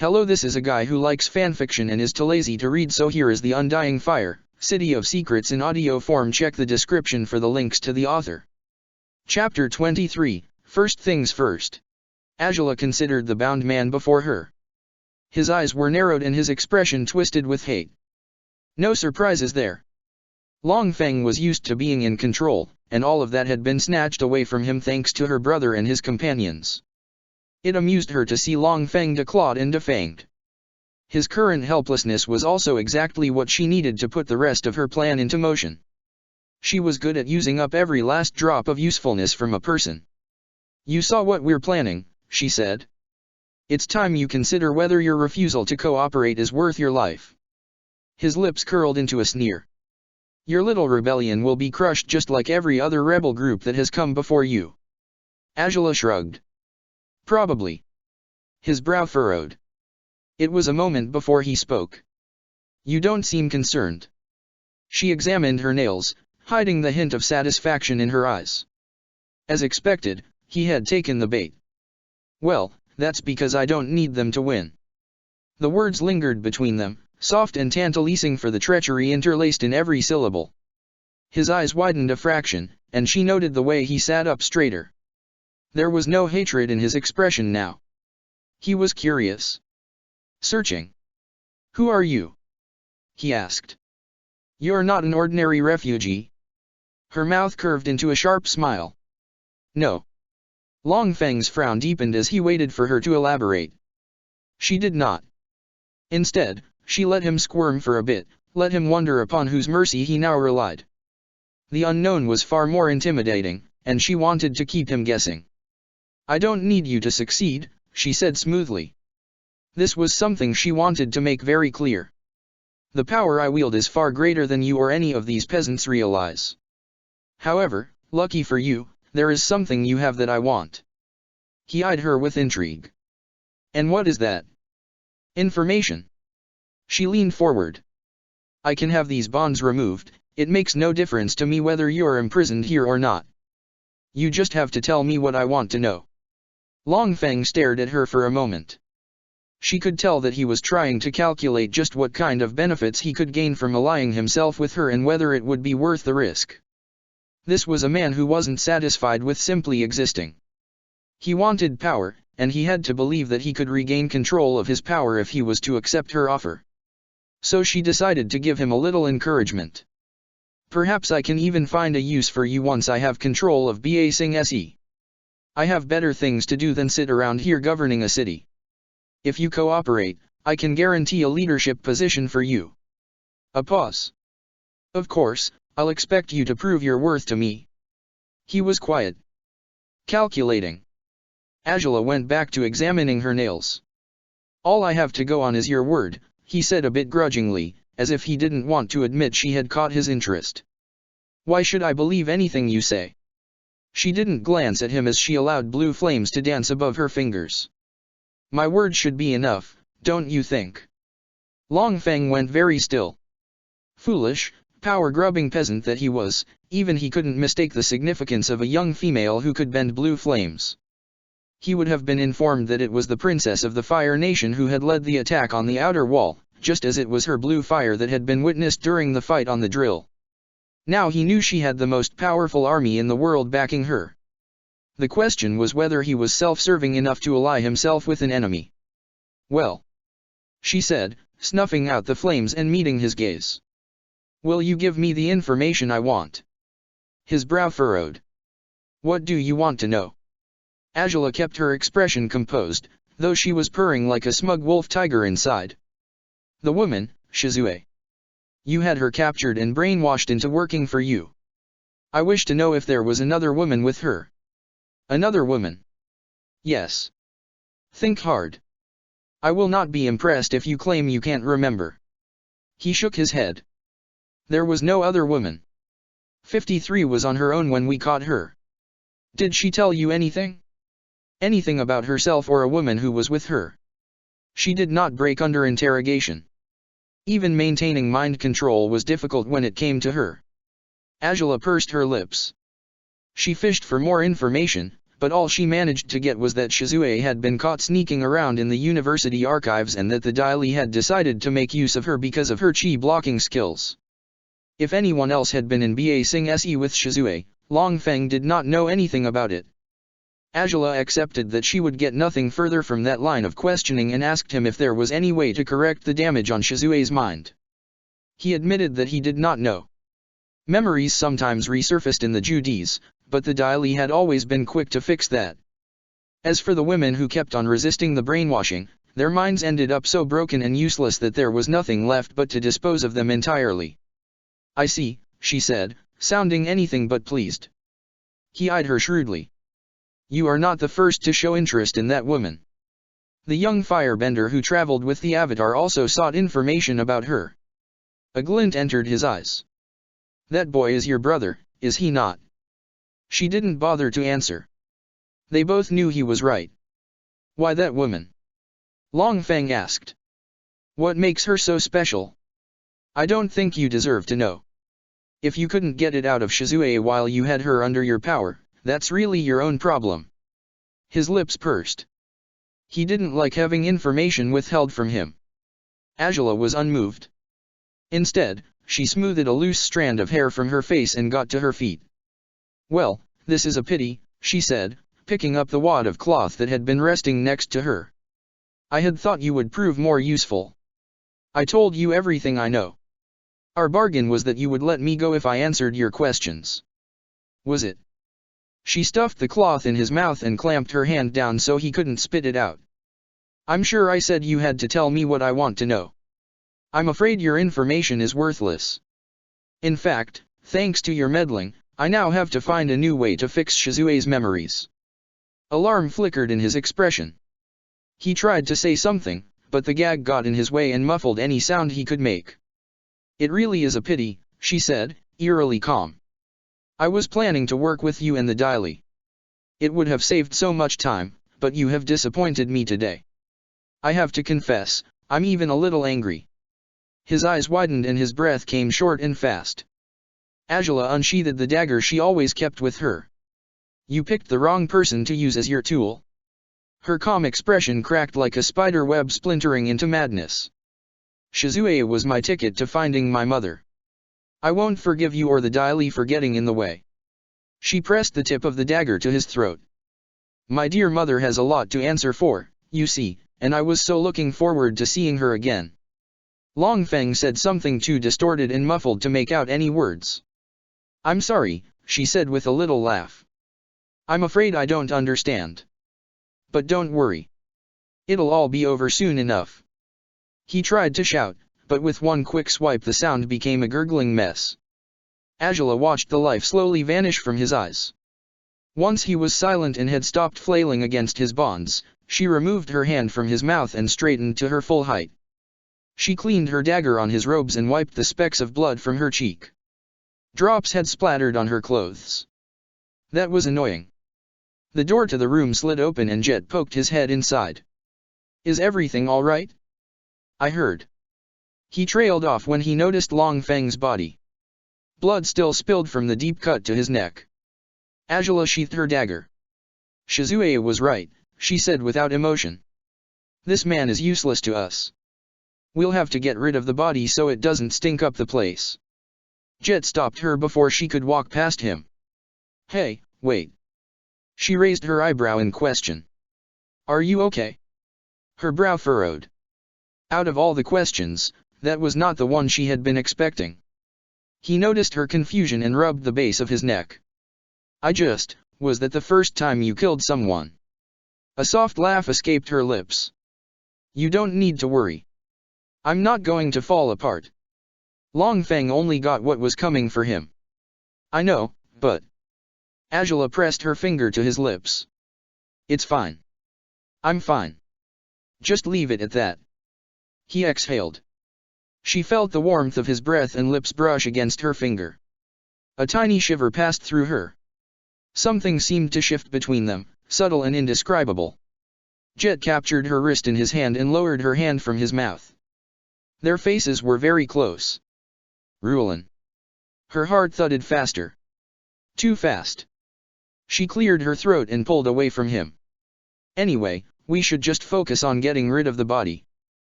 Hello, this is a guy who likes fanfiction and is too lazy to read, so here is the Undying Fire, City of Secrets in audio form. Check the description for the links to the author. Chapter 23, First Things First. Angela considered the bound man before her. His eyes were narrowed and his expression twisted with hate. No surprises there. Long Feng was used to being in control, and all of that had been snatched away from him thanks to her brother and his companions. It amused her to see Long Feng declawed and defanged. His current helplessness was also exactly what she needed to put the rest of her plan into motion. She was good at using up every last drop of usefulness from a person. "You saw what we're planning," she said. "It's time you consider whether your refusal to cooperate is worth your life." His lips curled into a sneer. "Your little rebellion will be crushed just like every other rebel group that has come before you." Angela shrugged. "Probably." His brow furrowed. It was a moment before he spoke. "You don't seem concerned." She examined her nails, hiding the hint of satisfaction in her eyes. As expected, he had taken the bait. "Well, that's because I don't need them to win." The words lingered between them, soft and tantalizing for the treachery interlaced in every syllable. His eyes widened a fraction, and she noted the way he sat up straighter. There was no hatred in his expression now. He was curious. Searching. "Who are you?" he asked. "You're not an ordinary refugee." Her mouth curved into a sharp smile. "No." Long Feng's frown deepened as he waited for her to elaborate. She did not. Instead, she let him squirm for a bit, let him wonder upon whose mercy he now relied. The unknown was far more intimidating, and she wanted to keep him guessing. "I don't need you to succeed," she said smoothly. This was something she wanted to make very clear. "The power I wield is far greater than you or any of these peasants realize. However, lucky for you, there is something you have that I want." He eyed her with intrigue. "And what is that?" "Information." She leaned forward. "I can have these bonds removed. It makes no difference to me whether you're imprisoned here or not. You just have to tell me what I want to know." Long Feng stared at her for a moment. She could tell that he was trying to calculate just what kind of benefits he could gain from allying himself with her and whether it would be worth the risk. This was a man who wasn't satisfied with simply existing. He wanted power, and he had to believe that he could regain control of his power if he was to accept her offer. So she decided to give him a little encouragement. "Perhaps I can even find a use for you once I have control of Ba Sing Se. I have better things to do than sit around here governing a city. If you cooperate, I can guarantee a leadership position for you." A pause. "Of course, I'll expect you to prove your worth to me." He was quiet. Calculating. Angela went back to examining her nails. "All I have to go on is your word," he said a bit grudgingly, as if he didn't want to admit she had caught his interest. "Why should I believe anything you say?" She didn't glance at him as she allowed blue flames to dance above her fingers. "My word should be enough, don't you think?" Long Feng went very still. Foolish, power-grubbing peasant that he was, even he couldn't mistake the significance of a young female who could bend blue flames. He would have been informed that it was the princess of the Fire Nation who had led the attack on the outer wall, just as it was her blue fire that had been witnessed during the fight on the drill. Now he knew she had the most powerful army in the world backing her. The question was whether he was self-serving enough to ally himself with an enemy. "Well," she said, snuffing out the flames and meeting his gaze. "Will you give me the information I want?" His brow furrowed. "What do you want to know?" Angela kept her expression composed, though she was purring like a smug wolf tiger inside. "The woman, Shizue. You had her captured and brainwashed into working for you. I wish to know if there was another woman with her." "Another woman?" "Yes. Think hard. I will not be impressed if you claim you can't remember." He shook his head. "There was no other woman. 53 was on her own when we caught her." "Did she tell you anything? Anything about herself or a woman who was with her?" She did not break under interrogation. Even maintaining mind control was difficult when it came to her. Angela pursed her lips. She fished for more information, but all she managed to get was that Shizue had been caught sneaking around in the university archives and that the Daily had decided to make use of her because of her chi blocking skills. If anyone else had been in BA Sing SE with Shizue, Longfeng did not know anything about it. Angela accepted that she would get nothing further from that line of questioning and asked him if there was any way to correct the damage on Shizue's mind. He admitted that he did not know. Memories sometimes resurfaced in the Judees, but the Daily had always been quick to fix that. As for the women who kept on resisting the brainwashing, their minds ended up so broken and useless that there was nothing left but to dispose of them entirely. "I see," she said, sounding anything but pleased. He eyed her shrewdly. "You are not the first to show interest in that woman." The young firebender who traveled with the Avatar also sought information about her. A glint entered his eyes. "That boy is your brother, is he not?" She didn't bother to answer. They both knew he was right. "Why that woman?" Longfeng asked. "What makes her so special?" "I don't think you deserve to know. If you couldn't get it out of Shizue while you had her under your power, that's really your own problem." His lips pursed. He didn't like having information withheld from him. Angela was unmoved. Instead, she smoothed a loose strand of hair from her face and got to her feet. "Well, this is a pity," she said, picking up the wad of cloth that had been resting next to her. "I had thought you would prove more useful. I told you everything I know. Our bargain was that you would let me go if I answered your questions. Was it?" She stuffed the cloth in his mouth and clamped her hand down so he couldn't spit it out. "I'm sure I said you had to tell me what I want to know. I'm afraid your information is worthless. In fact, thanks to your meddling, I now have to find a new way to fix Shizue's memories." Alarm flickered in his expression. He tried to say something, but the gag got in his way and muffled any sound he could make. "It really is a pity," she said, eerily calm. "I was planning to work with you and the Daily. It would have saved so much time, but you have disappointed me today. I have to confess, I'm even a little angry." His eyes widened and his breath came short and fast. Angela unsheathed the dagger she always kept with her. "You picked the wrong person to use as your tool." Her calm expression cracked like a spider web splintering into madness. "Shizue was my ticket to finding my mother. I won't forgive you or the Daily for getting in the way." She pressed the tip of the dagger to his throat. "My dear mother has a lot to answer for, you see, and I was so looking forward to seeing her again." Longfeng said something too distorted and muffled to make out any words. "I'm sorry," she said with a little laugh. "I'm afraid I don't understand. But don't worry. It'll all be over soon enough." He tried to shout, but with one quick swipe the sound became a gurgling mess. Angela watched the life slowly vanish from his eyes. Once he was silent and had stopped flailing against his bonds, she removed her hand from his mouth and straightened to her full height. She cleaned her dagger on his robes and wiped the specks of blood from her cheek. Drops had splattered on her clothes. That was annoying. The door to the room slid open and Jet poked his head inside. "Is everything all right?" "I heard." He trailed off when he noticed Longfeng's body. Blood still spilled from the deep cut to his neck. Angela sheathed her dagger. "Shizue was right," she said without emotion. "This man is useless to us. We'll have to get rid of the body so it doesn't stink up the place." Jet stopped her before she could walk past him. "Hey, wait." She raised her eyebrow in question. "Are you okay?" Her brow furrowed. Out of all the questions, that was not the one she had been expecting. He noticed her confusion and rubbed the base of his neck. Was that the first time you killed someone?" A soft laugh escaped her lips. "You don't need to worry. I'm not going to fall apart." Longfeng only got what was coming for him. "I know, but..." Angela pressed her finger to his lips. "It's fine. I'm fine. Just leave it at that." He exhaled. She felt the warmth of his breath and lips brush against her finger. A tiny shiver passed through her. Something seemed to shift between them, subtle and indescribable. Jet captured her wrist in his hand and lowered her hand from his mouth. Their faces were very close. "Rulin." Her heart thudded faster. Too fast. She cleared her throat and pulled away from him. Anyway, we should just focus on getting rid of the body.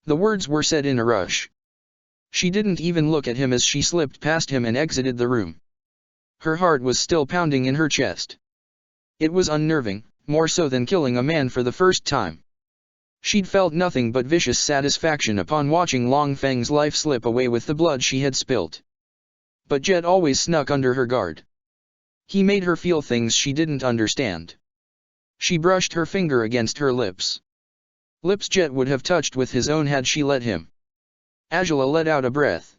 The words were said in a rush. She didn't even look at him as she slipped past him and exited the room. Her heart was still pounding in her chest. It was unnerving, more so than killing a man for the first time. She'd felt nothing but vicious satisfaction upon watching Long Feng's life slip away with the blood she had spilt. But Jet always snuck under her guard. He made her feel things she didn't understand. She brushed her finger against her lips. Lips Jet would have touched with his own had she let him. Angela let out a breath.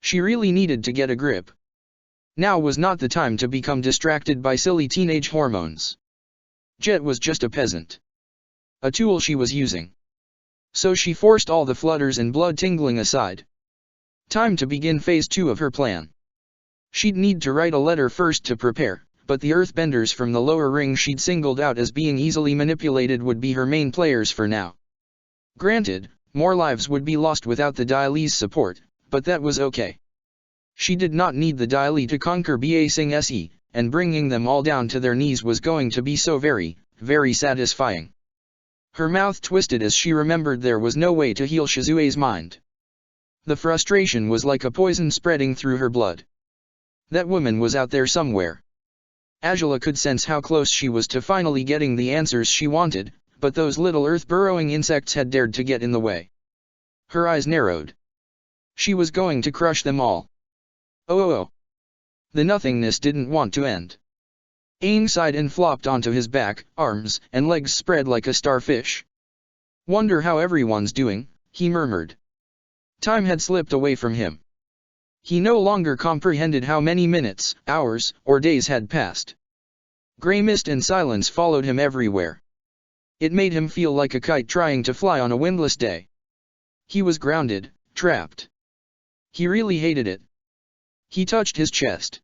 She really needed to get a grip. Now was not the time to become distracted by silly teenage hormones. Jet was just a peasant. A tool she was using. So she forced all the flutters and blood tingling aside. Time to begin phase 2 of her plan. She'd need to write a letter first to prepare, but the earthbenders from the lower ring she'd singled out as being easily manipulated would be her main players for now. Granted, more lives would be lost without the Daili's support, but that was okay. She did not need the Daili to conquer Ba Sing Se, and bringing them all down to their knees was going to be so very, very satisfying. Her mouth twisted as she remembered there was no way to heal Shizue's mind. The frustration was like a poison spreading through her blood. That woman was out there somewhere. Angela could sense how close she was to finally getting the answers she wanted, but those little earth-burrowing insects had dared to get in the way. Her eyes narrowed. She was going to crush them all. Oh. The nothingness didn't want to end. Aang sighed and flopped onto his back, arms and legs spread like a starfish. Wonder how everyone's doing, he murmured. Time had slipped away from him. He no longer comprehended how many minutes, hours, or days had passed. Grey mist and silence followed him everywhere. It made him feel like a kite trying to fly on a windless day. He was grounded, trapped. He really hated it. He touched his chest.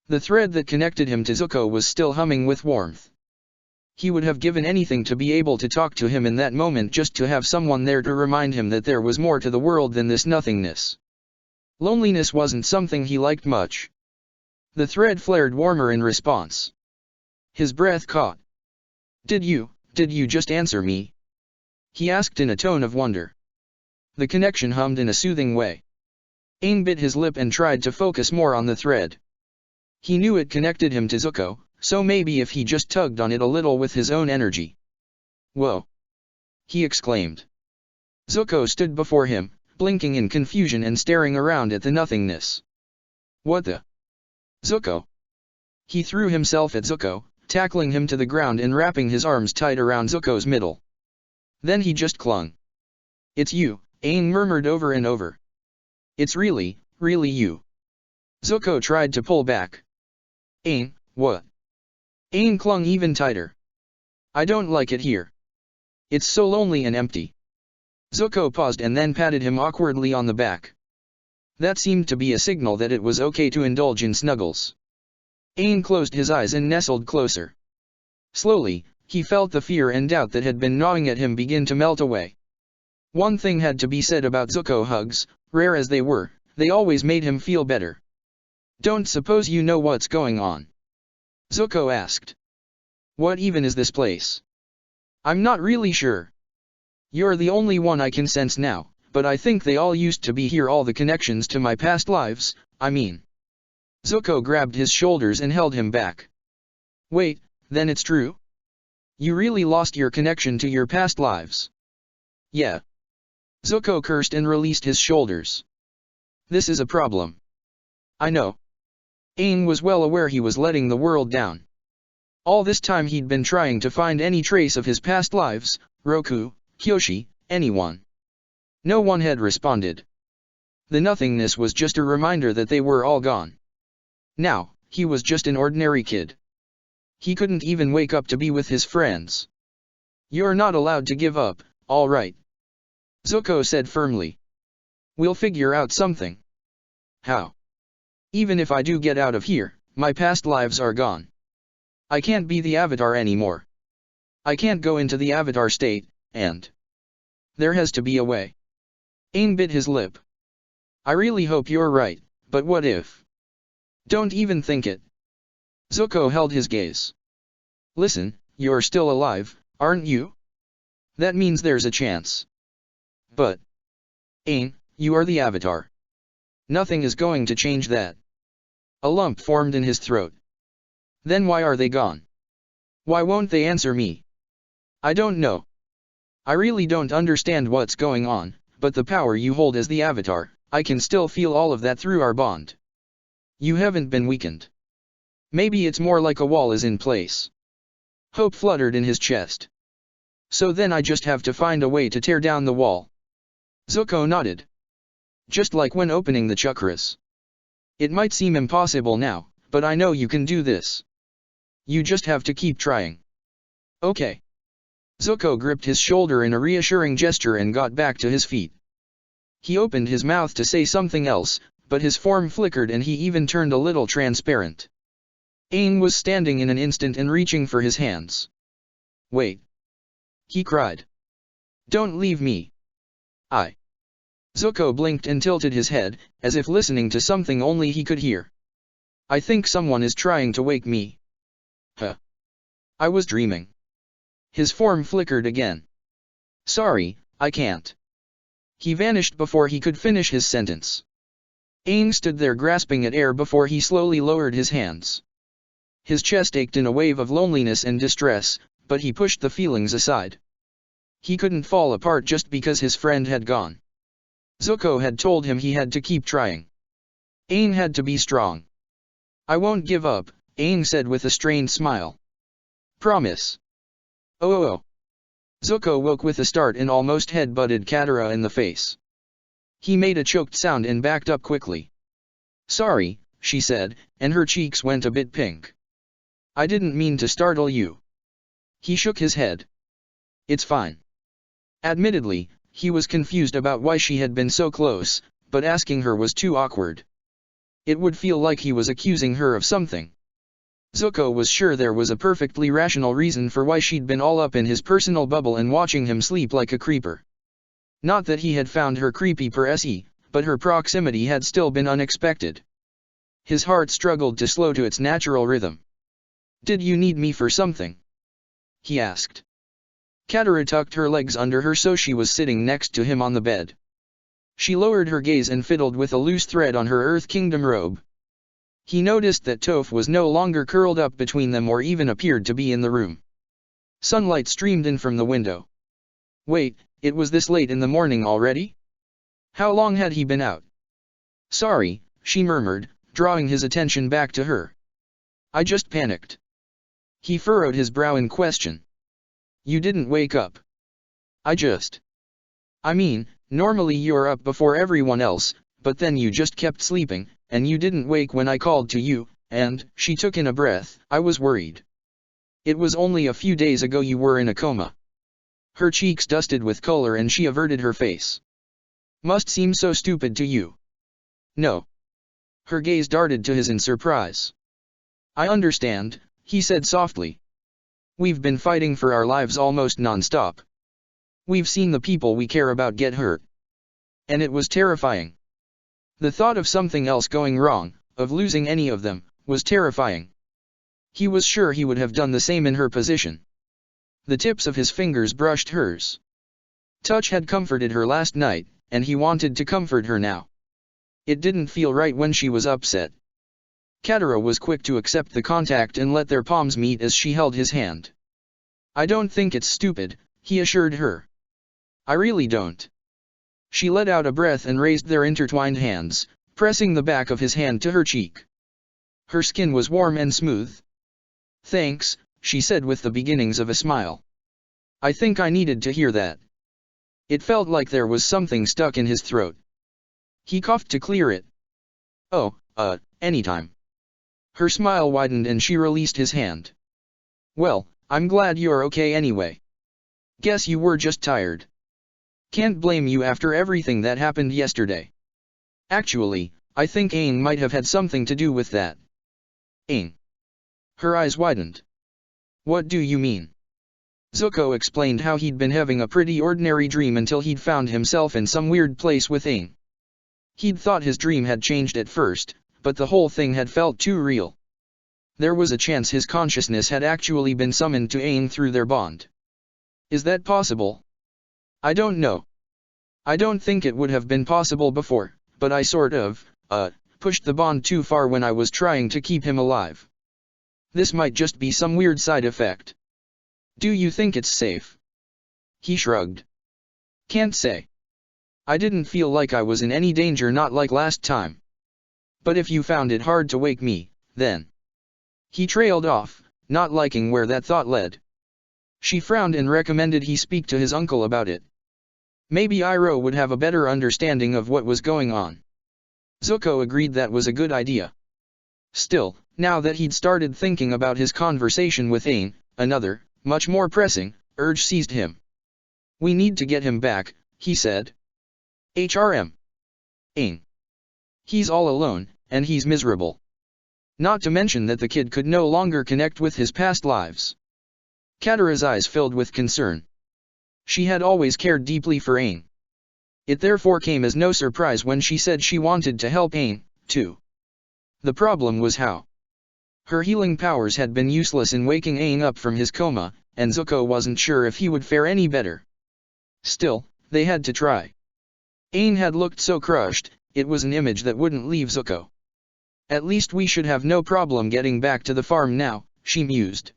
The thread that connected him to Zuko was still humming with warmth. He would have given anything to be able to talk to him in that moment, just to have someone there to remind him that there was more to the world than this nothingness. Loneliness wasn't something he liked much. The thread flared warmer in response. His breath caught. Did you just answer me? He asked in a tone of wonder. The connection hummed in a soothing way. Aang bit his lip and tried to focus more on the thread. He knew it connected him to Zuko, so maybe if he just tugged on it a little with his own energy. Whoa! He exclaimed. Zuko stood before him, blinking in confusion and staring around at the nothingness. What the? Zuko! He threw himself at Zuko, tackling him to the ground and wrapping his arms tight around Zuko's middle. Then he just clung. It's you, Aang murmured over and over. It's really you. Zuko tried to pull back. Aang, what? Aang clung even tighter. I don't like it here. It's so lonely and empty. Zuko paused and then patted him awkwardly on the back. That seemed to be a signal that it was okay to indulge in snuggles. Aang closed his eyes and nestled closer. Slowly, he felt the fear and doubt that had been gnawing at him begin to melt away. One thing had to be said about Zuko hugs, rare as they were, they always made him feel better. Don't suppose you know what's going on? Zuko asked. What even is this place? I'm not really sure. You're the only one I can sense now, but I think they all used to be here, all the connections to my past lives, I mean. Zuko grabbed his shoulders and held him back. Wait, then it's true? You really lost your connection to your past lives? Yeah. Zuko cursed and released his shoulders. This is a problem. I know. Aang was well aware he was letting the world down. All this time he'd been trying to find any trace of his past lives, Roku, Kyoshi, anyone. No one had responded. The nothingness was just a reminder that they were all gone. Now, he was just an ordinary kid. He couldn't even wake up to be with his friends. You're not allowed to give up, all right? Zuko said firmly. We'll figure out something. How? Even if I do get out of here, my past lives are gone. I can't be the Avatar anymore. I can't go into the Avatar state, and there has to be a way. Aang bit his lip. I really hope you're right, but what if? Don't even think it. Zuko held his gaze. Listen, you're still alive, aren't you? That means there's a chance. But, Aang, you are the Avatar. Nothing is going to change that. A lump formed in his throat. Then why are they gone? Why won't they answer me? I don't know. I really don't understand what's going on, but the power you hold as the Avatar, I can still feel all of that through our bond. You haven't been weakened. Maybe it's more like a wall is in place. Hope fluttered in his chest. So then I just have to find a way to tear down the wall. Zuko nodded. Just like when opening the chakras. It might seem impossible now, but I know you can do this. You just have to keep trying. Okay. Zuko gripped his shoulder in a reassuring gesture and got back to his feet. He opened his mouth to say something else, but his form flickered and he even turned a little transparent. Aang was standing in an instant and reaching for his hands. Wait. He cried. Don't leave me. Zuko blinked and tilted his head, as if listening to something only he could hear. I think someone is trying to wake me. Huh. I was dreaming. His form flickered again. Sorry, I can't. He vanished before he could finish his sentence. Aang stood there grasping at air before he slowly lowered his hands. His chest ached in a wave of loneliness and distress, but he pushed the feelings aside. He couldn't fall apart just because his friend had gone. Zuko had told him he had to keep trying. Aang had to be strong. I won't give up, Aang said with a strained smile. Promise. Oh. Zuko woke with a start and almost head-butted Katara in the face. He made a choked sound and backed up quickly. Sorry, she said, and her cheeks went a bit pink. I didn't mean to startle you. He shook his head. It's fine. Admittedly, he was confused about why she had been so close, but asking her was too awkward. It would feel like he was accusing her of something. Zuko was sure there was a perfectly rational reason for why she'd been all up in his personal bubble and watching him sleep like a creeper. Not that he had found her creepy per se, but her proximity had still been unexpected. His heart struggled to slow to its natural rhythm. Did you need me for something? He asked. Katara tucked her legs under her so she was sitting next to him on the bed. She lowered her gaze and fiddled with a loose thread on her Earth Kingdom robe. He noticed that Toph was no longer curled up between them or even appeared to be in the room. Sunlight streamed in from the window. Wait, it was this late in the morning already? How long had he been out? Sorry, she murmured, drawing his attention back to her. I just panicked. He furrowed his brow in question. You didn't wake up. I mean, normally you're up before everyone else, but then you just kept sleeping, and you didn't wake when I called to you, and, she took in a breath, I was worried. It was only a few days ago you were in a coma. Her cheeks dusted with color and she averted her face. Must seem so stupid to you. No. Her gaze darted to his in surprise. I understand, he said softly. We've been fighting for our lives almost non-stop. We've seen the people we care about get hurt. And it was terrifying. The thought of something else going wrong, of losing any of them, was terrifying. He was sure he would have done the same in her position. The tips of his fingers brushed hers. Touch had comforted her last night, and he wanted to comfort her now. It didn't feel right when she was upset. Katara was quick to accept the contact and let their palms meet as she held his hand. I don't think it's stupid, he assured her. I really don't. She let out a breath and raised their intertwined hands, pressing the back of his hand to her cheek. Her skin was warm and smooth. Thanks, she said with the beginnings of a smile. I think I needed to hear that. It felt like there was something stuck in his throat. He coughed to clear it. Oh, anytime. Her smile widened and she released his hand. Well, I'm glad you're okay anyway. Guess you were just tired. Can't blame you after everything that happened yesterday. Actually, I think Aang might have had something to do with that. Aang. Her eyes widened. What do you mean? Zuko explained how he'd been having a pretty ordinary dream until he'd found himself in some weird place with Aang. He'd thought his dream had changed at first, but the whole thing had felt too real. There was a chance his consciousness had actually been summoned to Aang through their bond. Is that possible? I don't know. I don't think it would have been possible before, but I sort of, pushed the bond too far when I was trying to keep him alive. This might just be some weird side effect. Do you think it's safe? He shrugged. Can't say. I didn't feel like I was in any danger, not like last time. But if you found it hard to wake me, then... He trailed off, not liking where that thought led. She frowned and recommended he speak to his uncle about it. Maybe Iroh would have a better understanding of what was going on. Zuko agreed that was a good idea. Still, now that he'd started thinking about his conversation with Aang, another, much more pressing, urge seized him. We need to get him back, he said. HRM. Aang. He's all alone, and he's miserable. Not to mention that the kid could no longer connect with his past lives. Katara's eyes filled with concern. She had always cared deeply for Aang. It therefore came as no surprise when she said she wanted to help Aang, too. The problem was how. Her healing powers had been useless in waking Aang up from his coma, and Zuko wasn't sure if he would fare any better. Still, they had to try. Aang had looked so crushed, it was an image that wouldn't leave Zuko. At least we should have no problem getting back to the farm now, she mused.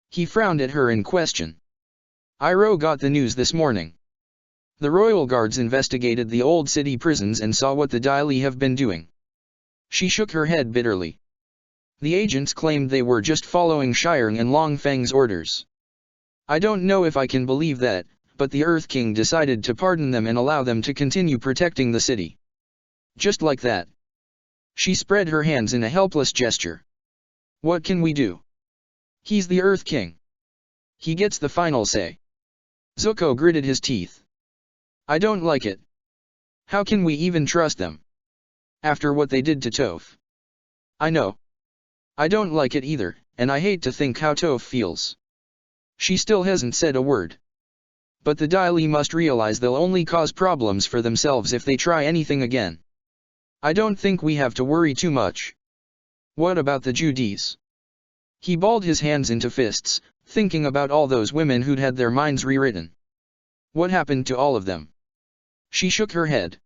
He frowned at her in question. Iroh got the news this morning. The royal guards investigated the old city prisons and saw what the Dai Li have been doing. She shook her head bitterly. The agents claimed they were just following Shirang and Long Feng's orders. I don't know if I can believe that, but the Earth King decided to pardon them and allow them to continue protecting the city. Just like that. She spread her hands in a helpless gesture. What can we do? He's the Earth King. He gets the final say. Zuko gritted his teeth. I don't like it. How can we even trust them? After what they did to Toph. I know. I don't like it either, and I hate to think how Toph feels. She still hasn't said a word. But the Dai Li must realize they'll only cause problems for themselves if they try anything again. I don't think we have to worry too much. What about the Judies? He balled his hands into fists, thinking about all those women who'd had their minds rewritten. What happened to all of them? She shook her head.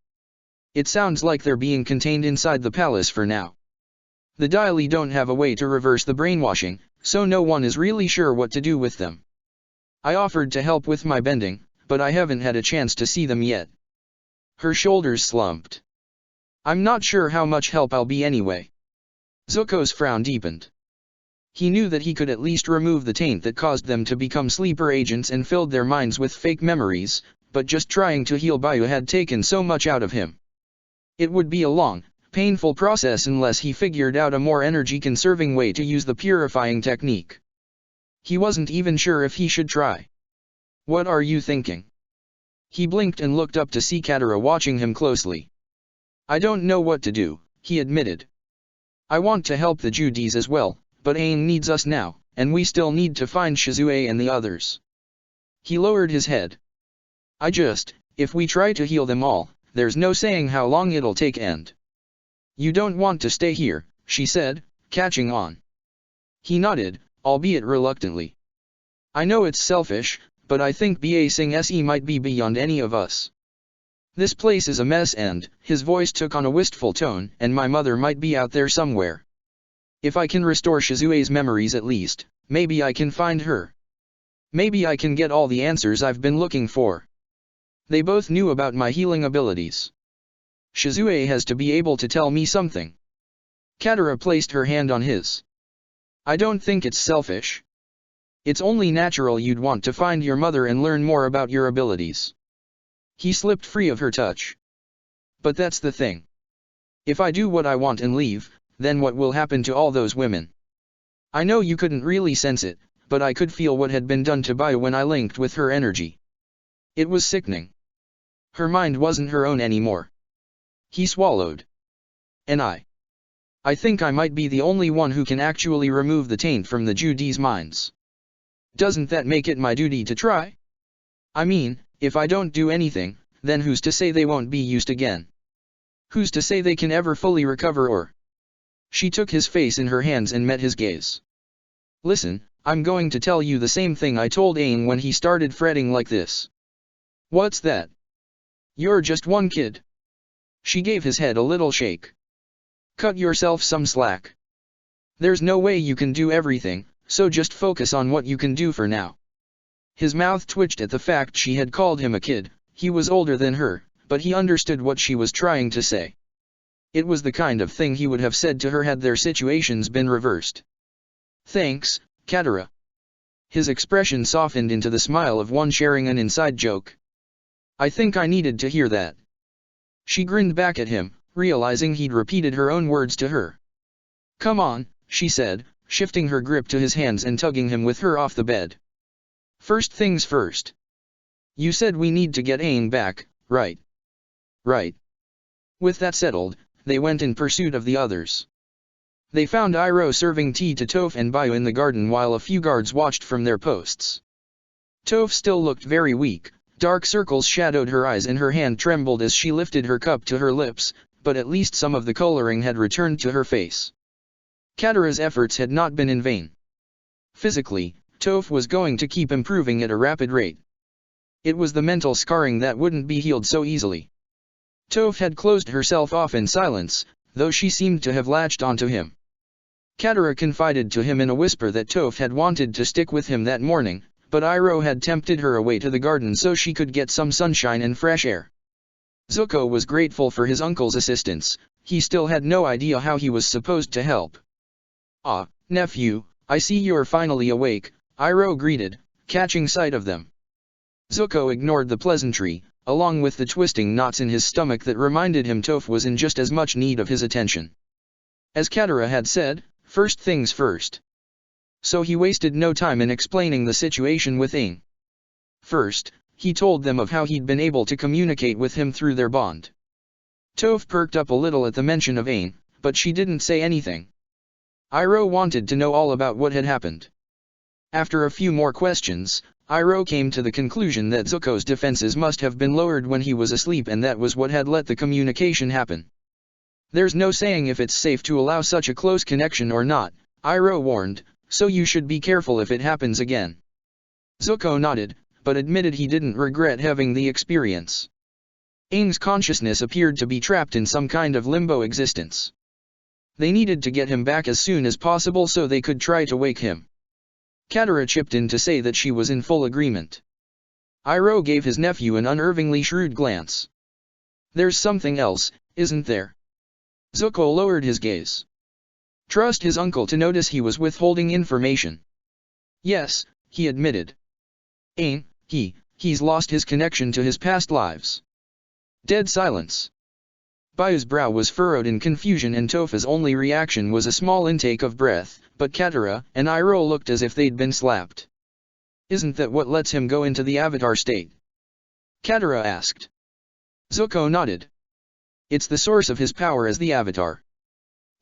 It sounds like they're being contained inside the palace for now. The Dai Li don't have a way to reverse the brainwashing, so no one is really sure what to do with them. I offered to help with my bending, but I haven't had a chance to see them yet. Her shoulders slumped. I'm not sure how much help I'll be anyway. Zuko's frown deepened. He knew that he could at least remove the taint that caused them to become sleeper agents and filled their minds with fake memories, but just trying to heal Bayu had taken so much out of him. It would be a long, painful process unless he figured out a more energy-conserving way to use the purifying technique. He wasn't even sure if he should try. What are you thinking? He blinked and looked up to see Katara watching him closely. I don't know what to do, he admitted. I want to help the Judies as well, but Aang needs us now, and we still need to find Shizue and the others. He lowered his head. If we try to heal them all, there's no saying how long it'll take and... You don't want to stay here, she said, catching on. He nodded, albeit reluctantly. I know it's selfish, but I think Ba Sing Se might be beyond any of us. This place is a mess and, his voice took on a wistful tone, and my mother might be out there somewhere. If I can restore Shizue's memories at least, maybe I can find her. Maybe I can get all the answers I've been looking for. They both knew about my healing abilities. Shizue has to be able to tell me something. Katara placed her hand on his. I don't think it's selfish. It's only natural you'd want to find your mother and learn more about your abilities. He slipped free of her touch. But that's the thing. If I do what I want and leave, then what will happen to all those women? I know you couldn't really sense it, but I could feel what had been done to Bayu when I linked with her energy. It was sickening. Her mind wasn't her own anymore. He swallowed. And I think I might be the only one who can actually remove the taint from the Judies' minds. Doesn't that make it my duty to try? I mean, if I don't do anything, then who's to say they won't be used again? Who's to say they can ever fully recover or... She took his face in her hands and met his gaze. Listen, I'm going to tell you the same thing I told Aang when he started fretting like this. What's that? You're just one kid. She gave his head a little shake. Cut yourself some slack. There's no way you can do everything, so just focus on what you can do for now. His mouth twitched at the fact she had called him a kid. He was older than her, but he understood what she was trying to say. It was the kind of thing he would have said to her had their situations been reversed. Thanks, Katara. His expression softened into the smile of one sharing an inside joke. I think I needed to hear that. She grinned back at him, realizing he'd repeated her own words to her. Come on, she said, shifting her grip to his hands and tugging him with her off the bed. First things first. You said we need to get Aang back, right? Right. With that settled, they went in pursuit of the others. They found Iroh serving tea to Toph and Bayu in the garden while a few guards watched from their posts. Toph still looked very weak, dark circles shadowed her eyes and her hand trembled as she lifted her cup to her lips, but at least some of the coloring had returned to her face. Katara's efforts had not been in vain. Physically, Toph was going to keep improving at a rapid rate. It was the mental scarring that wouldn't be healed so easily. Toph had closed herself off in silence, though she seemed to have latched onto him. Katara confided to him in a whisper that Toph had wanted to stick with him that morning, but Iroh had tempted her away to the garden so she could get some sunshine and fresh air. Zuko was grateful for his uncle's assistance. He still had no idea how he was supposed to help. Ah, nephew, I see you're finally awake, Iroh greeted, catching sight of them. Zuko ignored the pleasantry, along with the twisting knots in his stomach that reminded him Toph was in just as much need of his attention. As Katara had said, first things first. So he wasted no time in explaining the situation with Aang. First, he told them of how he'd been able to communicate with him through their bond. Toph perked up a little at the mention of Aang, but she didn't say anything. Iroh wanted to know all about what had happened. After a few more questions, Iroh came to the conclusion that Zuko's defenses must have been lowered when he was asleep and that was what had let the communication happen. There's no saying if it's safe to allow such a close connection or not, Iroh warned, so you should be careful if it happens again. Zuko nodded, but admitted he didn't regret having the experience. Aang's consciousness appeared to be trapped in some kind of limbo existence. They needed to get him back as soon as possible so they could try to wake him. Katara chipped in to say that she was in full agreement. Iroh gave his nephew an unervingly shrewd glance. There's something else, isn't there? Zuko lowered his gaze. Trust his uncle to notice he was withholding information. Yes, he admitted. Aang, he's lost his connection to his past lives. Dead silence. Bayu's brow was furrowed in confusion and Topha's only reaction was a small intake of breath, but Katara and Iroh looked as if they'd been slapped. Isn't that what lets him go into the Avatar state? Katara asked. Zuko nodded. It's the source of his power as the Avatar.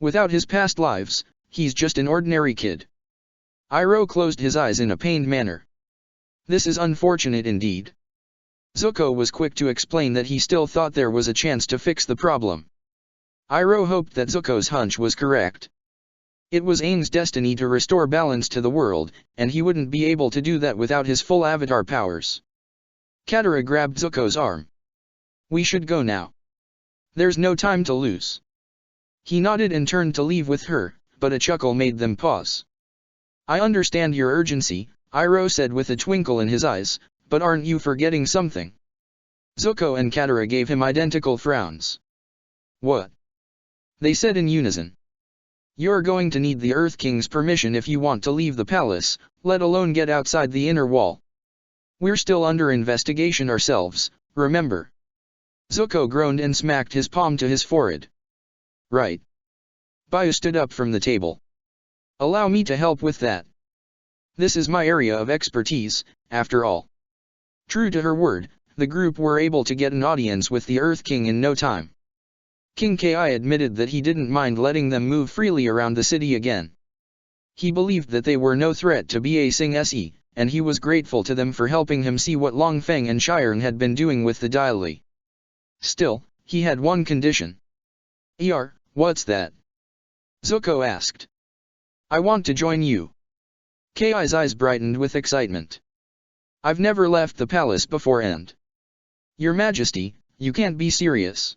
Without his past lives, he's just an ordinary kid. Iroh closed his eyes in a pained manner. This is unfortunate indeed. Zuko was quick to explain that he still thought there was a chance to fix the problem. Iroh hoped that Zuko's hunch was correct. It was Aang's destiny to restore balance to the world, and he wouldn't be able to do that without his full Avatar powers. Katara grabbed Zuko's arm. We should go now. There's no time to lose. He nodded and turned to leave with her, but a chuckle made them pause. I understand your urgency, Iroh said with a twinkle in his eyes, but aren't you forgetting something? Zuko and Katara gave him identical frowns. What? They said in unison. You're going to need the Earth King's permission if you want to leave the palace, let alone get outside the inner wall. We're still under investigation ourselves, remember? Zuko groaned and smacked his palm to his forehead. Right. Bayu stood up from the table. Allow me to help with that. This is my area of expertise, after all. True to her word, the group were able to get an audience with the Earth King in no time. King Ki admitted that he didn't mind letting them move freely around the city again. He believed that they were no threat to Ba Sing Se, and he was grateful to them for helping him see what Long Feng and Shirong had been doing with the Dai Li. Still, he had one condition. What's that? Zuko asked. I want to join you. Ki's eyes brightened with excitement. I've never left the palace before and... Your Majesty, you can't be serious.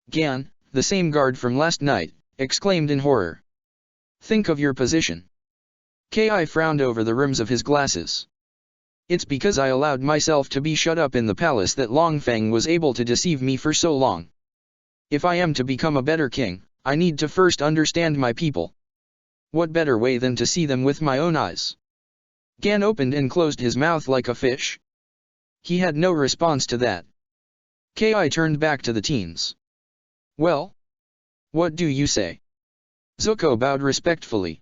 Gan, the same guard from last night, exclaimed in horror. Think of your position. Ki frowned over the rims of his glasses. It's because I allowed myself to be shut up in the palace that Longfeng was able to deceive me for so long. If I am to become a better king, I need to first understand my people. What better way than to see them with my own eyes? Gan opened and closed his mouth like a fish. He had no response to that. Ki turned back to the teens. Well? What do you say? Zuko bowed respectfully.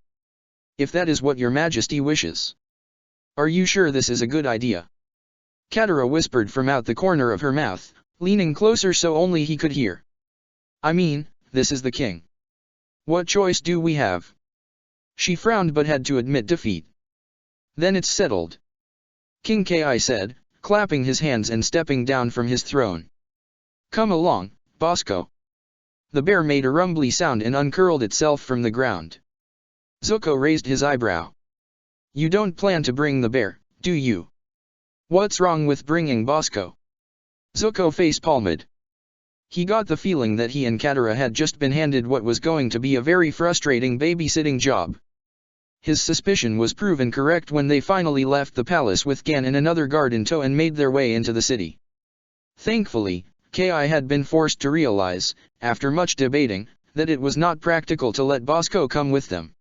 If that is what your Majesty wishes. Are you sure this is a good idea? Katara whispered from out the corner of her mouth, leaning closer so only he could hear. I mean, this is the king. What choice do we have? She frowned but had to admit defeat. Then it's settled. King Ki said, clapping his hands and stepping down from his throne. Come along, Bosco. The bear made a rumbly sound and uncurled itself from the ground. Zuko raised his eyebrow. You don't plan to bring the bear, do you? What's wrong with bringing Bosco? Zuko face-palmed. He got the feeling that he and Katara had just been handed what was going to be a very frustrating babysitting job. His suspicion was proven correct when they finally left the palace with Gan and another guard in tow and made their way into the city. Thankfully, Ki had been forced to realize, after much debating, that it was not practical to let Bosco come with them.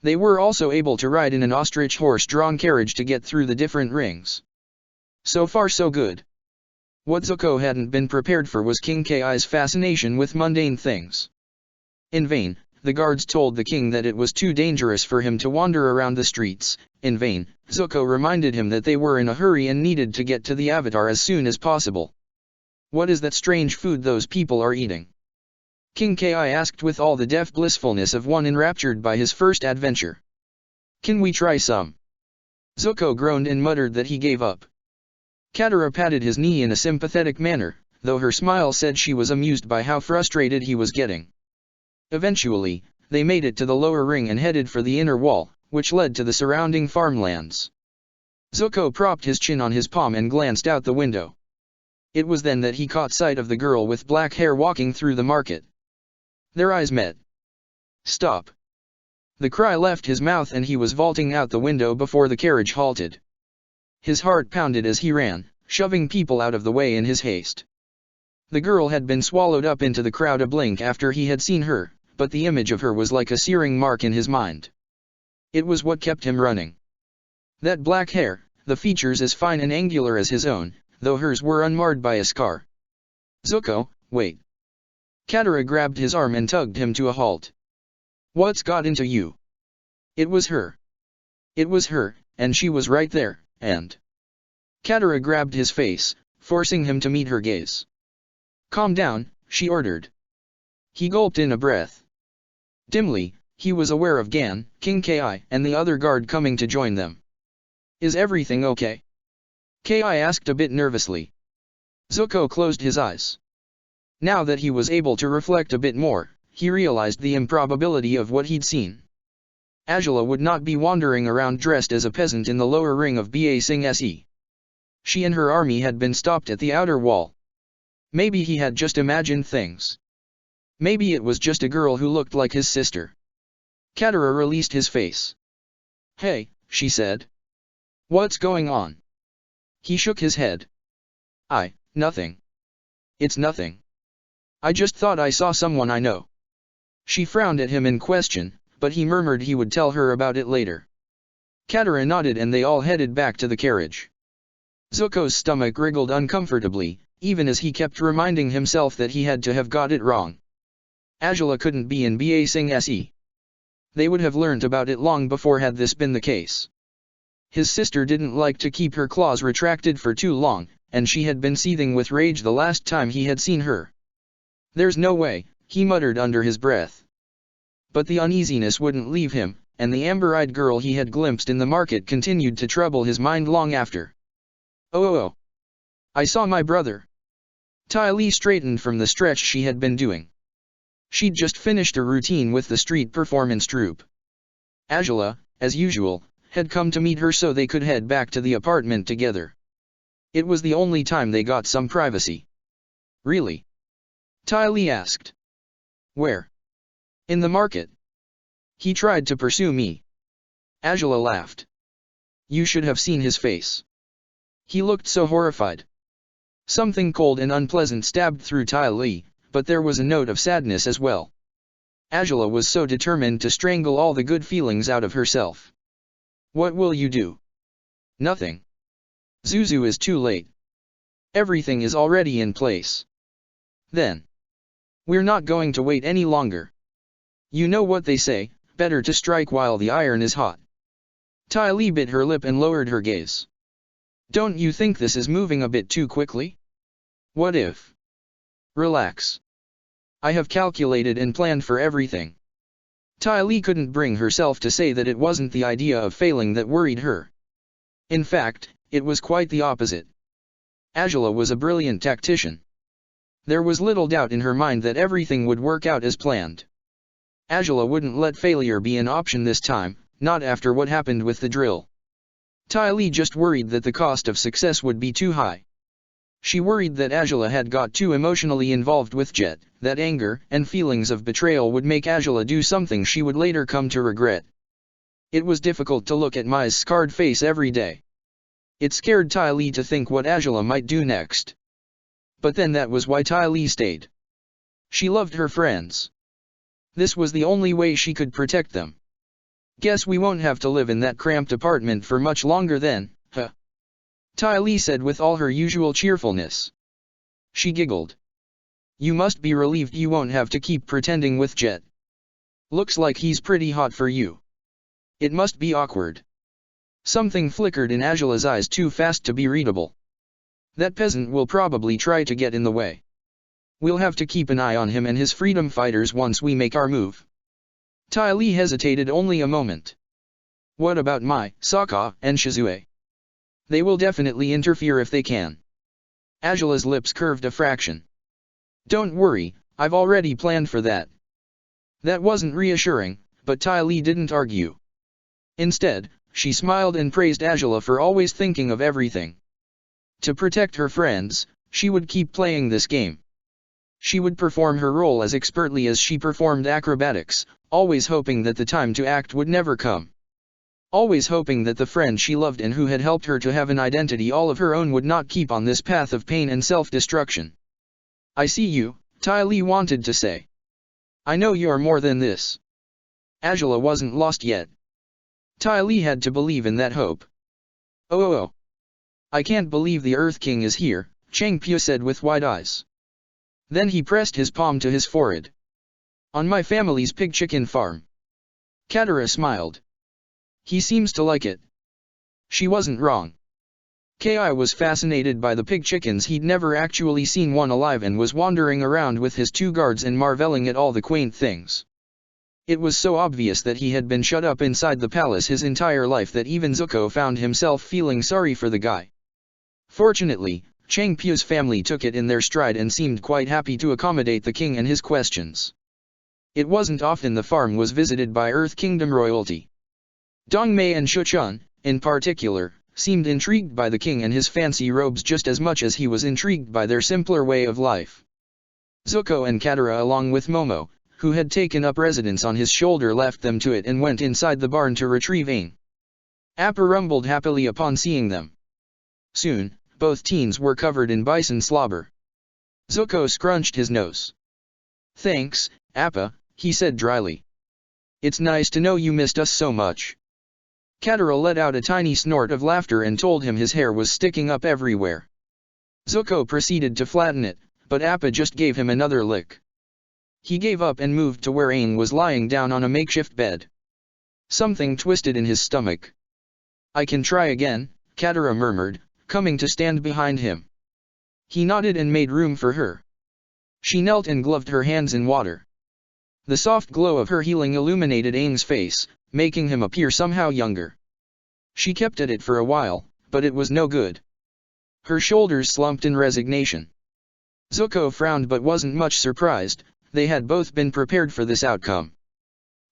They were also able to ride in an ostrich horse-drawn carriage to get through the different rings. So far so good. What Zuko hadn't been prepared for was King Ki's fascination with mundane things. In vain, the guards told the king that it was too dangerous for him to wander around the streets. In vain, Zuko reminded him that they were in a hurry and needed to get to the Avatar as soon as possible. What is that strange food those people are eating? King Ki asked with all the deaf blissfulness of one enraptured by his first adventure. Can we try some? Zuko groaned and muttered that he gave up. Katara patted his knee in a sympathetic manner, though her smile said she was amused by how frustrated he was getting. Eventually, they made it to the lower ring and headed for the inner wall, which led to the surrounding farmlands. Zuko propped his chin on his palm and glanced out the window. It was then that he caught sight of the girl with black hair walking through the market. Their eyes met. Stop! The cry left his mouth and he was vaulting out the window before the carriage halted. His heart pounded as he ran, shoving people out of the way in his haste. The girl had been swallowed up into the crowd a blink after he had seen her, but the image of her was like a searing mark in his mind. It was what kept him running. That black hair, the features as fine and angular as his own, though hers were unmarred by a scar. Zuko, wait. Katara grabbed his arm and tugged him to a halt. What's got into you? It was her. It was her, and she was right there, and... Katara grabbed his face, forcing him to meet her gaze. Calm down, she ordered. He gulped in a breath. Dimly, he was aware of Gan, King Ki, and the other guard coming to join them. Is everything okay? Ki asked a bit nervously. Zuko closed his eyes. Now that he was able to reflect a bit more, he realized the improbability of what he'd seen. Azula would not be wandering around dressed as a peasant in the lower ring of Ba Sing Se. She and her army had been stopped at the outer wall. Maybe he had just imagined things. Maybe it was just a girl who looked like his sister. Katara released his face. Hey, she said. What's going on? He shook his head. Nothing. It's nothing. I just thought I saw someone I know. She frowned at him in question, but he murmured he would tell her about it later. Katara nodded and they all headed back to the carriage. Zuko's stomach wriggled uncomfortably, even as he kept reminding himself that he had to have got it wrong. Azula couldn't be in Ba Sing Se. They would have learned about it long before had this been the case. His sister didn't like to keep her claws retracted for too long, and she had been seething with rage the last time he had seen her. There's no way, he muttered under his breath. But the uneasiness wouldn't leave him, and the amber-eyed girl he had glimpsed in the market continued to trouble his mind long after. Oh. I saw my brother. Ty Lee straightened from the stretch she had been doing. She'd just finished a routine with the street performance troupe. Angela, as usual, had come to meet her so they could head back to the apartment together. It was the only time they got some privacy. Really? Ty Lee asked. Where? In the market. He tried to pursue me. Angela laughed. You should have seen his face. He looked so horrified. Something cold and unpleasant stabbed through Ty Lee, but there was a note of sadness as well. Angela was so determined to strangle all the good feelings out of herself. What will you do? Nothing. Zuzu is too late. Everything is already in place. Then. We're not going to wait any longer. You know what they say, better to strike while the iron is hot. Ty Lee bit her lip and lowered her gaze. Don't you think this is moving a bit too quickly? What if? Relax. I have calculated and planned for everything. Ty Lee couldn't bring herself to say that it wasn't the idea of failing that worried her. In fact, it was quite the opposite. Angela was a brilliant tactician. There was little doubt in her mind that everything would work out as planned. Angela wouldn't let failure be an option this time, not after what happened with the drill. Ty Lee just worried that the cost of success would be too high. She worried that Angela had got too emotionally involved with Jet, that anger and feelings of betrayal would make Angela do something she would later come to regret. It was difficult to look at Mai's scarred face every day. It scared Ty Lee to think what Angela might do next. But then that was why Ty Lee stayed. She loved her friends. This was the only way she could protect them. Guess we won't have to live in that cramped apartment for much longer then, huh? Ty Lee said with all her usual cheerfulness. She giggled. You must be relieved you won't have to keep pretending with Jet. Looks like he's pretty hot for you. It must be awkward. Something flickered in Angela's eyes too fast to be readable. That peasant will probably try to get in the way. We'll have to keep an eye on him and his freedom fighters once we make our move. Ty Lee hesitated only a moment. What about Mai, Sokka, and Shizue? They will definitely interfere if they can. Angela's lips curved a fraction. Don't worry, I've already planned for that. That wasn't reassuring, but Ty Lee didn't argue. Instead, she smiled and praised Angela for always thinking of everything. To protect her friends, she would keep playing this game. She would perform her role as expertly as she performed acrobatics, always hoping that the time to act would never come. Always hoping that the friend she loved and who had helped her to have an identity all of her own would not keep on this path of pain and self-destruction. I see you, Ty Lee wanted to say. I know you're more than this. Angela wasn't lost yet. Ty Lee had to believe in that hope. Oh. I can't believe the Earth King is here, Chang Pyo said with wide eyes. Then he pressed his palm to his forehead. On my family's pig chicken farm. Katara smiled. He seems to like it. She wasn't wrong. Ki was fascinated by the pig chickens. He'd never actually seen one alive and was wandering around with his two guards and marveling at all the quaint things. It was so obvious that he had been shut up inside the palace his entire life that even Zuko found himself feeling sorry for the guy. Fortunately, Chang Pyo's family took it in their stride and seemed quite happy to accommodate the king and his questions. It wasn't often the farm was visited by Earth Kingdom royalty. Dongmei and Shuchun, in particular, seemed intrigued by the king and his fancy robes just as much as he was intrigued by their simpler way of life. Zuko and Katara along with Momo, who had taken up residence on his shoulder, left them to it and went inside the barn to retrieve Aang. Appa rumbled happily upon seeing them. Soon, both teens were covered in bison slobber. Zuko scrunched his nose. Thanks, Appa, he said dryly. It's nice to know you missed us so much. Katara let out a tiny snort of laughter and told him his hair was sticking up everywhere. Zuko proceeded to flatten it, but Appa just gave him another lick. He gave up and moved to where Aang was lying down on a makeshift bed. Something twisted in his stomach. I can try again, Katara murmured, coming to stand behind him. He nodded and made room for her. She knelt and gloved her hands in water. The soft glow of her healing illuminated Aang's face, making him appear somehow younger. She kept at it for a while, but it was no good. Her shoulders slumped in resignation. Zuko frowned but wasn't much surprised. they had both been prepared for this outcome.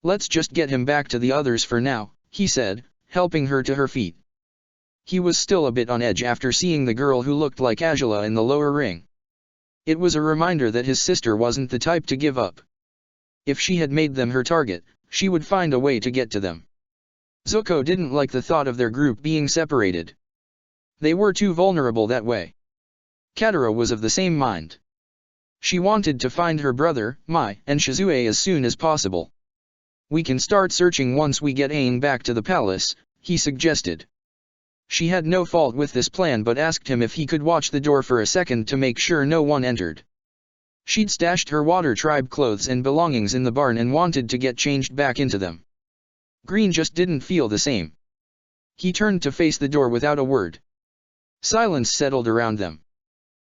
"Let's just get him back to the others for now," he said, helping her to her feet. He was still a bit on edge after seeing the girl who looked like Angela in the lower ring. It was a reminder that his sister wasn't the type to give up. If she had made them her target, she would find a way to get to them. Zuko didn't like the thought of their group being separated. They were too vulnerable that way. Katara was of the same mind. She wanted to find her brother, Mai, and Shizue as soon as possible. "We can start searching once we get Aang back to the palace," he suggested. She had no fault with this plan but asked him if he could watch the door for a second to make sure no one entered. She'd stashed her Water Tribe clothes and belongings in the barn and wanted to get changed back into them. Green just didn't feel the same. He turned to face the door without a word. Silence settled around them.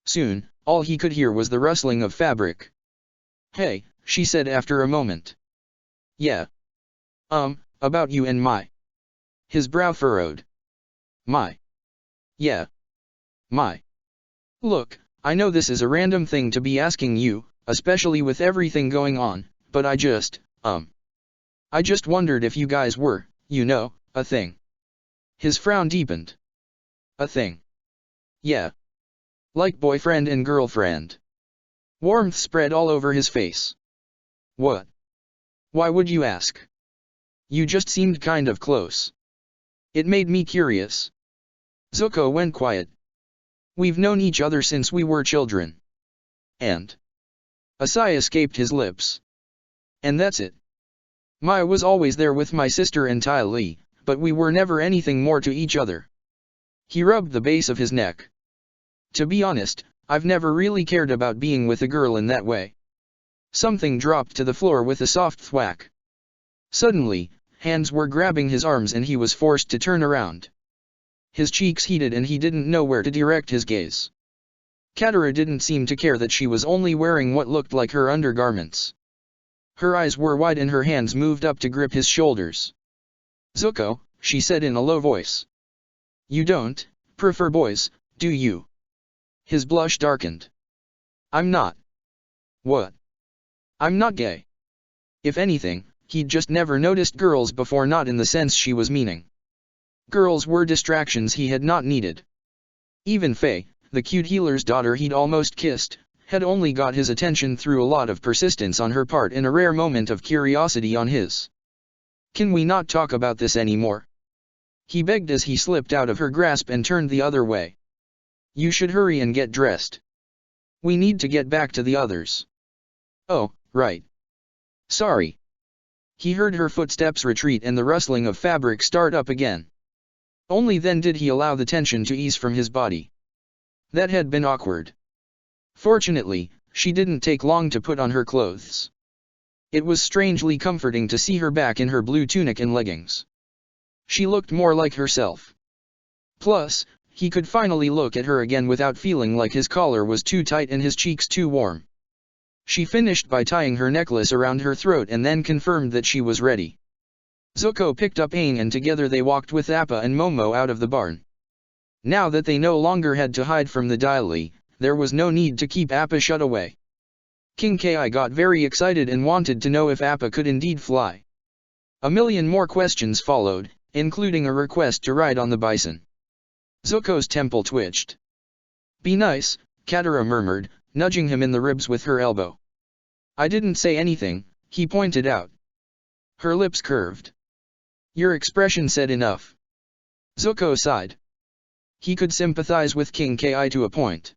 Soon, all he could hear was the rustling of fabric. "Hey," she said after a moment. "Yeah. About you and Mai." His brow furrowed. "Mai? Yeah. Mai. Look, I know this is a random thing to be asking you, especially with everything going on, but I just wondered if you guys were, a thing." His frown deepened. "A thing? Yeah. Like boyfriend and girlfriend." Warmth spread all over his face. "What? Why would you ask? You just seemed kind of close. It made me curious." Zuko went quiet. "We've known each other since we were children. And..." a sigh escaped his lips. "And that's it. Mai was always there with my sister and Ty Lee, but we were never anything more to each other." He rubbed the base of his neck. "To be honest, I've never really cared about being with a girl in that way." Something dropped to the floor with a soft thwack. Suddenly, hands were grabbing his arms and he was forced to turn around. His cheeks heated and he didn't know where to direct his gaze. Katara didn't seem to care that she was only wearing what looked like her undergarments. Her eyes were wide and her hands moved up to grip his shoulders. "Zuko," she said in a low voice. "You don't prefer boys, do you?" His blush darkened. "I'm not." "What?" "I'm not gay." If anything, he'd just never noticed girls before, not in the sense she was meaning. Girls were distractions he had not needed. Even Faye, the cute healer's daughter he'd almost kissed, had only got his attention through a lot of persistence on her part and a rare moment of curiosity on his. "Can we not talk about this anymore?" he begged as he slipped out of her grasp and turned the other way. "You should hurry and get dressed. We need to get back to the others." "Oh, right. Sorry." He heard her footsteps retreat and the rustling of fabric start up again. Only then did he allow the tension to ease from his body. That had been awkward. Fortunately, she didn't take long to put on her clothes. It was strangely comforting to see her back in her blue tunic and leggings. She looked more like herself. Plus, he could finally look at her again without feeling like his collar was too tight and his cheeks too warm. She finished by tying her necklace around her throat and then confirmed that she was ready. Zuko picked up Aang and together they walked with Appa and Momo out of the barn. Now that they no longer had to hide from the Daily, there was no need to keep Appa shut away. King Kai got very excited and wanted to know if Appa could indeed fly. A million more questions followed, including a request to ride on the bison. Zuko's temple twitched. "Be nice," Katara murmured, nudging him in the ribs with her elbow. "I didn't say anything," he pointed out. Her lips curved. "Your expression said enough." Zuko sighed. He could sympathize with King Kai to a point.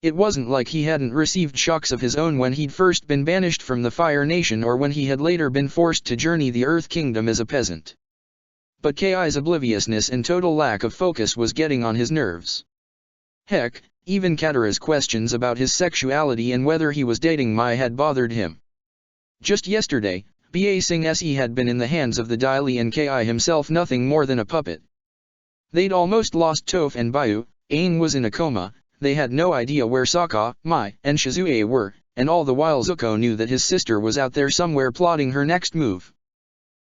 It wasn't like he hadn't received shocks of his own when he'd first been banished from the Fire Nation or when he had later been forced to journey the Earth Kingdom as a peasant. But Kai's obliviousness and total lack of focus was getting on his nerves. Heck, even Katara's questions about his sexuality and whether he was dating Mai had bothered him. Just yesterday, Ba Sing Se had been in the hands of the Daily and Kai himself nothing more than a puppet. They'd almost lost Toph and Bayu, Aang was in a coma, they had no idea where Sokka, Mai, and Shizue were, and all the while Zuko knew that his sister was out there somewhere plotting her next move.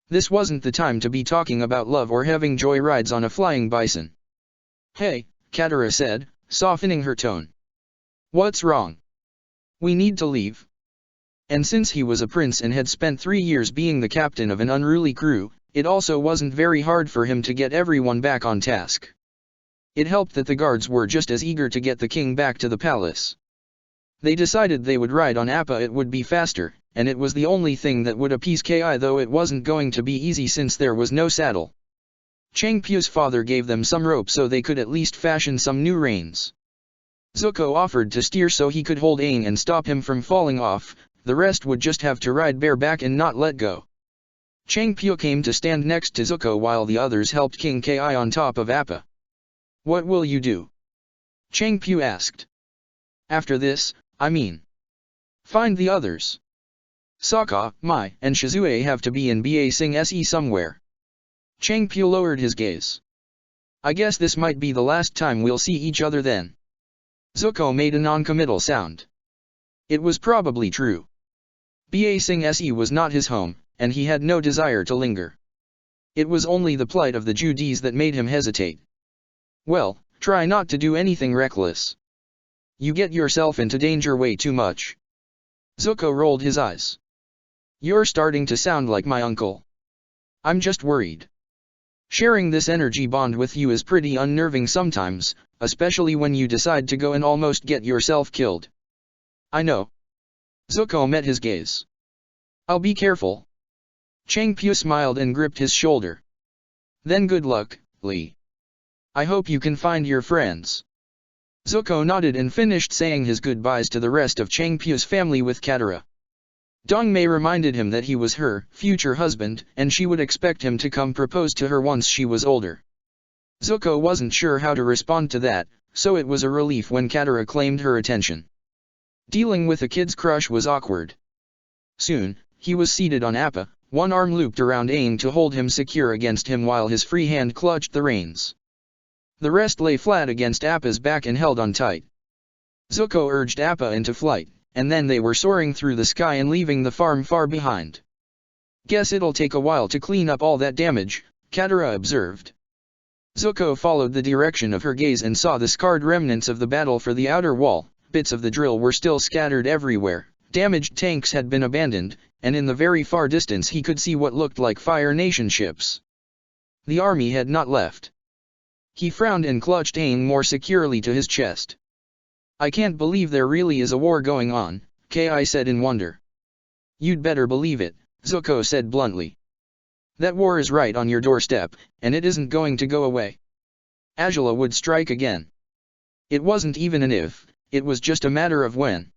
This wasn't the time to be talking about love or having joy rides on a flying bison. "Hey," Katara said, softening her tone. "What's wrong? We need to leave." And since he was a prince and had spent 3 years being the captain of an unruly crew, it also wasn't very hard for him to get everyone back on task. It helped that the guards were just as eager to get the king back to the palace. They decided they would ride on Appa. It would be faster, and it was the only thing that would appease Ki, though it wasn't going to be easy since there was no saddle. Changpu's father gave them some rope so they could at least fashion some new reins. Zuko offered to steer so he could hold Aang and stop him from falling off. The rest would just have to ride bareback and not let go. Changpu came to stand next to Zuko while the others helped King Ki on top of Appa. "What will you do?" Changpu asked. "After this, I mean. Find the others. Sokka, Mai, and Shizue have to be in Ba Sing Se somewhere." Changpu lowered his gaze. "I guess this might be the last time we'll see each other then." Zuko made a non-committal sound. It was probably true. Ba Sing Se was not his home, and he had no desire to linger. It was only the plight of the Judees that made him hesitate. "Well, try not to do anything reckless. You get yourself into danger way too much." Zuko rolled his eyes. "You're starting to sound like my uncle. I'm just worried. Sharing this energy bond with you is pretty unnerving sometimes, especially when you decide to go and almost get yourself killed." "I know." Zuko met his gaze. "I'll be careful." Changpu smiled and gripped his shoulder. "Then good luck, Lee. I hope you can find your friends." Zuko nodded and finished saying his goodbyes to the rest of Changpu's family with Katara. Dongmei reminded him that he was her future husband, and she would expect him to come propose to her once she was older. Zuko wasn't sure how to respond to that, so it was a relief when Katara claimed her attention. Dealing with a kid's crush was awkward. Soon, he was seated on Appa, one arm looped around Aang to hold him secure against him while his free hand clutched the reins. The rest lay flat against Appa's back and held on tight. Zuko urged Appa into flight, and then they were soaring through the sky and leaving the farm far behind. "Guess it'll take a while to clean up all that damage," Katara observed. Zuko followed the direction of her gaze and saw the scarred remnants of the battle for the outer wall. Bits of the drill were still scattered everywhere, damaged tanks had been abandoned, and in the very far distance he could see what looked like Fire Nation ships. The army had not left. He frowned and clutched Aang more securely to his chest. "I can't believe there really is a war going on," Ki said in wonder. "You'd better believe it," Zuko said bluntly. "That war is right on your doorstep, and it isn't going to go away. Azula would strike again. It wasn't even an if, it was just a matter of when."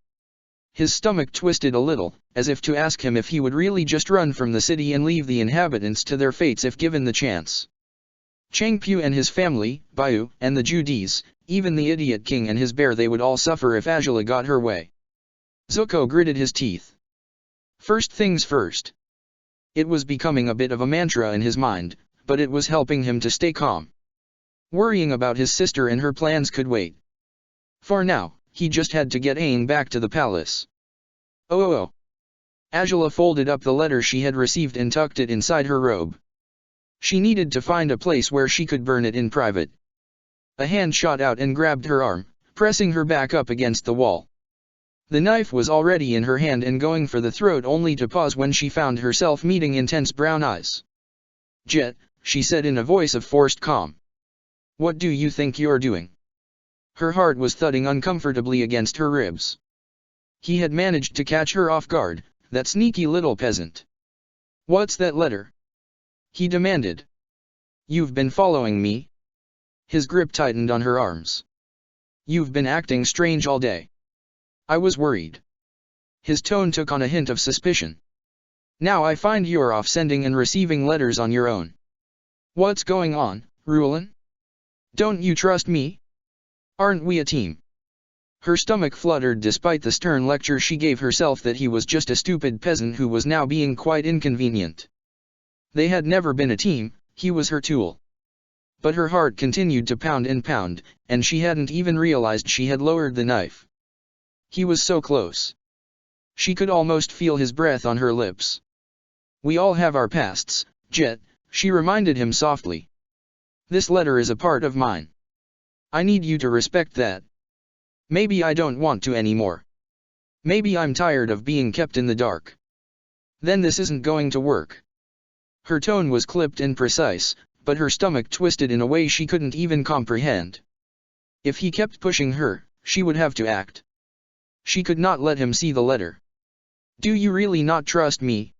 His stomach twisted a little, as if to ask him if he would really just run from the city and leave the inhabitants to their fates if given the chance. Changpu and his family, Bayu, and the Judees, even the idiot king and his bear, they would all suffer if Azula got her way. Zuko gritted his teeth. First things first. It was becoming a bit of a mantra in his mind, but it was helping him to stay calm. Worrying about his sister and her plans could wait. For now, he just had to get Aang back to the palace. Oh. Azula folded up the letter she had received and tucked it inside her robe. She needed to find a place where she could burn it in private. A hand shot out and grabbed her arm, pressing her back up against the wall. The knife was already in her hand and going for the throat, only to pause when she found herself meeting intense brown eyes. "Jet," she said in a voice of forced calm. "What do you think you're doing?" Her heart was thudding uncomfortably against her ribs. He had managed to catch her off guard, that sneaky little peasant. "What's that letter?" he demanded. "You've been following me?" His grip tightened on her arms. "You've been acting strange all day. I was worried." His tone took on a hint of suspicion. "Now I find you're off sending and receiving letters on your own. What's going on, Rulin? Don't you trust me? Aren't we a team?" Her stomach fluttered despite the stern lecture she gave herself that he was just a stupid peasant who was now being quite inconvenient. They had never been a team, he was her tool. But her heart continued to pound and pound, and she hadn't even realized she had lowered the knife. He was so close. She could almost feel his breath on her lips. "We all have our pasts, Jet," she reminded him softly. "This letter is a part of mine. I need you to respect that." "Maybe I don't want to anymore." Maybe I'm tired of being kept in the dark. Then this isn't going to work. Her tone was clipped and precise, but her stomach twisted in a way she couldn't even comprehend. If he kept pushing her, she would have to act. She could not let him see the letter. "Do you really not trust me?"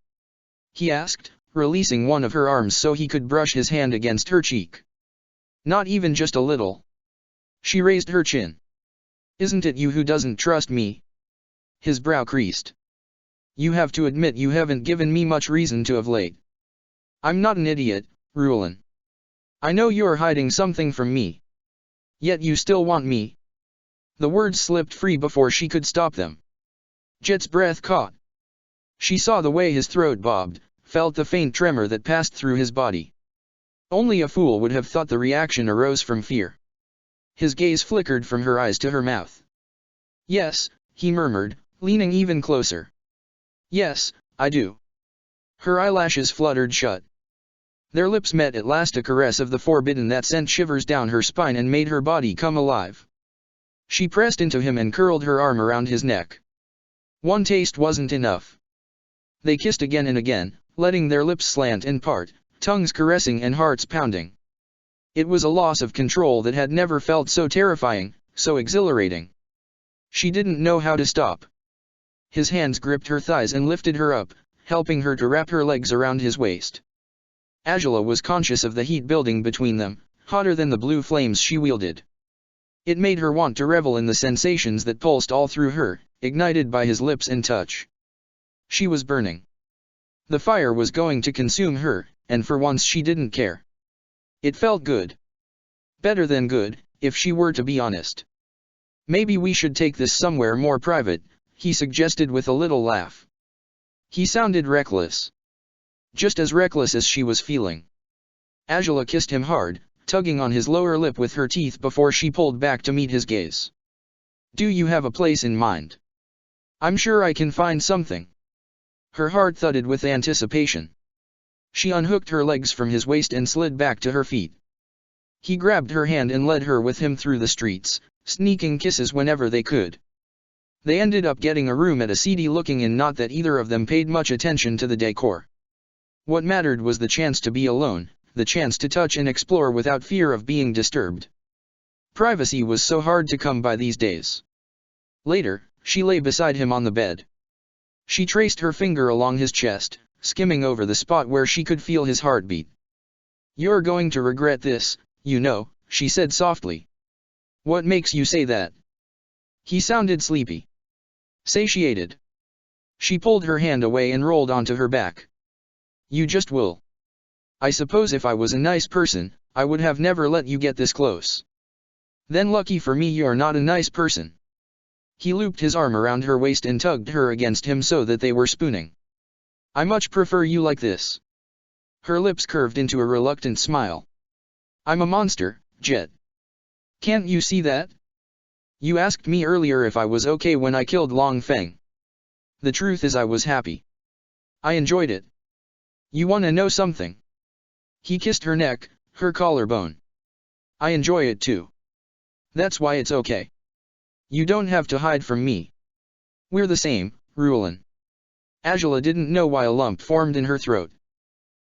he asked, releasing one of her arms so he could brush his hand against her cheek. "Not even just a little." She raised her chin. "Isn't it you who doesn't trust me?" His brow creased. "You have to admit you haven't given me much reason to of late." "I'm not an idiot, Rulin. I know you're hiding something from me. Yet you still want me." The words slipped free before she could stop them. Jet's breath caught. She saw the way his throat bobbed, felt the faint tremor that passed through his body. Only a fool would have thought the reaction arose from fear. His gaze flickered from her eyes to her mouth. "Yes," he murmured, leaning even closer. "Yes, I do." Her eyelashes fluttered shut. Their lips met at last, a caress of the forbidden that sent shivers down her spine and made her body come alive. She pressed into him and curled her arm around his neck. One taste wasn't enough. They kissed again and again, letting their lips slant and part, tongues caressing and hearts pounding. It was a loss of control that had never felt so terrifying, so exhilarating. She didn't know how to stop. His hands gripped her thighs and lifted her up, helping her to wrap her legs around his waist. Angela was conscious of the heat building between them, hotter than the blue flames she wielded. It made her want to revel in the sensations that pulsed all through her, ignited by his lips and touch. She was burning. The fire was going to consume her, and for once she didn't care. It felt good. Better than good, if she were to be honest. "Maybe we should take this somewhere more private," he suggested with a little laugh. He sounded reckless. Just as reckless as she was feeling. Angela kissed him hard, tugging on his lower lip with her teeth before she pulled back to meet his gaze. "Do you have a place in mind?" "I'm sure I can find something." Her heart thudded with anticipation. She unhooked her legs from his waist and slid back to her feet. He grabbed her hand and led her with him through the streets, sneaking kisses whenever they could. They ended up getting a room at a seedy-looking inn, not that either of them paid much attention to the decor. What mattered was the chance to be alone, the chance to touch and explore without fear of being disturbed. Privacy was so hard to come by these days. Later, she lay beside him on the bed. She traced her finger along his chest, skimming over the spot where she could feel his heartbeat. "You're going to regret this, you know," she said softly. "What makes you say that?" He sounded sleepy. Satiated. She pulled her hand away and rolled onto her back. "You just will. I suppose if I was a nice person, I would have never let you get this close. Then lucky for me you're not a nice person." He looped his arm around her waist and tugged her against him so that they were spooning. "I much prefer you like this." Her lips curved into a reluctant smile. "I'm a monster, Jet. Can't you see that? You asked me earlier if I was okay when I killed Long Feng. The truth is I was happy. I enjoyed it. You wanna know something?" He kissed her neck, her collarbone. "I enjoy it too. That's why it's okay. You don't have to hide from me. We're the same, Rulin." Angela didn't know why a lump formed in her throat.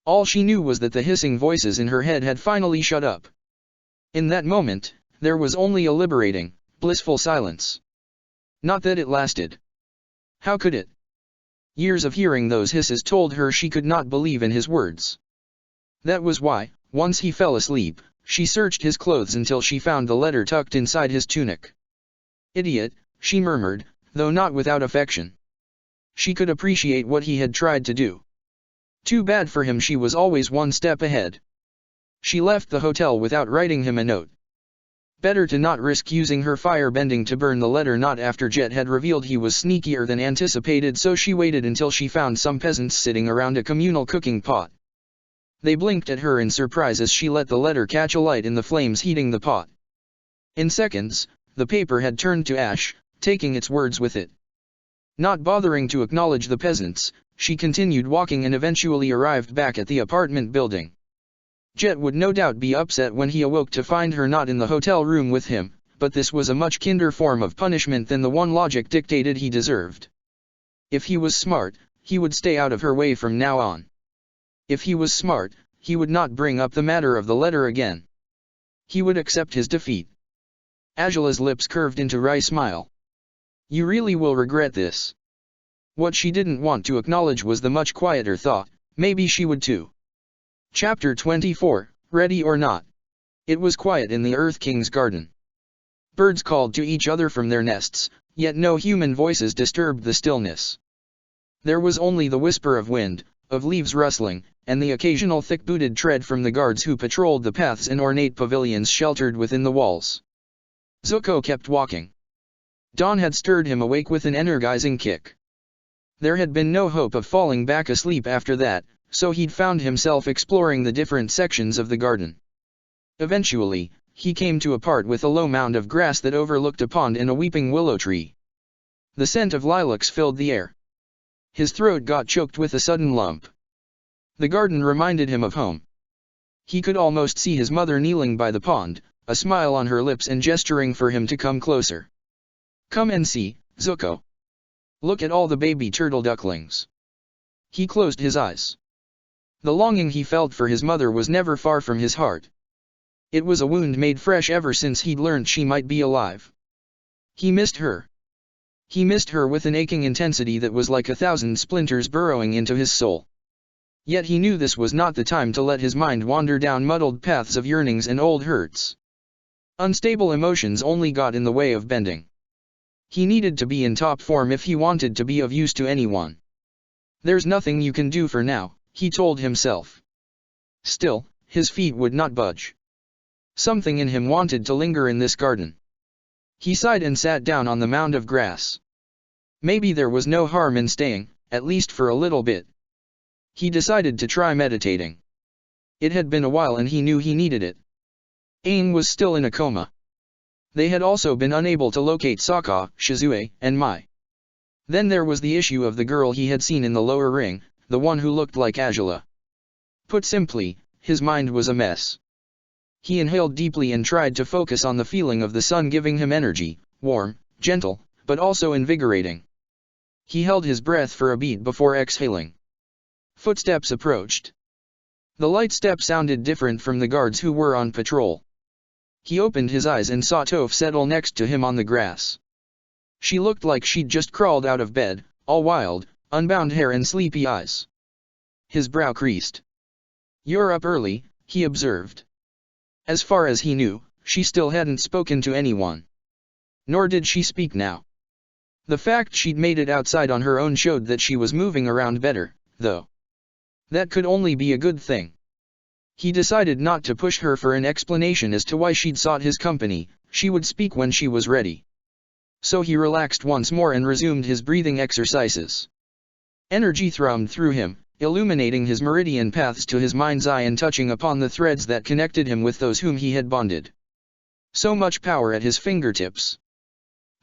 All she knew was that the hissing voices in her head had finally shut up. In that moment, there was only a liberating, blissful silence. Not that it lasted. How could it? Years of hearing those hisses told her she could not believe in his words. That was why, once he fell asleep, she searched his clothes until she found the letter tucked inside his tunic. "Idiot," she murmured, though not without affection. She could appreciate what he had tried to do. Too bad for him she was always one step ahead. She left the hotel without writing him a note. Better to not risk using her fire bending to burn the letter, not after Jet had revealed he was sneakier than anticipated, so she waited until she found some peasants sitting around a communal cooking pot. They blinked at her in surprise as she let the letter catch alight in the flames heating the pot. In seconds, the paper had turned to ash, taking its words with it. Not bothering to acknowledge the peasants, she continued walking and eventually arrived back at the apartment building. Jet would no doubt be upset when he awoke to find her not in the hotel room with him, but this was a much kinder form of punishment than the one logic dictated he deserved. If he was smart, he would stay out of her way from now on. If he was smart, he would not bring up the matter of the letter again. He would accept his defeat. Angela's lips curved into a wry smile. You really will regret this. What she didn't want to acknowledge was the much quieter thought, maybe she would too. Chapter 24, Ready or Not. It was quiet in the Earth King's garden. Birds called to each other from their nests, yet no human voices disturbed the stillness. There was only the whisper of wind, of leaves rustling, and the occasional thick-booted tread from the guards who patrolled the paths in ornate pavilions sheltered within the walls. Zuko kept walking. Dawn had stirred him awake with an energizing kick. There had been no hope of falling back asleep after that, so he'd found himself exploring the different sections of the garden. Eventually, he came to a part with a low mound of grass that overlooked a pond and a weeping willow tree. The scent of lilacs filled the air. His throat got choked with a sudden lump. The garden reminded him of home. He could almost see his mother kneeling by the pond, a smile on her lips and gesturing for him to come closer. Come and see, Zuko. Look at all the baby turtle ducklings. He closed his eyes. The longing he felt for his mother was never far from his heart. It was a wound made fresh ever since he'd learned she might be alive. He missed her. He missed her with an aching intensity that was like 1,000 splinters burrowing into his soul. Yet he knew this was not the time to let his mind wander down muddled paths of yearnings and old hurts. Unstable emotions only got in the way of bending. He needed to be in top form if he wanted to be of use to anyone. There's nothing you can do for now, he told himself. Still, his feet would not budge. Something in him wanted to linger in this garden. He sighed and sat down on the mound of grass. Maybe there was no harm in staying, at least for a little bit. He decided to try meditating. It had been a while and he knew he needed it. Aang was still in a coma. They had also been unable to locate Sokka, Shizue, and Mai. Then there was the issue of the girl he had seen in the lower ring, the one who looked like Angela. Put simply, his mind was a mess. He inhaled deeply and tried to focus on the feeling of the sun giving him energy, warm, gentle, but also invigorating. He held his breath for a beat before exhaling. Footsteps approached. The light step sounded different from the guards who were on patrol. He opened his eyes and saw Toph settle next to him on the grass. She looked like she'd just crawled out of bed, all wild, unbound hair and sleepy eyes. His brow creased. You're up early, he observed. As far as he knew, she still hadn't spoken to anyone. Nor did she speak now. The fact she'd made it outside on her own showed that she was moving around better, though. That could only be a good thing. He decided not to push her for an explanation as to why she'd sought his company, she would speak when she was ready. So he relaxed once more and resumed his breathing exercises. Energy thrummed through him, illuminating his meridian paths to his mind's eye and touching upon the threads that connected him with those whom he had bonded. So much power at his fingertips.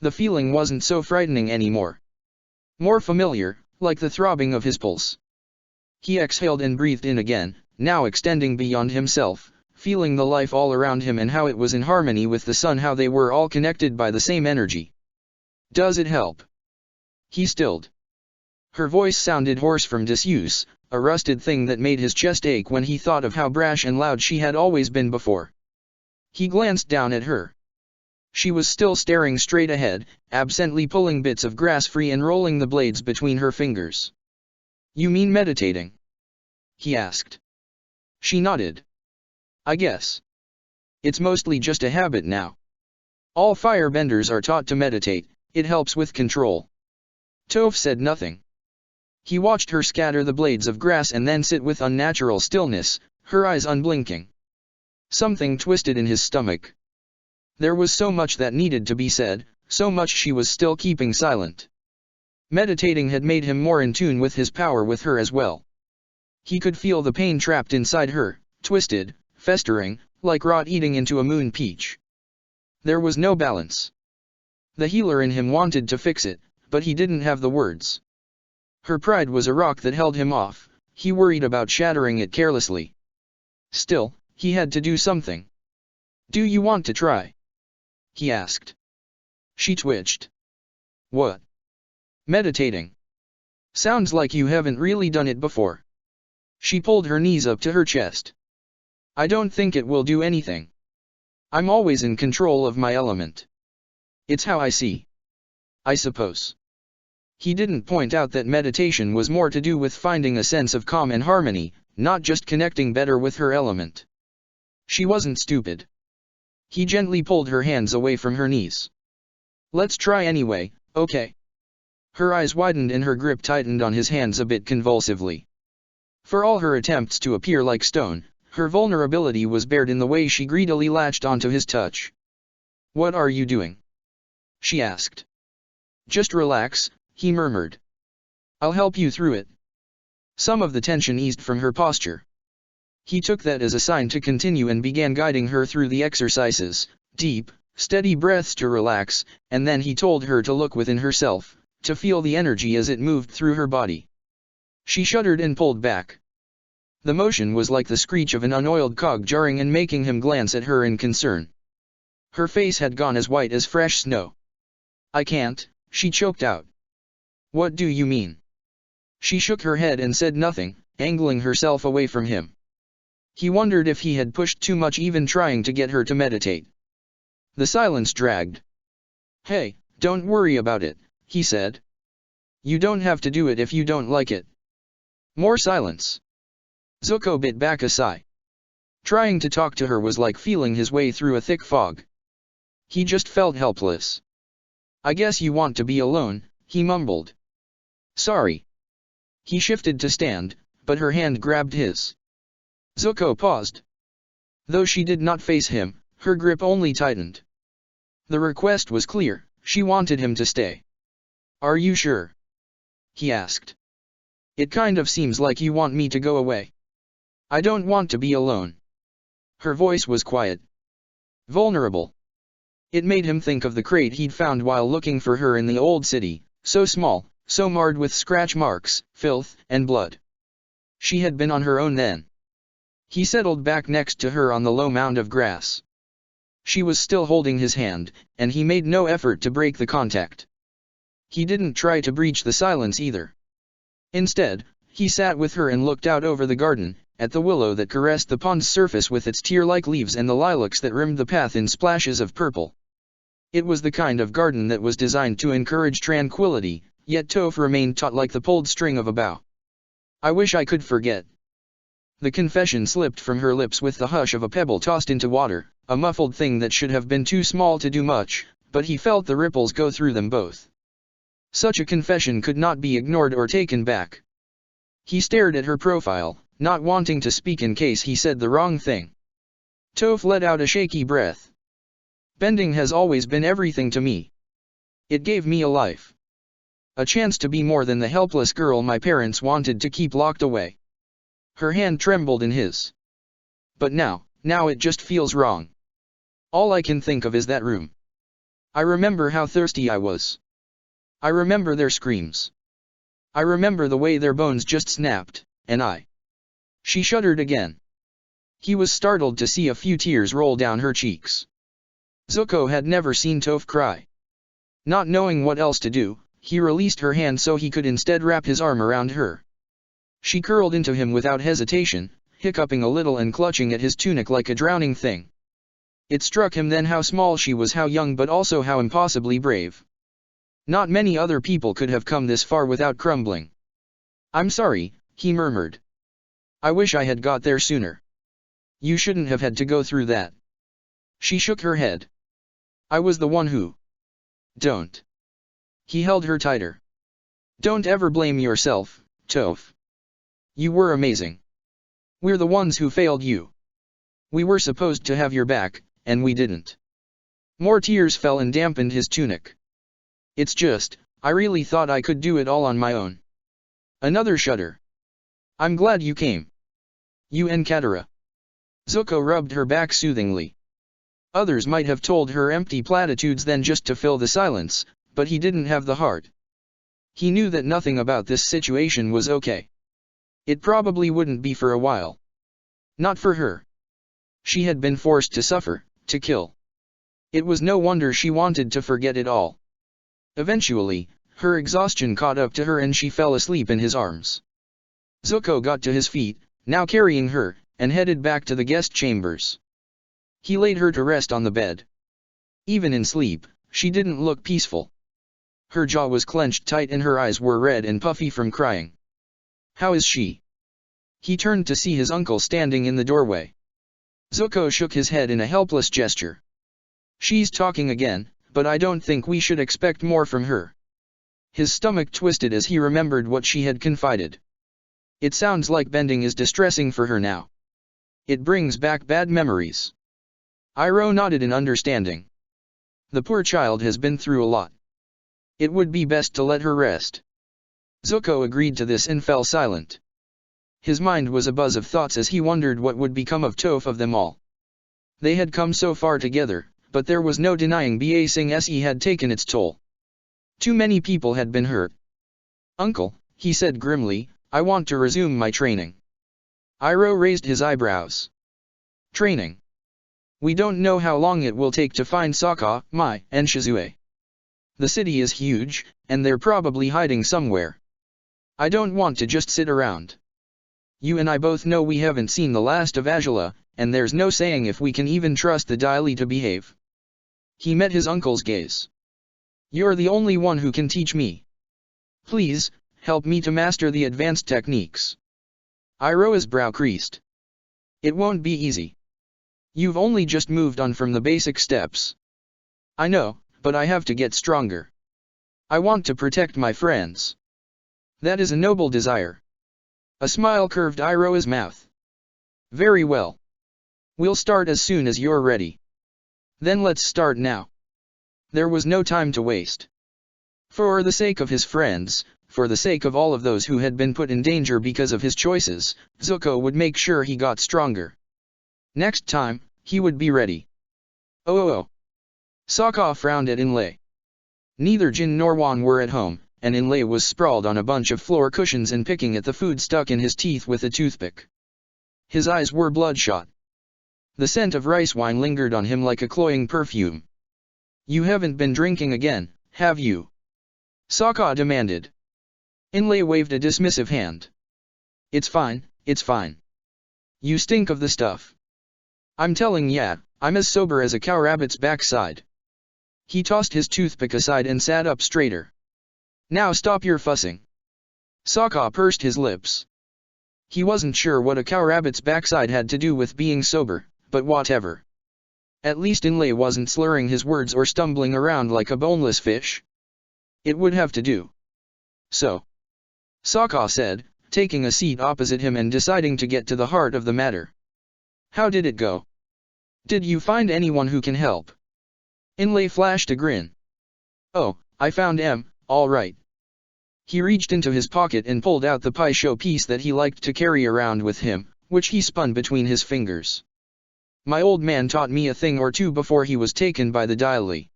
The feeling wasn't so frightening anymore. More familiar, like the throbbing of his pulse. He exhaled and breathed in again, now extending beyond himself, feeling the life all around him and how it was in harmony with the sun, how they were all connected by the same energy. Does it help? He stilled. Her voice sounded hoarse from disuse, a rusted thing that made his chest ache when he thought of how brash and loud she had always been before. He glanced down at her. She was still staring straight ahead, absently pulling bits of grass free and rolling the blades between her fingers. You mean meditating? He asked. She nodded. I guess. It's mostly just a habit now. All firebenders are taught to meditate, it helps with control. Toph said nothing. He watched her scatter the blades of grass and then sit with unnatural stillness, her eyes unblinking. Something twisted in his stomach. There was so much that needed to be said, so much she was still keeping silent. Meditating had made him more in tune with his power with her as well. He could feel the pain trapped inside her, twisted, festering, like rot eating into a moon peach. There was no balance. The healer in him wanted to fix it, but he didn't have the words. Her pride was a rock that held him off, he worried about shattering it carelessly. Still, he had to do something. Do you want to try? he asked. She twitched. What? Meditating. Sounds like you haven't really done it before. She pulled her knees up to her chest. I don't think it will do anything. I'm always in control of my element. It's how I see. I suppose. He didn't point out that meditation was more to do with finding a sense of calm and harmony, not just connecting better with her element. She wasn't stupid. He gently pulled her hands away from her knees. Let's try anyway, okay? Her eyes widened and her grip tightened on his hands a bit convulsively. For all her attempts to appear like stone, her vulnerability was bared in the way she greedily latched onto his touch. What are you doing? She asked. Just relax, he murmured. I'll help you through it. Some of the tension eased from her posture. He took that as a sign to continue and began guiding her through the exercises, deep, steady breaths to relax, and then he told her to look within herself, to feel the energy as it moved through her body. She shuddered and pulled back. The motion was like the screech of an unoiled cog jarring and making him glance at her in concern. Her face had gone as white as fresh snow. I can't, she choked out. What do you mean? She shook her head and said nothing, angling herself away from him. He wondered if he had pushed too much even trying to get her to meditate. The silence dragged. Hey, don't worry about it, he said. You don't have to do it if you don't like it. More silence. Zuko bit back a sigh. Trying to talk to her was like feeling his way through a thick fog. He just felt helpless. I guess you want to be alone, he mumbled. Sorry. He shifted to stand, but her hand grabbed his. Zuko paused. Though she did not face him, her grip only tightened. The request was clear, she wanted him to stay. Are you sure? He asked. It kind of seems like you want me to go away. I don't want to be alone. Her voice was quiet. Vulnerable. It made him think of the crate he'd found while looking for her in the old city, so small, so marred with scratch marks, filth, and blood. She had been on her own then. He settled back next to her on the low mound of grass. She was still holding his hand, and he made no effort to break the contact. He didn't try to breach the silence either. Instead, he sat with her and looked out over the garden, at the willow that caressed the pond's surface with its tear-like leaves and the lilacs that rimmed the path in splashes of purple. It was the kind of garden that was designed to encourage tranquility, yet Toph remained taut like the pulled string of a bow. I wish I could forget. The confession slipped from her lips with the hush of a pebble tossed into water, a muffled thing that should have been too small to do much, but he felt the ripples go through them both. Such a confession could not be ignored or taken back. He stared at her profile, not wanting to speak in case he said the wrong thing. Toph let out a shaky breath. Bending has always been everything to me. It gave me a life. A chance to be more than the helpless girl my parents wanted to keep locked away. Her hand trembled in his. But now it just feels wrong. All I can think of is that room. I remember how thirsty I was. I remember their screams. I remember the way their bones just snapped, and I. She shuddered again. He was startled to see a few tears roll down her cheeks. Zuko had never seen Toph cry. Not knowing what else to do, he released her hand so he could instead wrap his arm around her. She curled into him without hesitation, hiccuping a little and clutching at his tunic like a drowning thing. It struck him then how small she was, how young, but also how impossibly brave. Not many other people could have come this far without crumbling. I'm sorry, he murmured. I wish I had got there sooner. You shouldn't have had to go through that. She shook her head. I was the one who. Don't. He held her tighter. Don't ever blame yourself, Toph. You were amazing. We're the ones who failed you. We were supposed to have your back, and we didn't. More tears fell and dampened his tunic. It's just, I really thought I could do it all on my own. Another shudder. I'm glad you came. You and Katara. Zuko rubbed her back soothingly. Others might have told her empty platitudes then just to fill the silence, but he didn't have the heart. He knew that nothing about this situation was okay. It probably wouldn't be for a while. Not for her. She had been forced to suffer, to kill. It was no wonder she wanted to forget it all. Eventually, her exhaustion caught up to her and she fell asleep in his arms. Zuko got to his feet, now carrying her, and headed back to the guest chambers. He laid her to rest on the bed. Even in sleep, she didn't look peaceful. Her jaw was clenched tight and her eyes were red and puffy from crying. "How is she?" He turned to see his uncle standing in the doorway. Zuko shook his head in a helpless gesture. "She's talking again, but I don't think we should expect more from her." His stomach twisted as he remembered what she had confided. "It sounds like bending is distressing for her now. It brings back bad memories." Iroh nodded in understanding. The poor child has been through a lot. It would be best to let her rest. Zuko agreed to this and fell silent. His mind was a buzz of thoughts as he wondered what would become of Toph of them all. They had come so far together, but there was no denying Ba Sing Se had taken its toll. Too many people had been hurt. "Uncle," he said grimly, "I want to resume my training." Iroh raised his eyebrows. "Training? We don't know how long it will take to find Sokka, Mai, and Shizue. The city is huge, and they're probably hiding somewhere. I don't want to just sit around. You and I both know we haven't seen the last of Azula, and there's no saying if we can even trust the Dai Li to behave." He met his uncle's gaze. "You're the only one who can teach me. Please, help me to master the advanced techniques." Iroh's brow creased. "It won't be easy. You've only just moved on from the basic steps." "I know, but I have to get stronger. I want to protect my friends." "That is a noble desire." A smile curved Iroh's mouth. "Very well. We'll start as soon as you're ready." "Then let's start now." There was no time to waste. For the sake of his friends, for the sake of all of those who had been put in danger because of his choices, Zuko would make sure he got stronger. Next time, he would be ready. Oh. Sokka frowned at Inlay. Neither Jin nor Wan were at home, and Inlay was sprawled on a bunch of floor cushions and picking at the food stuck in his teeth with a toothpick. His eyes were bloodshot. The scent of rice wine lingered on him like a cloying perfume. "You haven't been drinking again, have you?" Sokka demanded. Inlay waved a dismissive hand. It's fine. You stink of the stuff. I'm telling ya, I'm as sober as a cow rabbit's backside." He tossed his toothpick aside and sat up straighter. "Now stop your fussing." Sokka pursed his lips. He wasn't sure what a cow rabbit's backside had to do with being sober, but whatever. At least Inlay wasn't slurring his words or stumbling around like a boneless fish. It would have to do. "So," Sokka said, taking a seat opposite him and deciding to get to the heart of the matter. "How did it go? Did you find anyone who can help?" Inlay flashed a grin. "Oh, I found all right." He reached into his pocket and pulled out the pie show piece that he liked to carry around with him, which he spun between his fingers. "My old man taught me a thing or two before he was taken by the Dai Li.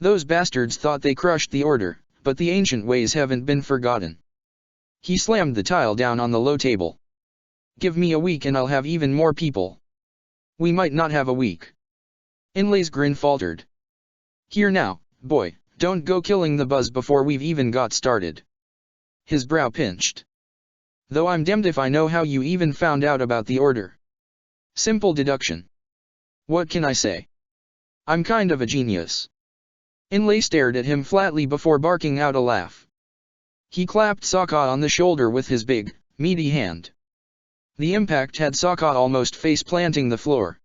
Those bastards thought they crushed the order, but the ancient ways haven't been forgotten." He slammed the tile down on the low table. "Give me a week and I'll have even more people." "We might not have a week." Inlay's grin faltered. "Here now, boy, don't go killing the buzz before we've even got started." His brow pinched. "Though I'm damned if I know how you even found out about the order." "Simple deduction. What can I say? I'm kind of a genius." Inlay stared at him flatly before barking out a laugh. He clapped Sokka on the shoulder with his big, meaty hand. The impact had Sokka almost face-planting the floor.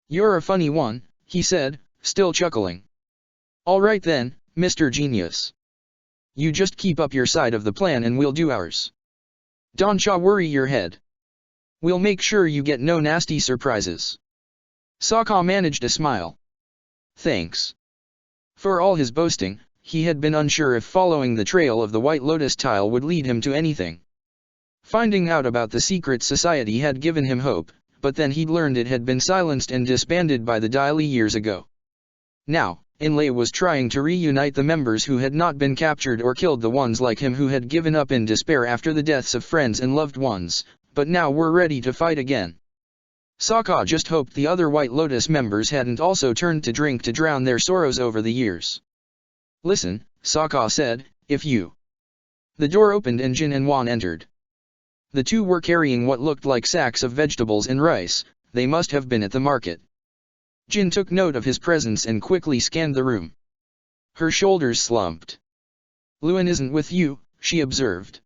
"You're a funny one," he said, still chuckling. "All right then, Mr. Genius. You just keep up your side of the plan and we'll do ours. Don't ya worry your head. We'll make sure you get no nasty surprises." Sokka managed a smile. "Thanks." For all his boasting, he had been unsure if following the trail of the White Lotus tile would lead him to anything. Finding out about the secret society had given him hope, but then he'd learned it had been silenced and disbanded by the Dai Li years ago. Now, Inlay was trying to reunite the members who had not been captured or killed, the ones like him who had given up in despair after the deaths of friends and loved ones, but now were ready to fight again. Sokka just hoped the other White Lotus members hadn't also turned to drink to drown their sorrows over the years. "Listen," Sokka said, "if you..." The door opened and Jin and Wan entered. The two were carrying what looked like sacks of vegetables and rice. They must have been at the market. Jin took note of his presence and quickly scanned the room. Her shoulders slumped. "Luan isn't with you," she observed.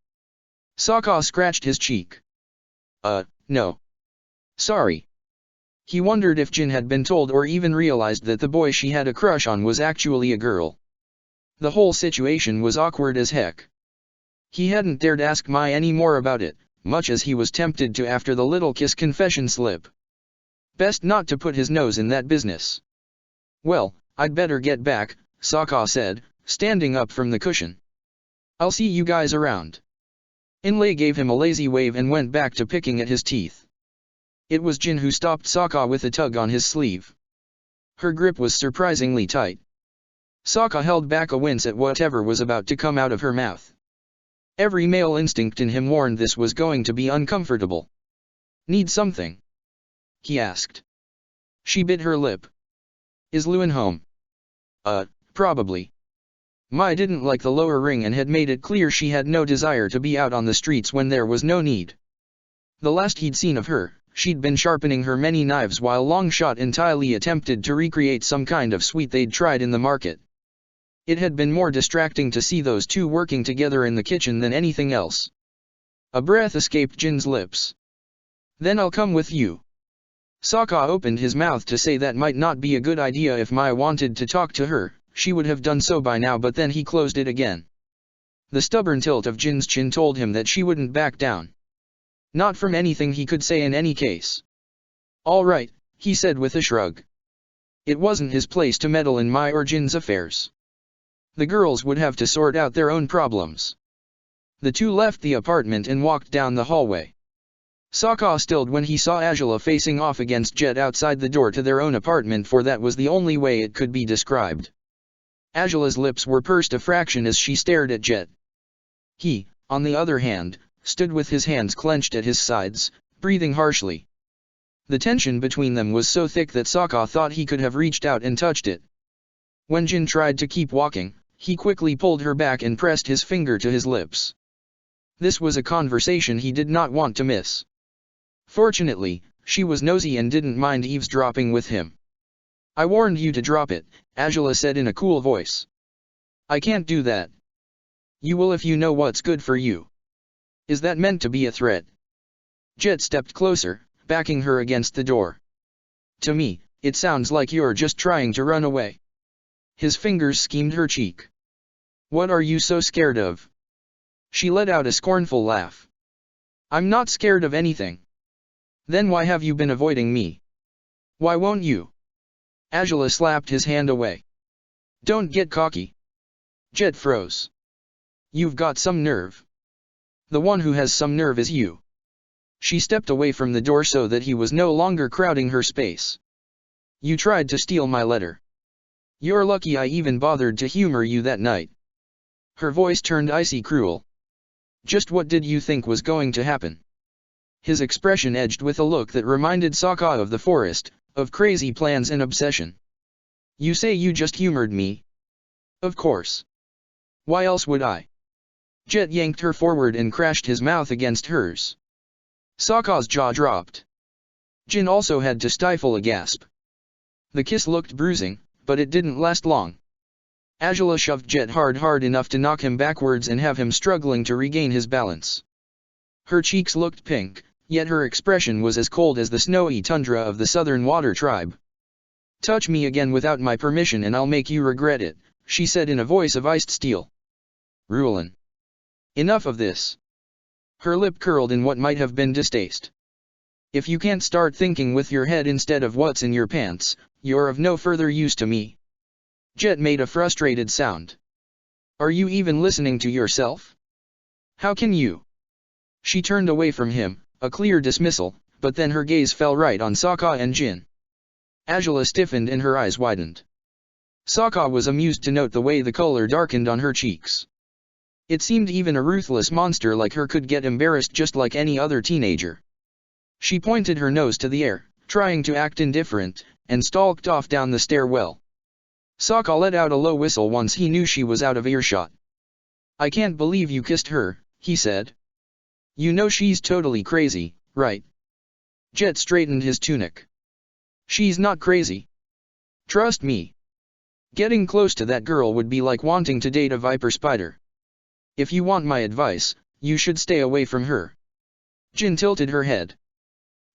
Sokka scratched his cheek. No. Sorry." He wondered if Jin had been told or even realized that the boy she had a crush on was actually a girl. The whole situation was awkward as heck. He hadn't dared ask Mai any more about it, much as he was tempted to after the little kiss confession slip. Best not to put his nose in that business. "Well, I'd better get back," Sokka said, standing up from the cushion. "I'll see you guys around." Inlay gave him a lazy wave and went back to picking at his teeth. It was Jin who stopped Sokka with a tug on his sleeve. Her grip was surprisingly tight. Sokka held back a wince at whatever was about to come out of her mouth. Every male instinct in him warned this was going to be uncomfortable. "Need something?" he asked. She bit her lip. "Is Luan home?" Probably." Mai didn't like the lower ring and had made it clear she had no desire to be out on the streets when there was no need. The last he'd seen of her, she'd been sharpening her many knives while Longshot entirely attempted to recreate some kind of sweet they'd tried in the market. It had been more distracting to see those two working together in the kitchen than anything else. A breath escaped Jin's lips. "Then I'll come with you." Sokka opened his mouth to say that might not be a good idea if Mai wanted to talk to her, she would have done so by now, but then he closed it again. The stubborn tilt of Jin's chin told him that she wouldn't back down. Not from anything he could say in any case. "All right," he said with a shrug. It wasn't his place to meddle in Mai or Jin's affairs. The girls would have to sort out their own problems. The two left the apartment and walked down the hallway. Sokka stilled when he saw Azula facing off against Jet outside the door to their own apartment, for that was the only way it could be described. Azula's lips were pursed a fraction as she stared at Jet. He, on the other hand, stood with his hands clenched at his sides, breathing harshly. The tension between them was so thick that Sokka thought he could have reached out and touched it. When Jin tried to keep walking, he quickly pulled her back and pressed his finger to his lips. This was a conversation he did not want to miss. Fortunately, she was nosy and didn't mind eavesdropping with him. "I warned you to drop it," Azula said in a cool voice. "I can't do that." "You will if you know what's good for you." "Is that meant to be a threat?" Jet stepped closer, backing her against the door. "To me, it sounds like you're just trying to run away." His fingers schemed her cheek. "What are you so scared of?" She let out a scornful laugh. "I'm not scared of anything." "Then why have you been avoiding me?" "Why won't you?" Azula slapped his hand away. "Don't get cocky." Jet froze. "You've got some nerve." "The one who has some nerve is you." She stepped away from the door so that he was no longer crowding her space. "You tried to steal my letter. You're lucky I even bothered to humor you that night." Her voice turned icy cruel. "Just what did you think was going to happen?" His expression edged with a look that reminded Sokka of the forest, of crazy plans and obsession. "You say you just humored me?" "Of course. Why else would I?" Jet yanked her forward and crashed his mouth against hers. Sokka's jaw dropped. Jin also had to stifle a gasp. The kiss looked bruising, but it didn't last long. Azula shoved Jet hard enough to knock him backwards and have him struggling to regain his balance. Her cheeks looked pink, yet her expression was as cold as the snowy tundra of the southern water tribe. "Touch me again without my permission and I'll make you regret it," she said in a voice of iced steel. "Rulin'. Enough of this." Her lip curled in what might have been distaste. "If you can't start thinking with your head instead of what's in your pants, you're of no further use to me." Jet made a frustrated sound. "Are you even listening to yourself? How can you?" She turned away from him, a clear dismissal, but then her gaze fell right on Sokka and Jin. Azula stiffened and her eyes widened. Sokka was amused to note the way the color darkened on her cheeks. It seemed even a ruthless monster like her could get embarrassed just like any other teenager. She pointed her nose to the air, trying to act indifferent, and stalked off down the stairwell. Sokka let out a low whistle once he knew she was out of earshot. "I can't believe you kissed her," he said. "You know she's totally crazy, right?" Jet straightened his tunic. "She's not crazy. Trust me. Getting close to that girl would be like wanting to date a viper spider. If you want my advice, you should stay away from her." Jin tilted her head.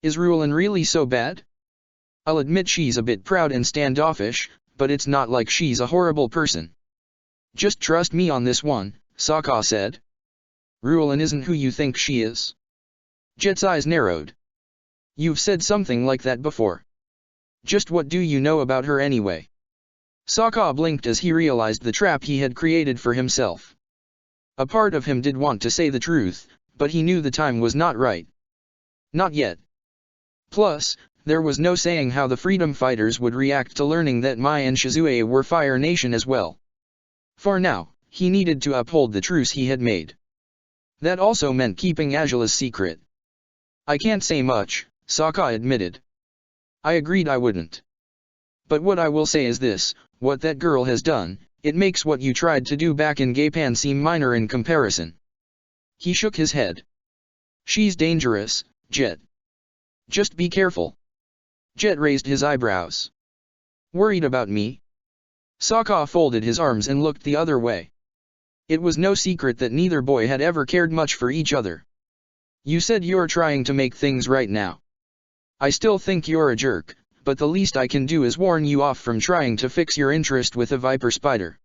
"Is Rulin really so bad? I'll admit she's a bit proud and standoffish, but it's not like she's a horrible person." "Just trust me on this one," Sokka said. "Rulin isn't who you think she is." Jet's eyes narrowed. "You've said something like that before. Just what do you know about her anyway?" Sokka blinked as he realized the trap he had created for himself. A part of him did want to say the truth, but he knew the time was not right. Not yet. Plus, there was no saying how the freedom fighters would react to learning that Mai and Shizue were Fire Nation as well. For now, he needed to uphold the truce he had made. That also meant keeping Azula's secret. "I can't say much," Sokka admitted. "I agreed I wouldn't. But what I will say is this, what that girl has done, it makes what you tried to do back in Gaipan seem minor in comparison." He shook his head. "She's dangerous, Jet. Just be careful." Jet raised his eyebrows. "Worried about me?" Sokka folded his arms and looked the other way. It was no secret that neither boy had ever cared much for each other. "You said you're trying to make things right now. I still think you're a jerk, but the least I can do is warn you off from trying to fix your interest with a viper spider."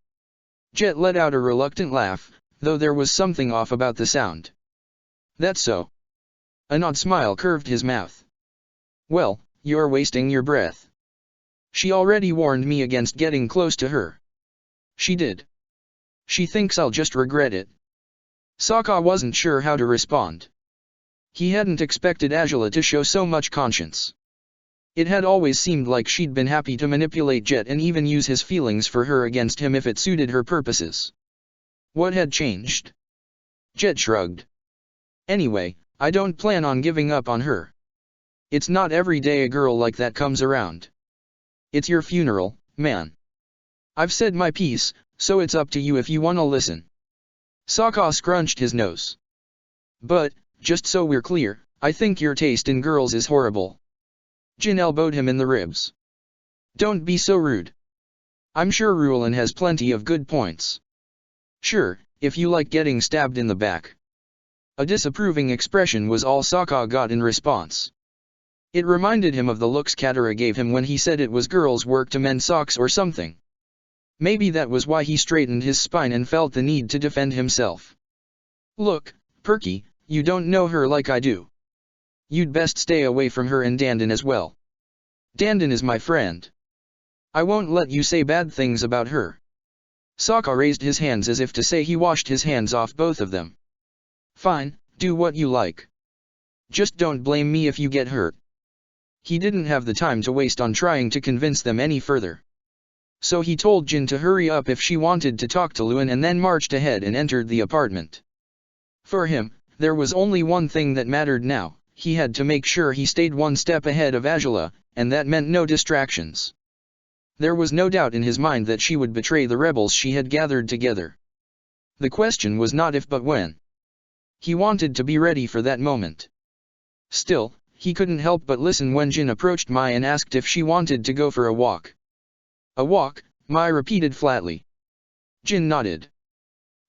Jet let out a reluctant laugh, though there was something off about the sound. "That's so." An odd smile curved his mouth. "Well, you're wasting your breath. She already warned me against getting close to her." "She did? She thinks I'll just regret it." Sokka wasn't sure how to respond. He hadn't expected Azula to show so much conscience. It had always seemed like she'd been happy to manipulate Jet and even use his feelings for her against him if it suited her purposes. What had changed? Jet shrugged. "Anyway, I don't plan on giving up on her. It's not every day a girl like that comes around. It's your funeral, man. I've said my piece, so it's up to you if you wanna listen." Sokka scrunched his nose. "But, just so we're clear, I think your taste in girls is horrible." Jin elbowed him in the ribs. "Don't be so rude. I'm sure Rulin has plenty of good points. Sure, if you like getting stabbed in the back." A disapproving expression was all Sokka got in response. It reminded him of the looks Katara gave him when he said it was girls' work to mend socks or something. Maybe that was why he straightened his spine and felt the need to defend himself. "Look, Perky, you don't know her like I do. You'd best stay away from her and Dandan as well. Dandan is my friend. I won't let you say bad things about her." Sokka raised his hands as if to say he washed his hands off both of them. "Fine, do what you like. Just don't blame me if you get hurt." He didn't have the time to waste on trying to convince them any further. So he told Jin to hurry up if she wanted to talk to Luan and then marched ahead and entered the apartment. For him, there was only one thing that mattered now. He had to make sure he stayed one step ahead of Azula, and that meant no distractions. There was no doubt in his mind that she would betray the rebels she had gathered together. The question was not if but when. He wanted to be ready for that moment. Still, he couldn't help but listen when Jin approached Mai and asked if she wanted to go for a walk. "A walk?" Mai repeated flatly. Jin nodded.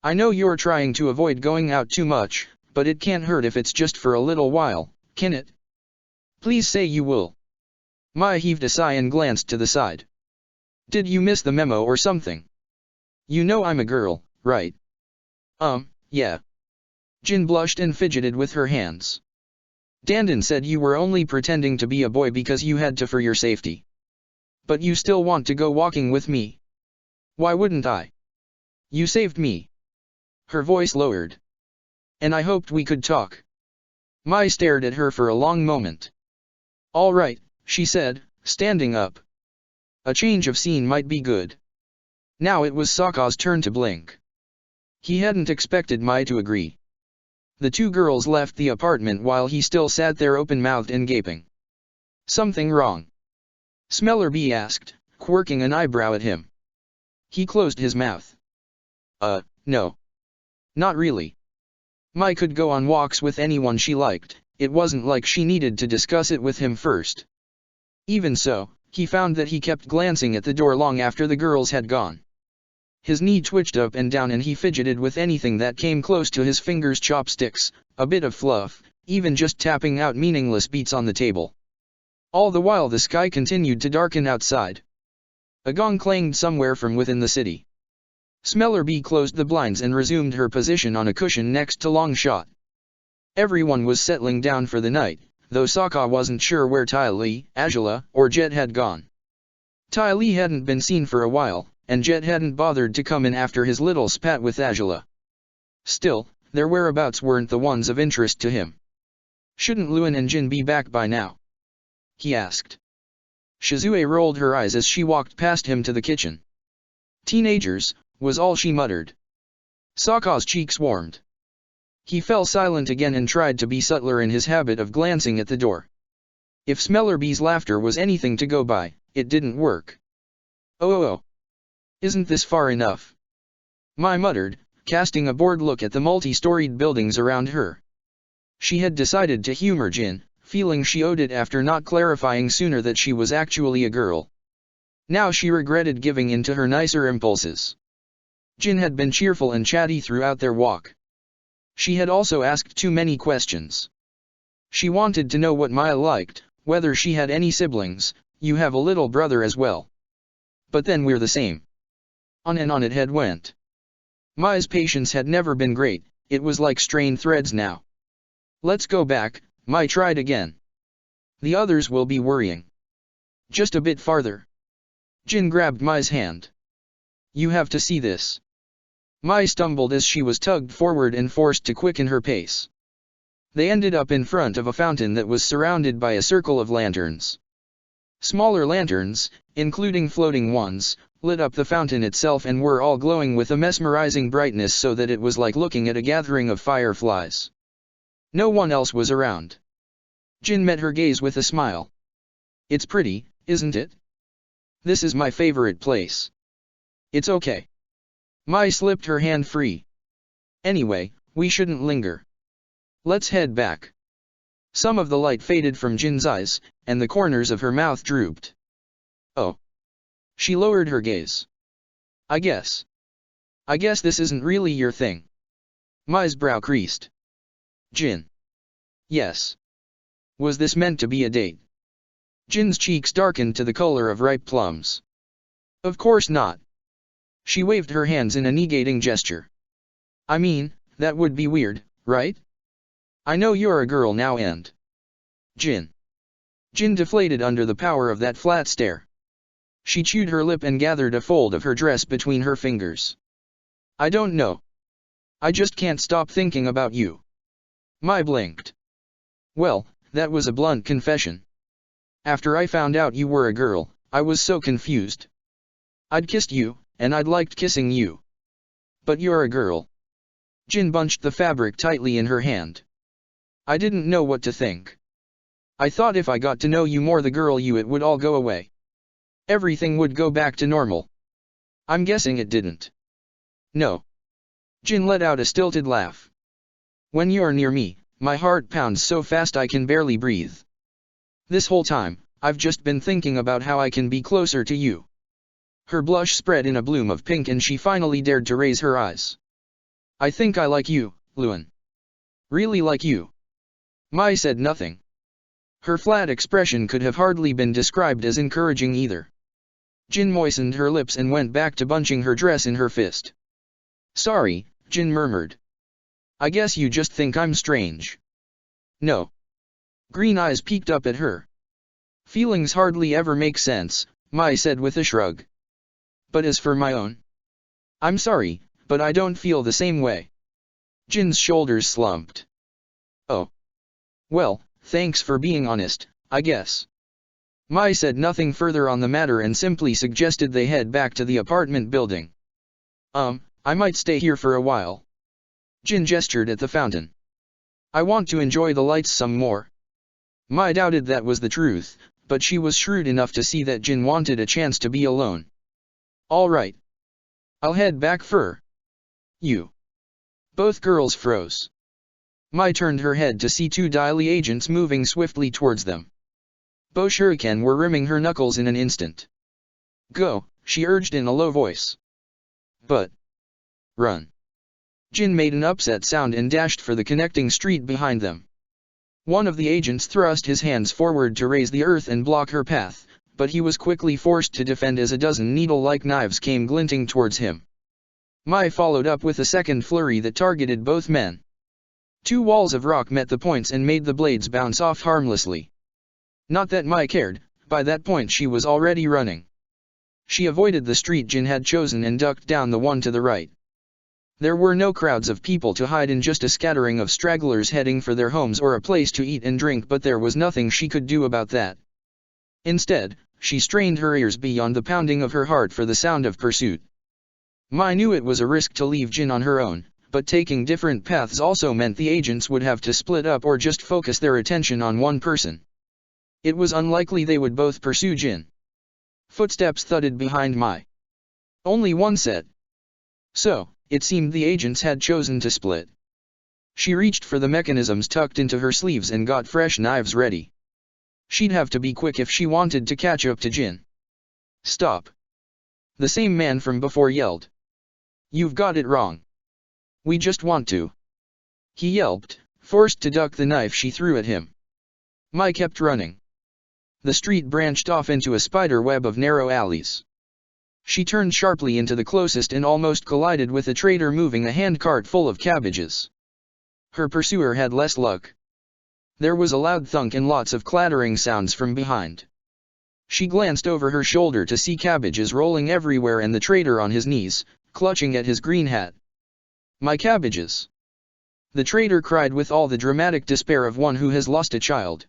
"I know you're trying to avoid going out too much, but it can't hurt if it's just for a little while, can it? Please say you will." Mai heaved a sigh and glanced to the side. "Did you miss the memo or something? You know I'm a girl, right?" Yeah." Jin blushed and fidgeted with her hands. "Dandan said you were only pretending to be a boy because you had to for your safety. But you still want to go walking with me? Why wouldn't I? You saved me." Her voice lowered. "And I hoped we could talk." Mai stared at her for a long moment. "All right," she said, standing up. A change of scene might be good. Now it was Sokka's turn to blink. He hadn't expected Mai to agree. The two girls left the apartment while he still sat there open-mouthed and gaping. Something wrong? Smellerby asked, quirking an eyebrow at him. He closed his mouth. No. Not really. Mai could go on walks with anyone she liked, it wasn't like she needed to discuss it with him first. Even so, he found that he kept glancing at the door long after the girls had gone. His knee twitched up and down and he fidgeted with anything that came close to his fingers' chopsticks, a bit of fluff, even just tapping out meaningless beats on the table. All the while the sky continued to darken outside. A gong clanged somewhere from within the city. Smellerby closed the blinds and resumed her position on a cushion next to Longshot. Everyone was settling down for the night, though Sokka wasn't sure where Ty Lee, Azula, or Jet had gone. Ty Lee hadn't been seen for a while, and Jet hadn't bothered to come in after his little spat with Azula. Still, their whereabouts weren't the ones of interest to him. Shouldn't Luan and Jin be back by now? He asked. Shizue rolled her eyes as she walked past him to the kitchen. Teenagers, was all she muttered. Sokka's cheeks warmed. He fell silent again and tried to be subtler in his habit of glancing at the door. If Smellerby's laughter was anything to go by, it didn't work. Oh. Isn't this far enough? Mai muttered, casting a bored look at the multi-storied buildings around her. She had decided to humor Jin, feeling she owed it after not clarifying sooner that she was actually a girl. Now she regretted giving in to her nicer impulses. Jin had been cheerful and chatty throughout their walk. She had also asked too many questions. She wanted to know what Maya liked, whether she had any siblings. You have a little brother as well. But then we're the same. On and on it had went. Maya's patience had never been great, it was like strained threads now. Let's go back, Mai tried again. The others will be worrying. Just a bit farther. Jin grabbed Mai's hand. You have to see this. Mai stumbled as she was tugged forward and forced to quicken her pace. They ended up in front of a fountain that was surrounded by a circle of lanterns. Smaller lanterns, including floating ones, lit up the fountain itself and were all glowing with a mesmerizing brightness so that it was like looking at a gathering of fireflies. No one else was around. Jin met her gaze with a smile. It's pretty, isn't it? This is my favorite place. It's okay. Mai slipped her hand free. Anyway, we shouldn't linger. Let's head back. Some of the light faded from Jin's eyes, and the corners of her mouth drooped. Oh. She lowered her gaze. I guess this isn't really your thing. Mai's brow creased. Jin. Yes. Was this meant to be a date? Jin's cheeks darkened to the color of ripe plums. Of course not. She waved her hands in a negating gesture. I mean, that would be weird, right? I know you're a girl now and... Jin. Jin deflated under the power of that flat stare. She chewed her lip and gathered a fold of her dress between her fingers. I don't know. I just can't stop thinking about you. Mai blinked. Well, that was a blunt confession. After I found out you were a girl, I was so confused. I'd kissed you, and I'd liked kissing you. But you're a girl. Jin bunched the fabric tightly in her hand. I didn't know what to think. I thought if I got to know you more, the girl you, it would all go away. Everything would go back to normal. I'm guessing it didn't. No. Jin let out a stilted laugh. When you're near me, my heart pounds so fast I can barely breathe. This whole time, I've just been thinking about how I can be closer to you. Her blush spread in a bloom of pink and she finally dared to raise her eyes. I think I like you, Luan. Really like you. Mai said nothing. Her flat expression could have hardly been described as encouraging either. Jin moistened her lips and went back to bunching her dress in her fist. Sorry, Jin murmured. I guess you just think I'm strange. No. Green eyes peeked up at her. Feelings hardly ever make sense, Mai said with a shrug. But as for my own... I'm sorry, but I don't feel the same way. Jin's shoulders slumped. Oh. Well, thanks for being honest, I guess. Mai said nothing further on the matter and simply suggested they head back to the apartment building. I might stay here for a while. Jin gestured at the fountain. I want to enjoy the lights some more. Mai doubted that was the truth, but she was shrewd enough to see that Jin wanted a chance to be alone. "All right. I'll head back for you." Both girls froze. Mai turned her head to see two Daily agents moving swiftly towards them. Both shuriken were rimming her knuckles in an instant. "Go," she urged in a low voice. "But run." Jin made an upset sound and dashed for the connecting street behind them. One of the agents thrust his hands forward to raise the earth and block her path, but he was quickly forced to defend as a dozen needle-like knives came glinting towards him. Mai followed up with a second flurry that targeted both men. Two walls of rock met the points and made the blades bounce off harmlessly. Not that Mai cared, by that point she was already running. She avoided the street Jin had chosen and ducked down the one to the right. There were no crowds of people to hide in, just a scattering of stragglers heading for their homes or a place to eat and drink, but there was nothing she could do about that. Instead, she strained her ears beyond the pounding of her heart for the sound of pursuit. Mai knew it was a risk to leave Jin on her own, but taking different paths also meant the agents would have to split up or just focus their attention on one person. It was unlikely they would both pursue Jin. Footsteps thudded behind Mai. Only one set. So, it seemed the agents had chosen to split. She reached for the mechanisms tucked into her sleeves and got fresh knives ready. She'd have to be quick if she wanted to catch up to Jin. "Stop!" the same man from before yelled. "You've got it wrong. We just want to." He yelped, forced to duck the knife she threw at him. Mai kept running. The street branched off into a spider web of narrow alleys. She turned sharply into the closest and almost collided with a trader moving a handcart full of cabbages. Her pursuer had less luck. There was a loud thunk and lots of clattering sounds from behind. She glanced over her shoulder to see cabbages rolling everywhere and the trader on his knees, clutching at his green hat. "My cabbages!" the trader cried with all the dramatic despair of one who has lost a child.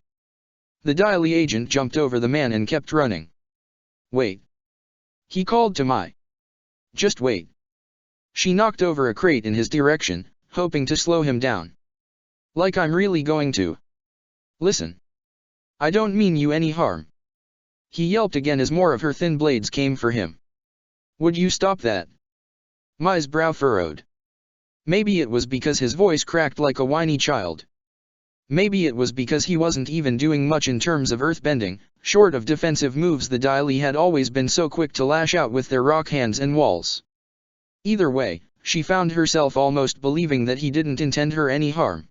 The Daily agent jumped over the man and kept running. "Wait!" he called to Mai. "Just wait." She knocked over a crate in his direction, hoping to slow him down. "Like I'm really going to. Listen. I don't mean you any harm." He yelped again as more of her thin blades came for him. "Would you stop that?" Mai's brow furrowed. Maybe it was because his voice cracked like a whiny child. Maybe it was because he wasn't even doing much in terms of earthbending. Short of defensive moves, the Daily had always been so quick to lash out with their rock hands and walls. Either way, she found herself almost believing that he didn't intend her any harm.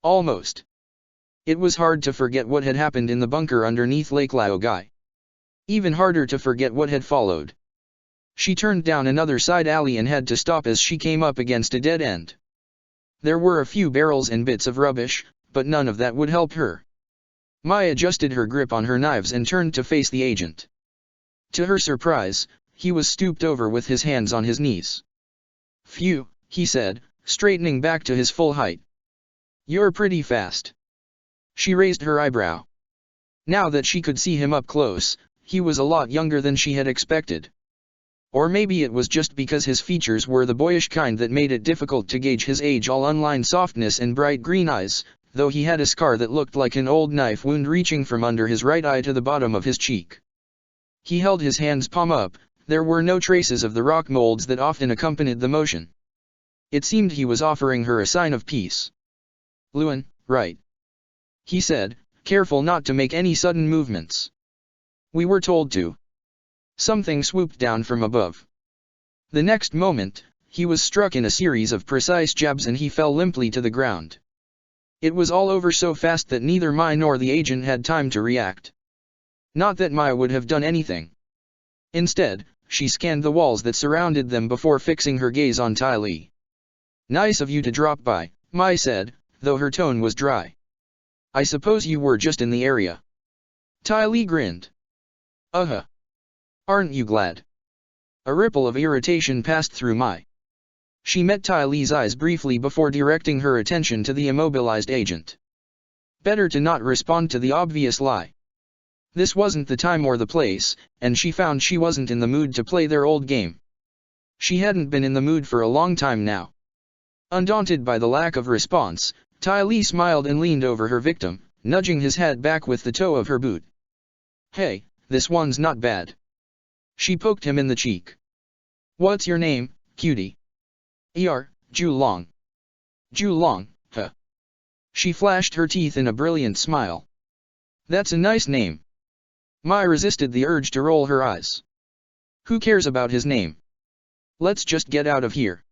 Almost. It was hard to forget what had happened in the bunker underneath Lake Laogai. Even harder to forget what had followed. She turned down another side alley and had to stop as she came up against a dead end. There were a few barrels and bits of rubbish, but none of that would help her. Mai adjusted her grip on her knives and turned to face the agent. To her surprise, he was stooped over with his hands on his knees. "Phew," he said, straightening back to his full height. "You're pretty fast." She raised her eyebrow. Now that she could see him up close, he was a lot younger than she had expected. Or maybe it was just because his features were the boyish kind that made it difficult to gauge his age. All unlined softness and bright green eyes, though he had a scar that looked like an old knife wound reaching from under his right eye to the bottom of his cheek. He held his hands palm up. There were no traces of the rock molds that often accompanied the motion. It seemed he was offering her a sign of peace. "Luan, right?" he said, careful not to make any sudden movements. "We were told to." Something swooped down from above. The next moment, he was struck in a series of precise jabs and he fell limply to the ground. It was all over so fast that neither Mai nor the agent had time to react. Not that Mai would have done anything. Instead, she scanned the walls that surrounded them before fixing her gaze on Tai Li. "Nice of you to drop by," Mai said, though her tone was dry. "I suppose you were just in the area." Tai Li grinned. "Uh-huh. Aren't you glad?" A ripple of irritation passed through Mai. She met Tai Li's eyes briefly before directing her attention to the immobilized agent. Better to not respond to the obvious lie. This wasn't the time or the place, and she found she wasn't in the mood to play their old game. She hadn't been in the mood for a long time now. Undaunted by the lack of response, Tai Li smiled and leaned over her victim, nudging his hat back with the toe of her boot. Hey, this one's not bad. She poked him in the cheek. What's your name, cutie? Long. Long, huh? She flashed her teeth in a brilliant smile. That's a nice name. Mai resisted the urge to roll her eyes. Who cares about his name? Let's just get out of here.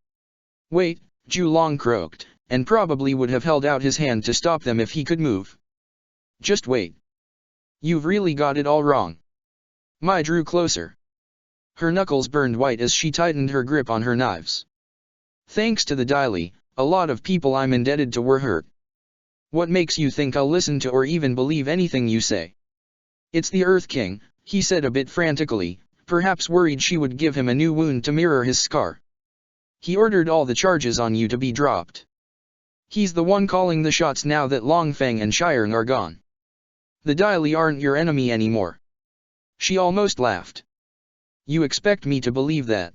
Wait, Long croaked, and probably would have held out his hand to stop them if he could move. Just wait. You've really got it all wrong. Mai drew closer. Her knuckles burned white as she tightened her grip on her knives. Thanks to the Daily, a lot of people I'm indebted to were hurt. What makes you think I'll listen to or even believe anything you say? It's the Earth King, he said a bit frantically, perhaps worried she would give him a new wound to mirror his scar. He ordered all the charges on you to be dropped. He's the one calling the shots now that Longfeng and Shireng are gone. The Daily aren't your enemy anymore. She almost laughed. You expect me to believe that?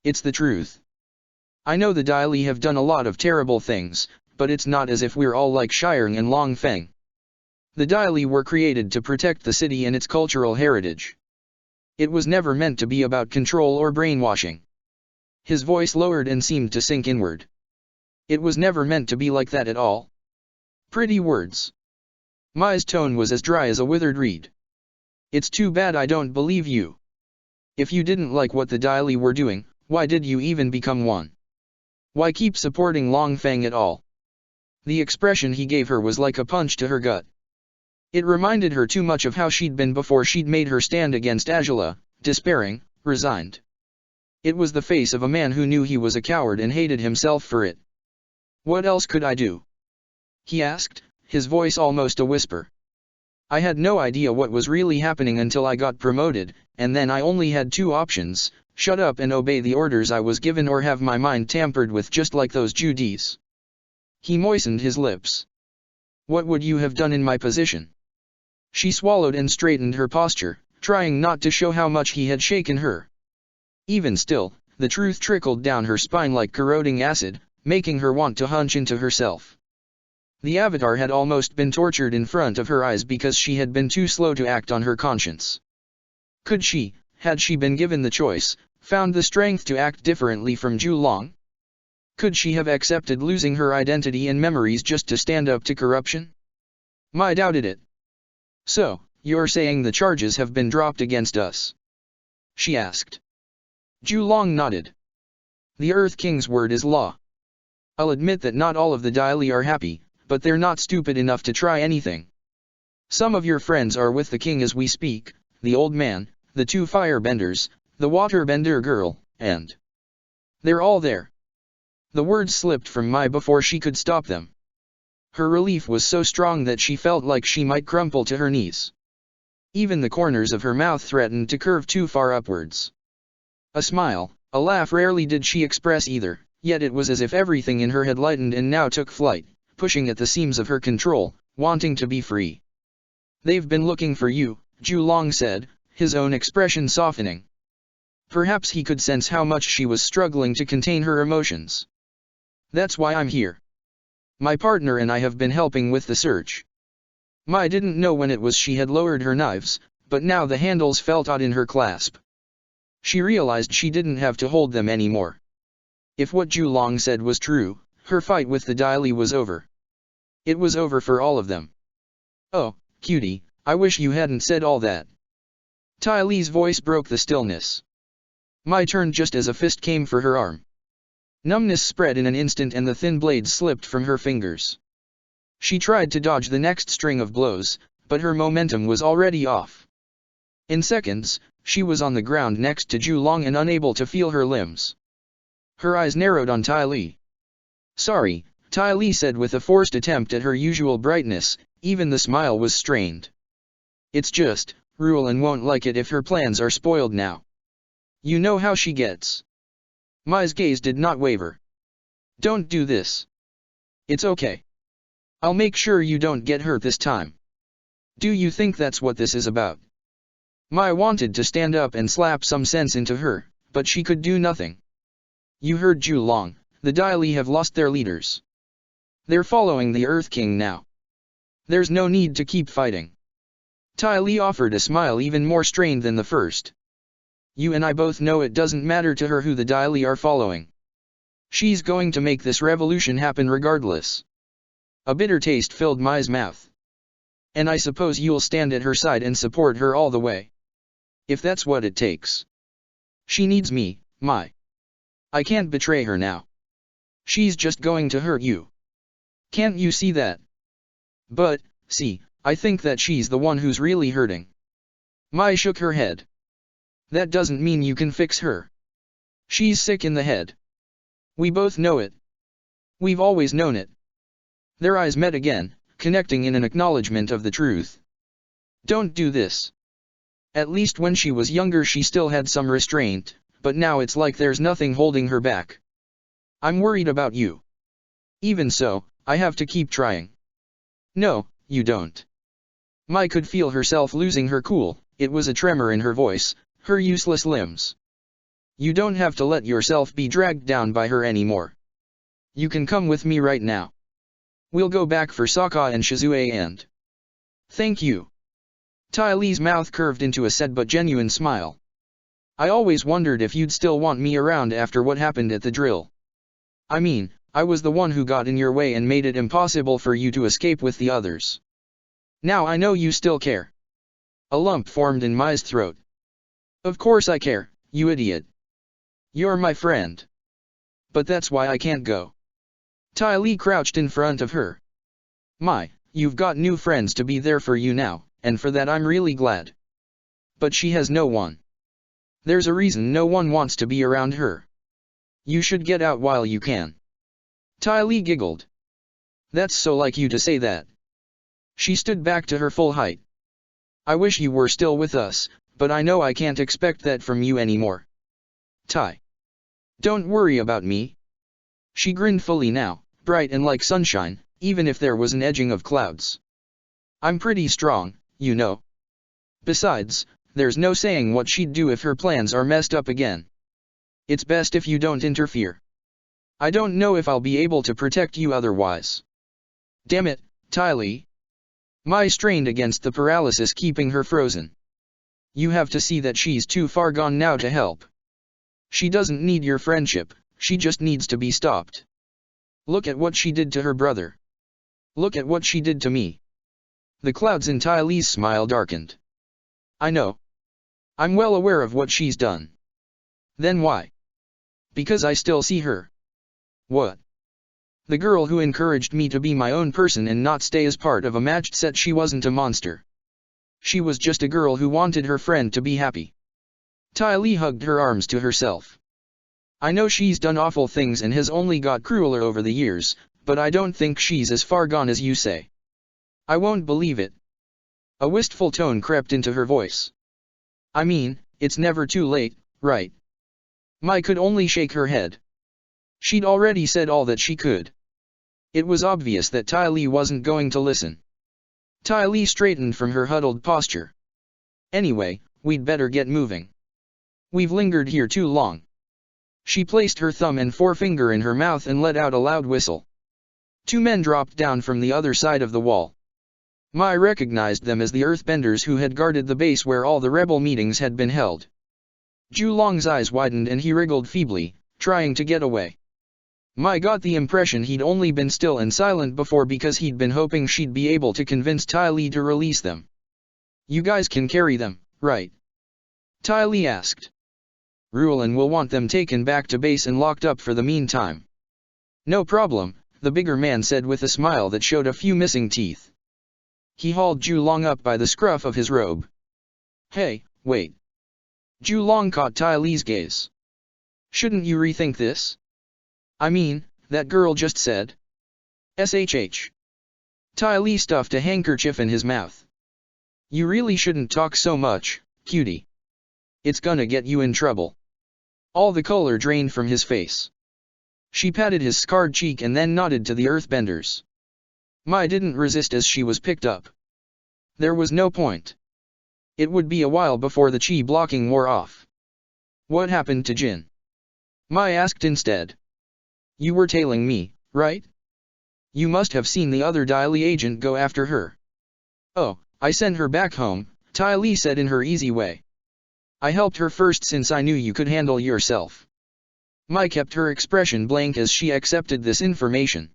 It's the truth. I know the Daily have done a lot of terrible things, but it's not as if we're all like Shireng and Longfeng. The Daily were created to protect the city and its cultural heritage. It was never meant to be about control or brainwashing. His voice lowered and seemed to sink inward. It was never meant to be like that at all. Pretty words. Mai's tone was as dry as a withered reed. It's too bad I don't believe you. If you didn't like what the Daily were doing, why did you even become one? Why keep supporting Longfeng at all? The expression he gave her was like a punch to her gut. It reminded her too much of how she'd been before she'd made her stand against Azula, despairing, resigned. It was the face of a man who knew he was a coward and hated himself for it. What else could I do? He asked, his voice almost a whisper. I had no idea what was really happening until I got promoted, and then I only had two options, shut up and obey the orders I was given or have my mind tampered with just like those Judies. He moistened his lips. What would you have done in my position? She swallowed and straightened her posture, trying not to show how much he had shaken her. Even still, the truth trickled down her spine like corroding acid, making her want to hunch into herself. The Avatar had almost been tortured in front of her eyes because she had been too slow to act on her conscience. Could she, had she been given the choice, found the strength to act differently from Long? Could she have accepted losing her identity and memories just to stand up to corruption? Mai doubted it. So, you're saying the charges have been dropped against us? She asked. Long nodded. The Earth King's word is law. I'll admit that not all of the Daily are happy, but they're not stupid enough to try anything. Some of your friends are with the king as we speak, the old man, the two firebenders, the waterbender girl, and... they're all there. The words slipped from Mai before she could stop them. Her relief was so strong that she felt like she might crumple to her knees. Even the corners of her mouth threatened to curve too far upwards. A smile, a laugh rarely did she express either, yet it was as if everything in her had lightened and now took flight, pushing at the seams of her control, wanting to be free. They've been looking for you, Long said, his own expression softening. Perhaps he could sense how much she was struggling to contain her emotions. That's why I'm here. My partner and I have been helping with the search. Mai didn't know when it was she had lowered her knives, but now the handles felt odd in her clasp. She realized she didn't have to hold them anymore. If what Long said was true, her fight with the Daily was over. It was over for all of them. Oh, cutie, I wish you hadn't said all that. Tai Li's voice broke the stillness. Mai turned just as a fist came for her arm. Numbness spread in an instant and the thin blade slipped from her fingers. She tried to dodge the next string of blows, but her momentum was already off. In seconds, she was on the ground next to Long and unable to feel her limbs. Her eyes narrowed on Tai Li. Sorry, Tai Li said with a forced attempt at her usual brightness, even the smile was strained. It's just, Ruelin won't like it if her plans are spoiled now. You know how she gets. Mai's gaze did not waver. Don't do this. It's okay. I'll make sure you don't get hurt this time. Do you think that's what this is about? Mai wanted to stand up and slap some sense into her, but she could do nothing. You heard Long, the Daily have lost their leaders. They're following the Earth King now. There's no need to keep fighting. Ty Lee offered a smile even more strained than the first. You and I both know it doesn't matter to her who the Dai Li are following. She's going to make this revolution happen regardless. A bitter taste filled Mai's mouth. And I suppose you'll stand at her side and support her all the way. If that's what it takes. She needs me, Mai. I can't betray her now. She's just going to hurt you. Can't you see that? But, see, I think that she's the one who's really hurting. Mai shook her head. That doesn't mean you can fix her. She's sick in the head. We both know it. We've always known it. Their eyes met again, connecting in an acknowledgement of the truth. Don't do this. At least when she was younger she still had some restraint, but now it's like there's nothing holding her back. I'm worried about you. Even so, I have to keep trying. No, you don't. Mai could feel herself losing her cool, it was a tremor in her voice, her useless limbs. You don't have to let yourself be dragged down by her anymore. You can come with me right now. We'll go back for Sokka and Shizue and... Thank you. Ty Lee's mouth curved into a sad but genuine smile. I always wondered if you'd still want me around after what happened at the drill. I mean, I was the one who got in your way and made it impossible for you to escape with the others. Now I know you still care. A lump formed in Mai's throat. Of course I care, you idiot. You're my friend. But that's why I can't go. Ty Lee crouched in front of her. Mai, you've got new friends to be there for you now, and for that I'm really glad. But she has no one. There's a reason no one wants to be around her. You should get out while you can. Ty Lee giggled. That's so like you to say that. She stood back to her full height. I wish you were still with us, but I know I can't expect that from you anymore. Ty. Don't worry about me. She grinned fully now, bright and like sunshine, even if there was an edging of clouds. I'm pretty strong, you know. Besides, there's no saying what she'd do if her plans are messed up again. It's best if you don't interfere. I don't know if I'll be able to protect you otherwise. Damn it, Ty Lee. Mai strained against the paralysis keeping her frozen. You have to see that she's too far gone now to help. She doesn't need your friendship, she just needs to be stopped. Look at what she did to her brother. Look at what she did to me. The clouds in Ty Lee's smile darkened. I know. I'm well aware of what she's done. Then why? Because I still see her. What? The girl who encouraged me to be my own person and not stay as part of a matched set. She wasn't a monster. She was just a girl who wanted her friend to be happy. Ty Lee hugged her arms to herself. I know she's done awful things and has only got crueler over the years, but I don't think she's as far gone as you say. I won't believe it. A wistful tone crept into her voice. I mean, it's never too late, right? Mai could only shake her head. She'd already said all that she could. It was obvious that Ty Lee wasn't going to listen. Ty Lee straightened from her huddled posture. Anyway, we'd better get moving. We've lingered here too long. She placed her thumb and forefinger in her mouth and let out a loud whistle. Two men dropped down from the other side of the wall. Mai recognized them as the earthbenders who had guarded the base where all the rebel meetings had been held. Julong's eyes widened and he wriggled feebly, trying to get away. Mai got the impression he'd only been still and silent before because he'd been hoping she'd be able to convince Ty Lee to release them. You guys can carry them, right? Ty Lee asked. Ruelin will want them taken back to base and locked up for the meantime. No problem, the bigger man said with a smile that showed a few missing teeth. He hauled Julong up by the scruff of his robe. Hey, wait. Julong caught Ty Lee's gaze. Shouldn't you rethink this? I mean, that girl just said. SHH. Ty Lee stuffed a handkerchief in his mouth. You really shouldn't talk so much, cutie. It's gonna get you in trouble. All the color drained from his face. She patted his scarred cheek and then nodded to the earthbenders. Mai didn't resist as she was picked up. There was no point. It would be a while before the chi blocking wore off. What happened to Jin? Mai asked instead. You were tailing me, right? You must have seen the other Dai Li agent go after her. Oh, I sent her back home, Ty Lee said in her easy way. I helped her first since I knew you could handle yourself. Mai kept her expression blank as she accepted this information.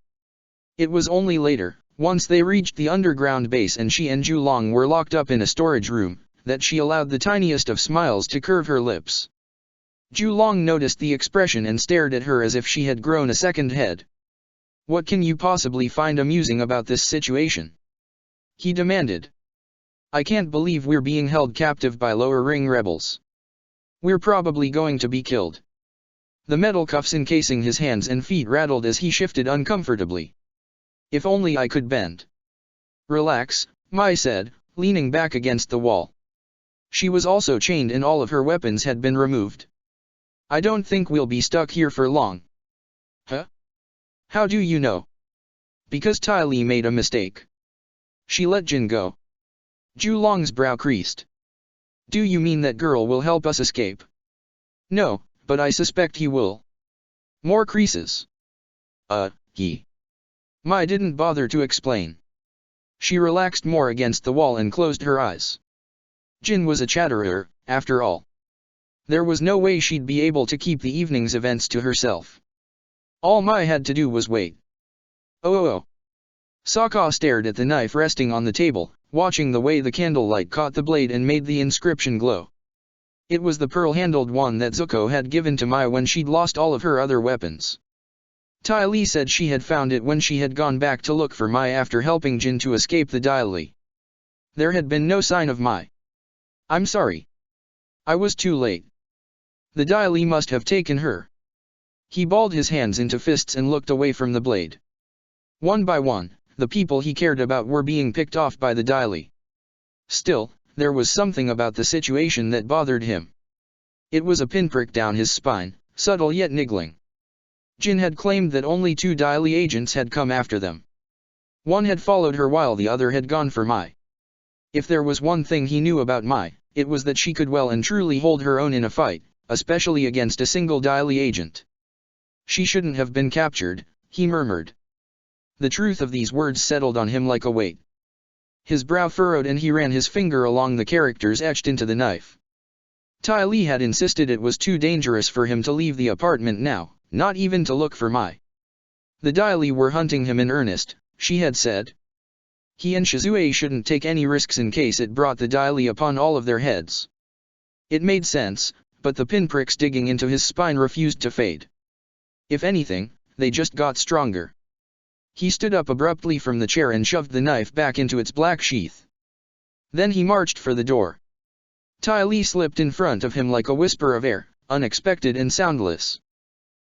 It was only later, once they reached the underground base and she and Julong were locked up in a storage room, that she allowed the tiniest of smiles to curve her lips. Julong noticed the expression and stared at her as if she had grown a second head. What can you possibly find amusing about this situation? He demanded. I can't believe we're being held captive by lower ring rebels. We're probably going to be killed. The metal cuffs encasing his hands and feet rattled as he shifted uncomfortably. If only I could bend. Relax, Mai said, leaning back against the wall. She was also chained and all of her weapons had been removed. I don't think we'll be stuck here for long. Huh? How do you know? Because Ty Lee made a mistake. She let Jin go. Julong's brow creased. Do you mean that girl will help us escape? No, but I suspect he will. More creases. He. Mai didn't bother to explain. She relaxed more against the wall and closed her eyes. Jin was a chatterer, after all. There was no way she'd be able to keep the evening's events to herself. All Mai had to do was wait. Oh. Sokka stared at the knife resting on the table, watching the way the candlelight caught the blade and made the inscription glow. It was the pearl-handled one that Zuko had given to Mai when she'd lost all of her other weapons. Ty Lee said she had found it when she had gone back to look for Mai after helping Jin to escape the Dai Li. There had been no sign of Mai. I'm sorry. I was too late. The Dai Li must have taken her. He balled his hands into fists and looked away from the blade. One by one, the people he cared about were being picked off by the Dai Li. Still, there was something about the situation that bothered him. It was a pinprick down his spine, subtle yet niggling. Jin had claimed that only 2 Dai Li agents had come after them. One had followed her while the other had gone for Mai. If there was one thing he knew about Mai, it was that she could well and truly hold her own in a fight, especially against a single Dai Li agent. She shouldn't have been captured, he murmured. The truth of these words settled on him like a weight. His brow furrowed and he ran his finger along the characters etched into the knife. Ty Lee had insisted it was too dangerous for him to leave the apartment now, not even to look for Mai. The Dai Li were hunting him in earnest, she had said. He and Shizue shouldn't take any risks in case it brought the Dai Li upon all of their heads. It made sense, but the pinpricks digging into his spine refused to fade. If anything, they just got stronger. He stood up abruptly from the chair and shoved the knife back into its black sheath. Then he marched for the door. Ty Lee slipped in front of him like a whisper of air, unexpected and soundless.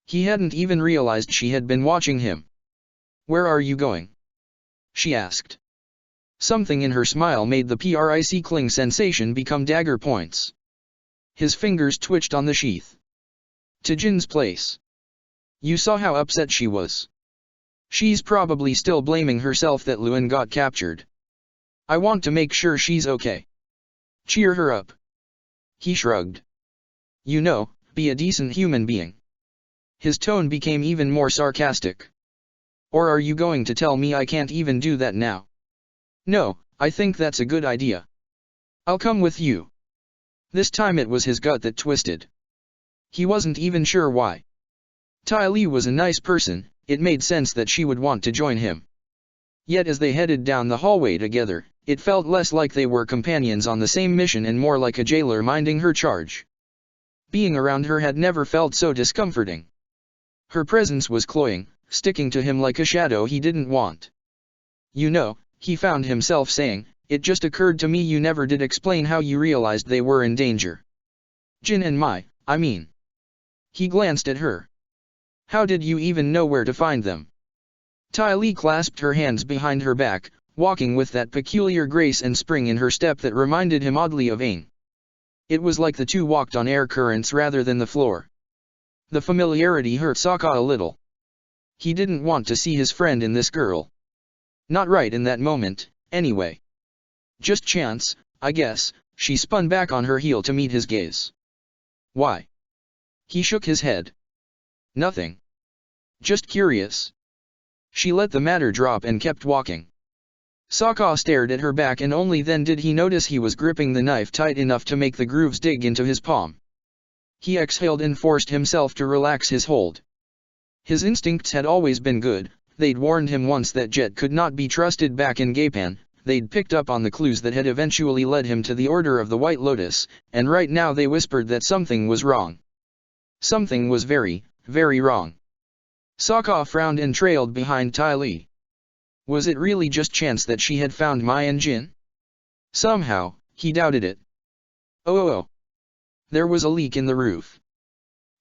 He hadn't even realized she had been watching him. Where are you going? She asked. Something in her smile made the prickling sensation become dagger points. His fingers twitched on the sheath. To Jin's place. You saw how upset she was. She's probably still blaming herself that Luan got captured. I want to make sure she's okay. Cheer her up. He shrugged. You know, be a decent human being. His tone became even more sarcastic. Or are you going to tell me I can't even do that now? No, I think that's a good idea. I'll come with you. This time it was his gut that twisted. He wasn't even sure why. Ty Lee was a nice person, it made sense that she would want to join him. Yet as they headed down the hallway together, it felt less like they were companions on the same mission and more like a jailer minding her charge. Being around her had never felt so discomforting. Her presence was cloying, sticking to him like a shadow he didn't want. You know, he found himself saying, it just occurred to me you never did explain how you realized they were in danger. Jin and Mai, I mean. He glanced at her. How did you even know where to find them? Ty Lee clasped her hands behind her back, walking with that peculiar grace and spring in her step that reminded him oddly of Aang. It was like the two walked on air currents rather than the floor. The familiarity hurt Sokka a little. He didn't want to see his friend in this girl. Not right in that moment, anyway. Just chance, I guess. She spun back on her heel to meet his gaze. Why? He shook his head. Nothing. Just curious. She let the matter drop and kept walking. Sokka stared at her back, and only then did he notice he was gripping the knife tight enough to make the grooves dig into his palm. He exhaled and forced himself to relax his hold. His instincts had always been good. They'd warned him once that Jet could not be trusted back in Gapan. They'd picked up on the clues that had eventually led him to the Order of the White Lotus, and right now they whispered that something was wrong. Something was very, very wrong. Sokka frowned and trailed behind Ty Lee. Was it really just chance that she had found Mai and Jin? Somehow, he doubted it. Oh. There was a leak in the roof.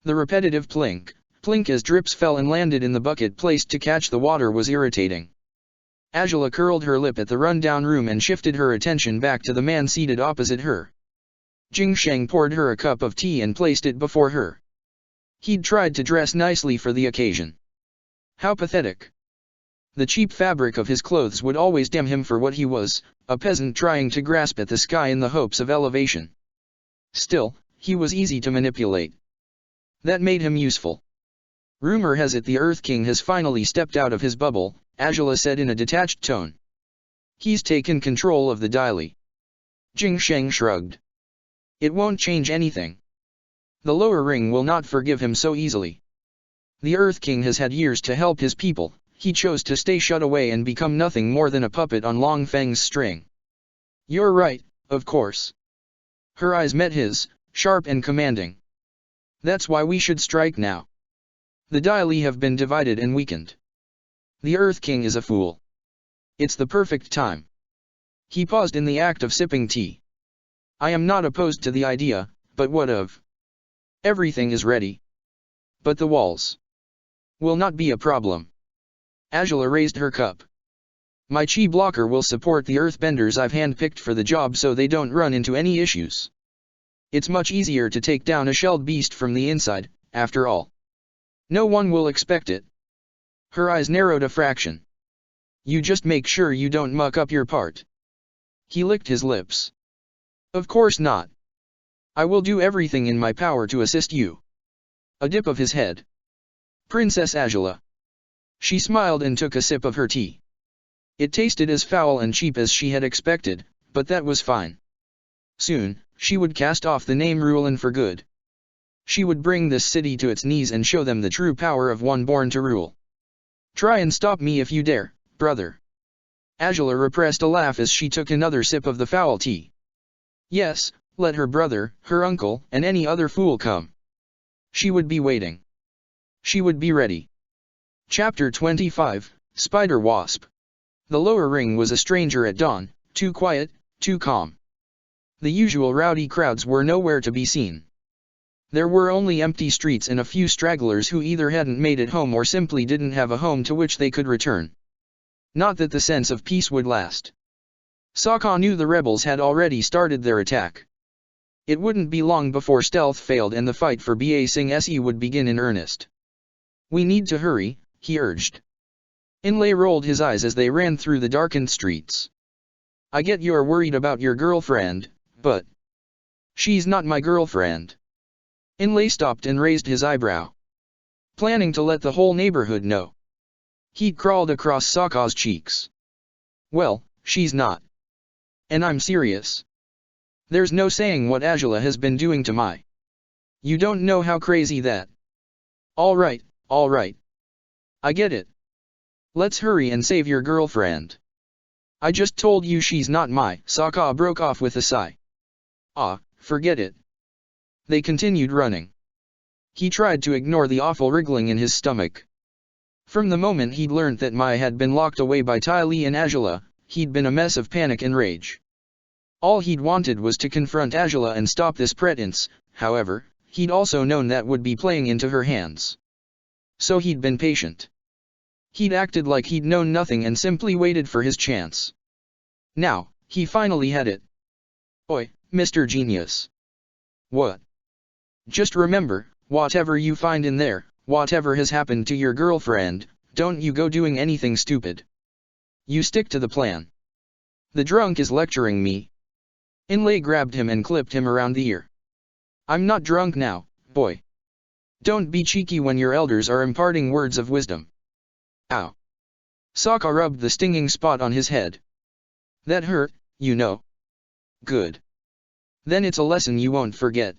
The repetitive plink, plink as drips fell and landed in the bucket placed to catch the water was irritating. Azula curled her lip at the rundown room and shifted her attention back to the man seated opposite her. Jing Sheng poured her a cup of tea and placed it before her. He'd tried to dress nicely for the occasion. How pathetic. The cheap fabric of his clothes would always damn him for what he was, a peasant trying to grasp at the sky in the hopes of elevation. Still, he was easy to manipulate. That made him useful. Rumor has it the Earth King has finally stepped out of his bubble, Azula said in a detached tone. He's taken control of the Daily. Jing Sheng shrugged. It won't change anything. The lower ring will not forgive him so easily. The Earth King has had years to help his people. He chose to stay shut away and become nothing more than a puppet on Long Feng's string. You're right, of course. Her eyes met his, sharp and commanding. That's why we should strike now. The Daily have been divided and weakened. The Earth King is a fool. It's the perfect time. He paused in the act of sipping tea. I am not opposed to the idea, but what of? Everything is ready. But the walls will not be a problem. Azula raised her cup. My chi blocker will support the earthbenders I've handpicked for the job so they don't run into any issues. It's much easier to take down a shelled beast from the inside, after all. No one will expect it. Her eyes narrowed a fraction. You just make sure you don't muck up your part. He licked his lips. Of course not. I will do everything in my power to assist you. A dip of his head. Princess Azula. She smiled and took a sip of her tea. It tasted as foul and cheap as she had expected, but that was fine. Soon, she would cast off the name Rulin for good. She would bring this city to its knees and show them the true power of one born to rule. Try and stop me if you dare, brother. Azula repressed a laugh as she took another sip of the foul tea. Yes, let her brother, her uncle, and any other fool come. She would be waiting. She would be ready. Chapter 25, Spider-Wasp. The lower ring was a stranger at dawn, too quiet, too calm. The usual rowdy crowds were nowhere to be seen. There were only empty streets and a few stragglers who either hadn't made it home or simply didn't have a home to which they could return. Not that the sense of peace would last. Sokka knew the rebels had already started their attack. It wouldn't be long before stealth failed and the fight for Ba Sing Se would begin in earnest. We need to hurry, he urged. Inlay rolled his eyes as they ran through the darkened streets. I get you're worried about your girlfriend, but she's not my girlfriend. Inlay stopped and raised his eyebrow. Planning to let the whole neighborhood know. Heat crawled across Sokka's cheeks. Well, she's not. And I'm serious. There's no saying what Azula has been doing to Mai. You don't know how crazy that. All right. I get it. Let's hurry and save your girlfriend. I just told you she's not Mai. Sokka broke off with a sigh. Ah, forget it. They continued running. He tried to ignore the awful wriggling in his stomach. From the moment he'd learned that Mai had been locked away by Ty Lee and Azula, he'd been a mess of panic and rage. All he'd wanted was to confront Azula and stop this pretense. However, he'd also known that would be playing into her hands. So he'd been patient. He'd acted like he'd known nothing and simply waited for his chance. Now, he finally had it. Oi, Mr. Genius. What? Just remember, whatever you find in there, whatever has happened to your girlfriend, don't you go doing anything stupid. You stick to the plan. The drunk is lecturing me. Inlay grabbed him and clipped him around the ear. I'm not drunk now, boy. Don't be cheeky when your elders are imparting words of wisdom. Ow. Sokka rubbed the stinging spot on his head. That hurt, you know. Good. Then it's a lesson you won't forget.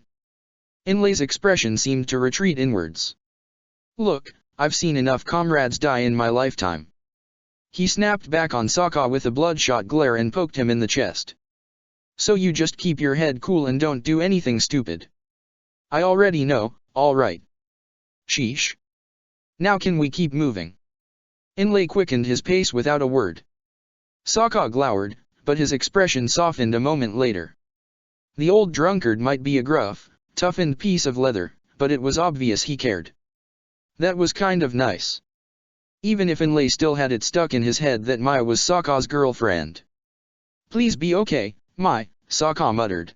Inlay's expression seemed to retreat inwards. Look, I've seen enough comrades die in my lifetime. He snapped back on Sokka with a bloodshot glare and poked him in the chest. So you just keep your head cool and don't do anything stupid. I already know, alright. Sheesh. Now can we keep moving? Inlay quickened his pace without a word. Sokka glowered, but his expression softened a moment later. The old drunkard might be a gruff, toughened piece of leather, but it was obvious he cared. That was kind of nice. Even if Inlay still had it stuck in his head that Maya was Sokka's girlfriend. Please be okay, Mai, Sokka muttered.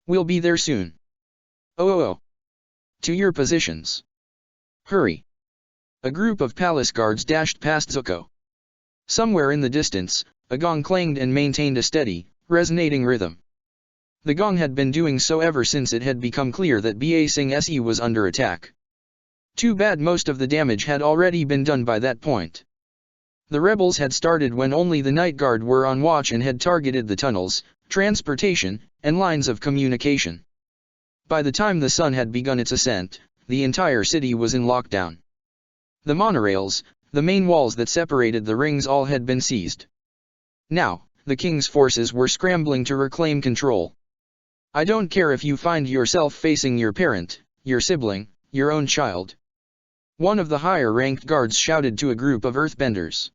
We'll be there soon. Oh. To your positions. Hurry. A group of palace guards dashed past Zuko. Somewhere in the distance, a gong clanged and maintained a steady, resonating rhythm. The gong had been doing so ever since it had become clear that Ba Sing Se was under attack. Too bad most of the damage had already been done by that point. The rebels had started when only the night guard were on watch and had targeted the tunnels, transportation, and lines of communication. By the time the sun had begun its ascent, the entire city was in lockdown. The monorails, the main walls that separated the rings, all had been seized. Now, the king's forces were scrambling to reclaim control. I don't care if you find yourself facing your parent, your sibling, your own child. One of the higher-ranked guards shouted to a group of earthbenders.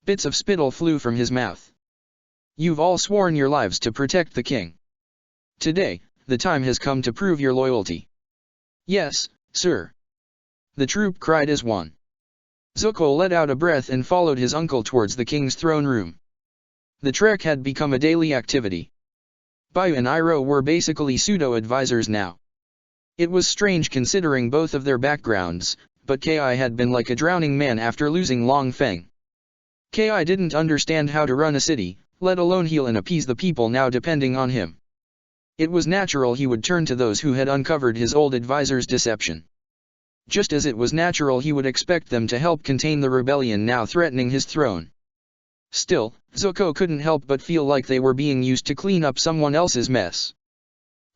Bits of spittle flew from his mouth. You've all sworn your lives to protect the king. Today, the time has come to prove your loyalty. Yes, sir. The troop cried as one. Zuko let out a breath and followed his uncle towards the king's throne room. The trek had become a daily activity. Bayu and Iroh were basically pseudo-advisors now. It was strange considering both of their backgrounds, but Ki had been like a drowning man after losing Long Feng. Ki didn't understand how to run a city, let alone heal and appease the people now depending on him. It was natural he would turn to those who had uncovered his old advisor's deception. Just as it was natural he would expect them to help contain the rebellion now threatening his throne. Still, Zuko couldn't help but feel like they were being used to clean up someone else's mess.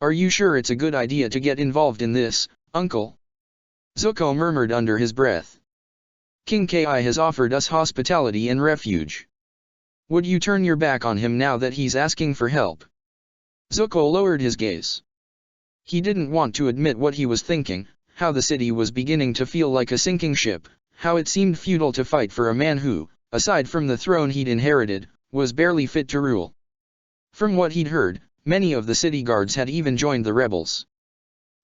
Are you sure it's a good idea to get involved in this, uncle? Zuko murmured under his breath. King Ki has offered us hospitality and refuge. Would you turn your back on him now that he's asking for help? Zuko lowered his gaze. He didn't want to admit what he was thinking, how the city was beginning to feel like a sinking ship, how it seemed futile to fight for a man who, aside from the throne he'd inherited, was barely fit to rule. From what he'd heard, many of the city guards had even joined the rebels.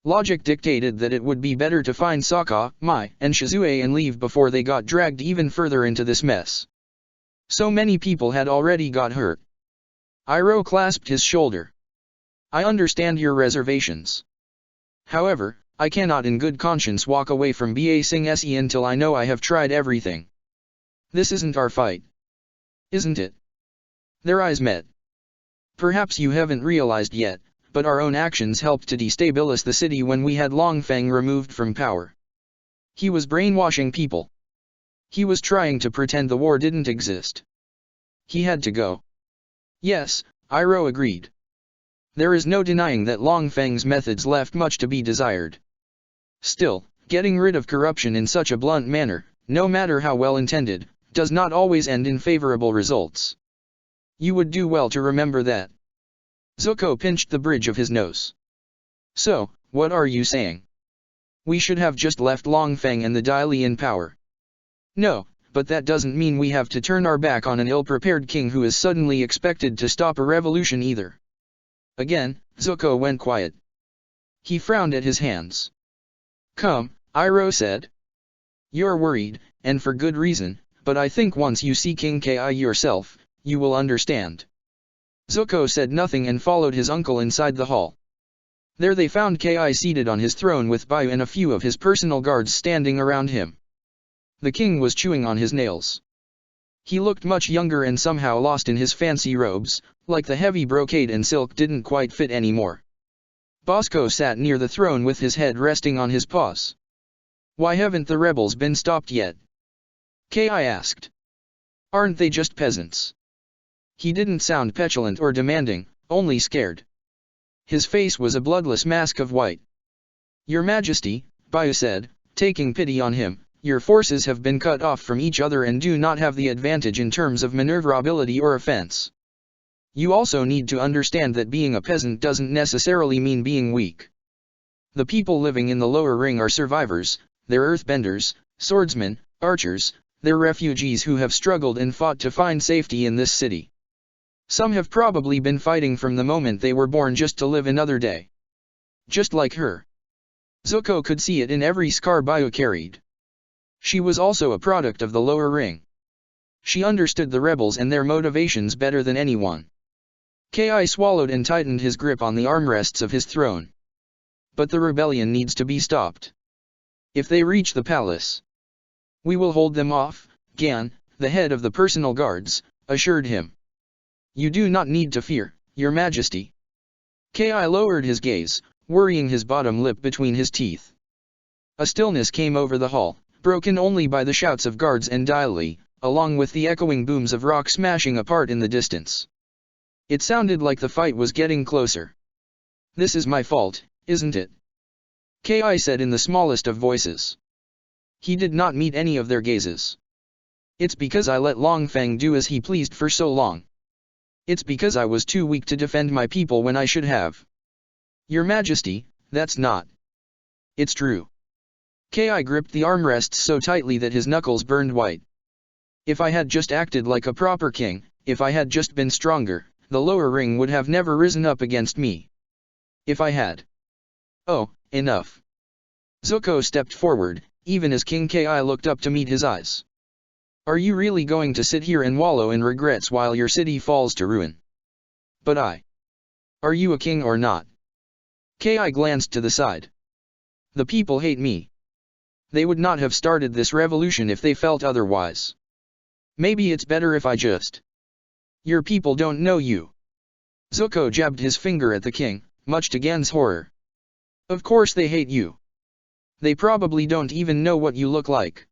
Logic dictated that it would be better to find Sokka, Mai, and Shizue and leave before they got dragged even further into this mess. So many people had already got hurt. Iroh clasped his shoulder. I understand your reservations. However, I cannot in good conscience walk away from Ba Sing Se until I know I have tried everything. This isn't our fight. Isn't it? Their eyes met. Perhaps you haven't realized yet, but our own actions helped to destabilize the city when we had Long Feng removed from power. He was brainwashing people. He was trying to pretend the war didn't exist. He had to go. Yes, Iroh agreed. There is no denying that Long Feng's methods left much to be desired. Still, getting rid of corruption in such a blunt manner, no matter how well intended, does not always end in favorable results. You would do well to remember that. Zuko pinched the bridge of his nose. So, what are you saying? We should have just left Long Feng and the Dai Li in power. No, but that doesn't mean we have to turn our back on an ill-prepared king who is suddenly expected to stop a revolution either. Again, Zuko went quiet. He frowned at his hands. Come, Iroh said. You're worried, and for good reason, but I think once you see King Ki yourself, you will understand. Zuko said nothing and followed his uncle inside the hall. There they found Ki seated on his throne with Bayu and a few of his personal guards standing around him. The king was chewing on his nails. He looked much younger and somehow lost in his fancy robes, like the heavy brocade and silk didn't quite fit anymore. Bosco sat near the throne with his head resting on his paws. Why haven't the rebels been stopped yet? Ki asked. Aren't they just peasants? He didn't sound petulant or demanding, only scared. His face was a bloodless mask of white. "Your Majesty," Bayu said, taking pity on him, "your forces have been cut off from each other and do not have the advantage in terms of maneuverability or offense. You also need to understand that being a peasant doesn't necessarily mean being weak. The people living in the lower ring are survivors, they're earthbenders, swordsmen, archers, they're refugees who have struggled and fought to find safety in this city. Some have probably been fighting from the moment they were born just to live another day. Just like her." Zuko could see it in every scar Bayu carried. She was also a product of the lower ring. She understood the rebels and their motivations better than anyone. Ki swallowed and tightened his grip on the armrests of his throne. "But the rebellion needs to be stopped. If they reach the palace, we will hold them off," Gan, the head of the personal guards, assured him. "You do not need to fear, Your Majesty." Ki lowered his gaze, worrying his bottom lip between his teeth. A stillness came over the hall, broken only by the shouts of guards and Dai Li, along with the echoing booms of rock smashing apart in the distance. It sounded like the fight was getting closer. "This is my fault, isn't it?" Ki said in the smallest of voices. He did not meet any of their gazes. "It's because I let Longfang do as he pleased for so long. It's because I was too weak to defend my people when I should have." "Your Majesty, that's not. It's true." Ki gripped the armrests so tightly that his knuckles burned white. "If I had just acted like a proper king, if I had just been stronger, the lower ring would have never risen up against me. If I had." "Oh, enough." Zuko stepped forward, even as King Ki looked up to meet his eyes. "Are you really going to sit here and wallow in regrets while your city falls to ruin? But are you a king or not?" Ki glanced to the side. "The people hate me. They would not have started this revolution if they felt otherwise. Maybe it's better if I just. Your people don't know you." Zuko jabbed his finger at the king, much to Gan's horror. "Of course they hate you. They probably don't even know what you look like.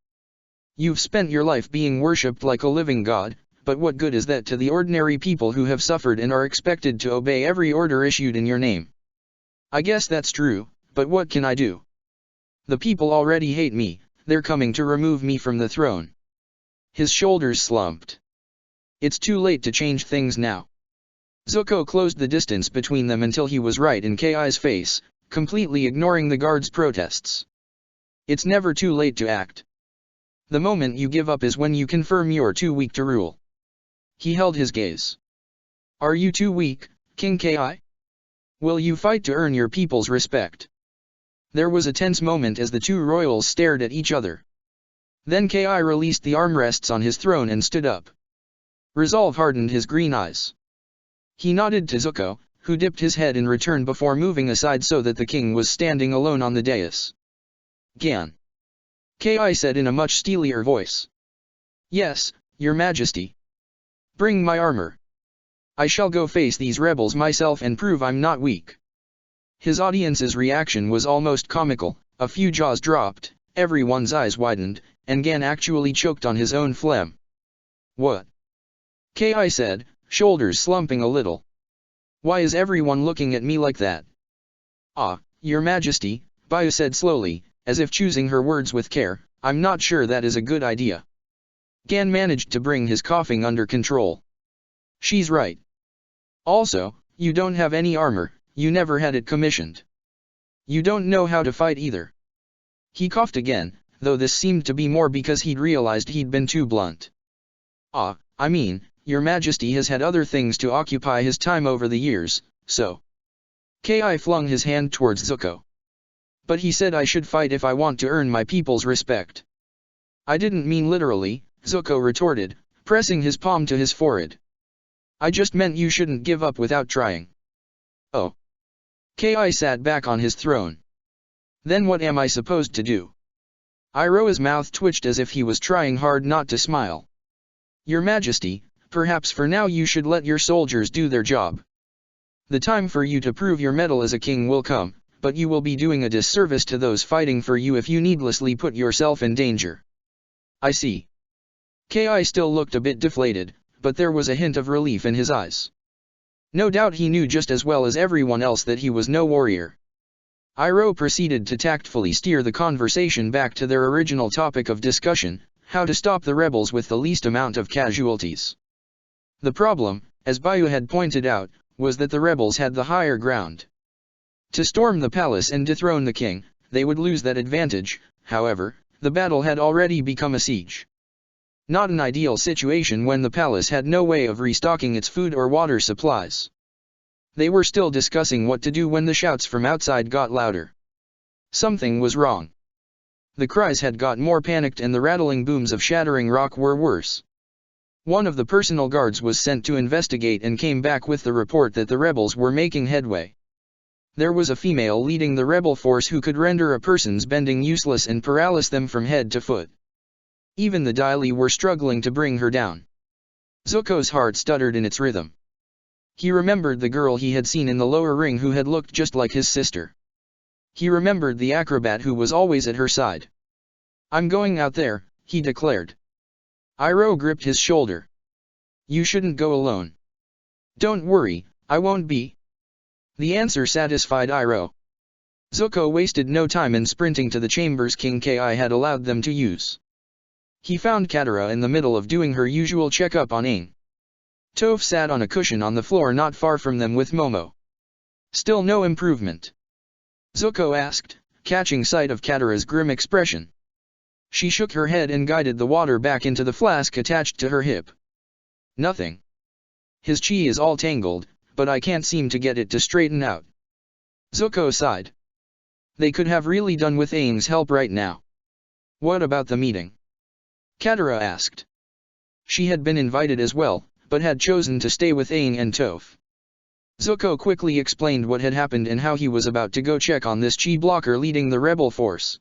You've spent your life being worshipped like a living god, but what good is that to the ordinary people who have suffered and are expected to obey every order issued in your name? I guess that's true, but what can I do? The people already hate me, they're coming to remove me from the throne." His shoulders slumped. "It's too late to change things now." Zuko closed the distance between them until he was right in Ki's face, completely ignoring the guards' protests. "It's never too late to act. The moment you give up is when you confirm you're too weak to rule." He held his gaze. "Are you too weak, King Ki? Will you fight to earn your people's respect?" There was a tense moment as the two royals stared at each other. Then Ki released the armrests on his throne and stood up. Resolve hardened his green eyes. He nodded to Zuko, who dipped his head in return before moving aside so that the king was standing alone on the dais. "Gan," Ki said in a much steelier voice. "Yes, Your Majesty." "Bring my armor. I shall go face these rebels myself and prove I'm not weak." His audience's reaction was almost comical, a few jaws dropped, everyone's eyes widened, and Gan actually choked on his own phlegm. "What?" Ki said, shoulders slumping a little. "Why is everyone looking at me like that?" "Ah, Your Majesty," Bayu said slowly, as if choosing her words with care, "I'm not sure that is a good idea." Gan managed to bring his coughing under control. "She's right. Also, you don't have any armor, you never had it commissioned. You don't know how to fight either." He coughed again, though this seemed to be more because he'd realized he'd been too blunt. "Ah, I mean, Your Majesty has had other things to occupy his time over the years, so." Ki flung his hand towards Zuko. "But he said I should fight if I want to earn my people's respect." "I didn't mean literally," Zuko retorted, pressing his palm to his forehead. "I just meant you shouldn't give up without trying." "Oh." Ki sat back on his throne. "Then what am I supposed to do?" Iroha's mouth twitched as if he was trying hard not to smile. "Your Majesty, perhaps for now you should let your soldiers do their job. The time for you to prove your mettle as a king will come, but you will be doing a disservice to those fighting for you if you needlessly put yourself in danger." "I see." Ki still looked a bit deflated, but there was a hint of relief in his eyes. No doubt he knew just as well as everyone else that he was no warrior. Iroh proceeded to tactfully steer the conversation back to their original topic of discussion, how to stop the rebels with the least amount of casualties. The problem, as Bayu had pointed out, was that the rebels had the higher ground. To storm the palace and dethrone the king, they would lose that advantage. However, the battle had already become a siege. Not an ideal situation when the palace had no way of restocking its food or water supplies. They were still discussing what to do when the shouts from outside got louder. Something was wrong. The cries had got more panicked and the rattling booms of shattering rock were worse. One of the personal guards was sent to investigate and came back with the report that the rebels were making headway. There was a female leading the rebel force who could render a person's bending useless and paralyze them from head to foot. Even the Daily were struggling to bring her down. Zuko's heart stuttered in its rhythm. He remembered the girl he had seen in the lower ring who had looked just like his sister. He remembered the acrobat who was always at her side. "I'm going out there," he declared. Iroh gripped his shoulder. "You shouldn't go alone." "Don't worry, I won't be." The answer satisfied Iroh. Zuko wasted no time in sprinting to the chambers King Ki had allowed them to use. He found Katara in the middle of doing her usual checkup on Aang. Toph sat on a cushion on the floor not far from them with Momo. "Still no improvement?" Zuko asked, catching sight of Katara's grim expression. She shook her head and guided the water back into the flask attached to her hip. "Nothing. His chi is all tangled, but I can't seem to get it to straighten out." Zuko sighed. They could have really done with Aang's help right now. "What about the meeting?" Katara asked. She had been invited as well, but had chosen to stay with Aang and Toph. Zuko quickly explained what had happened and how he was about to go check on this chi blocker leading the rebel force.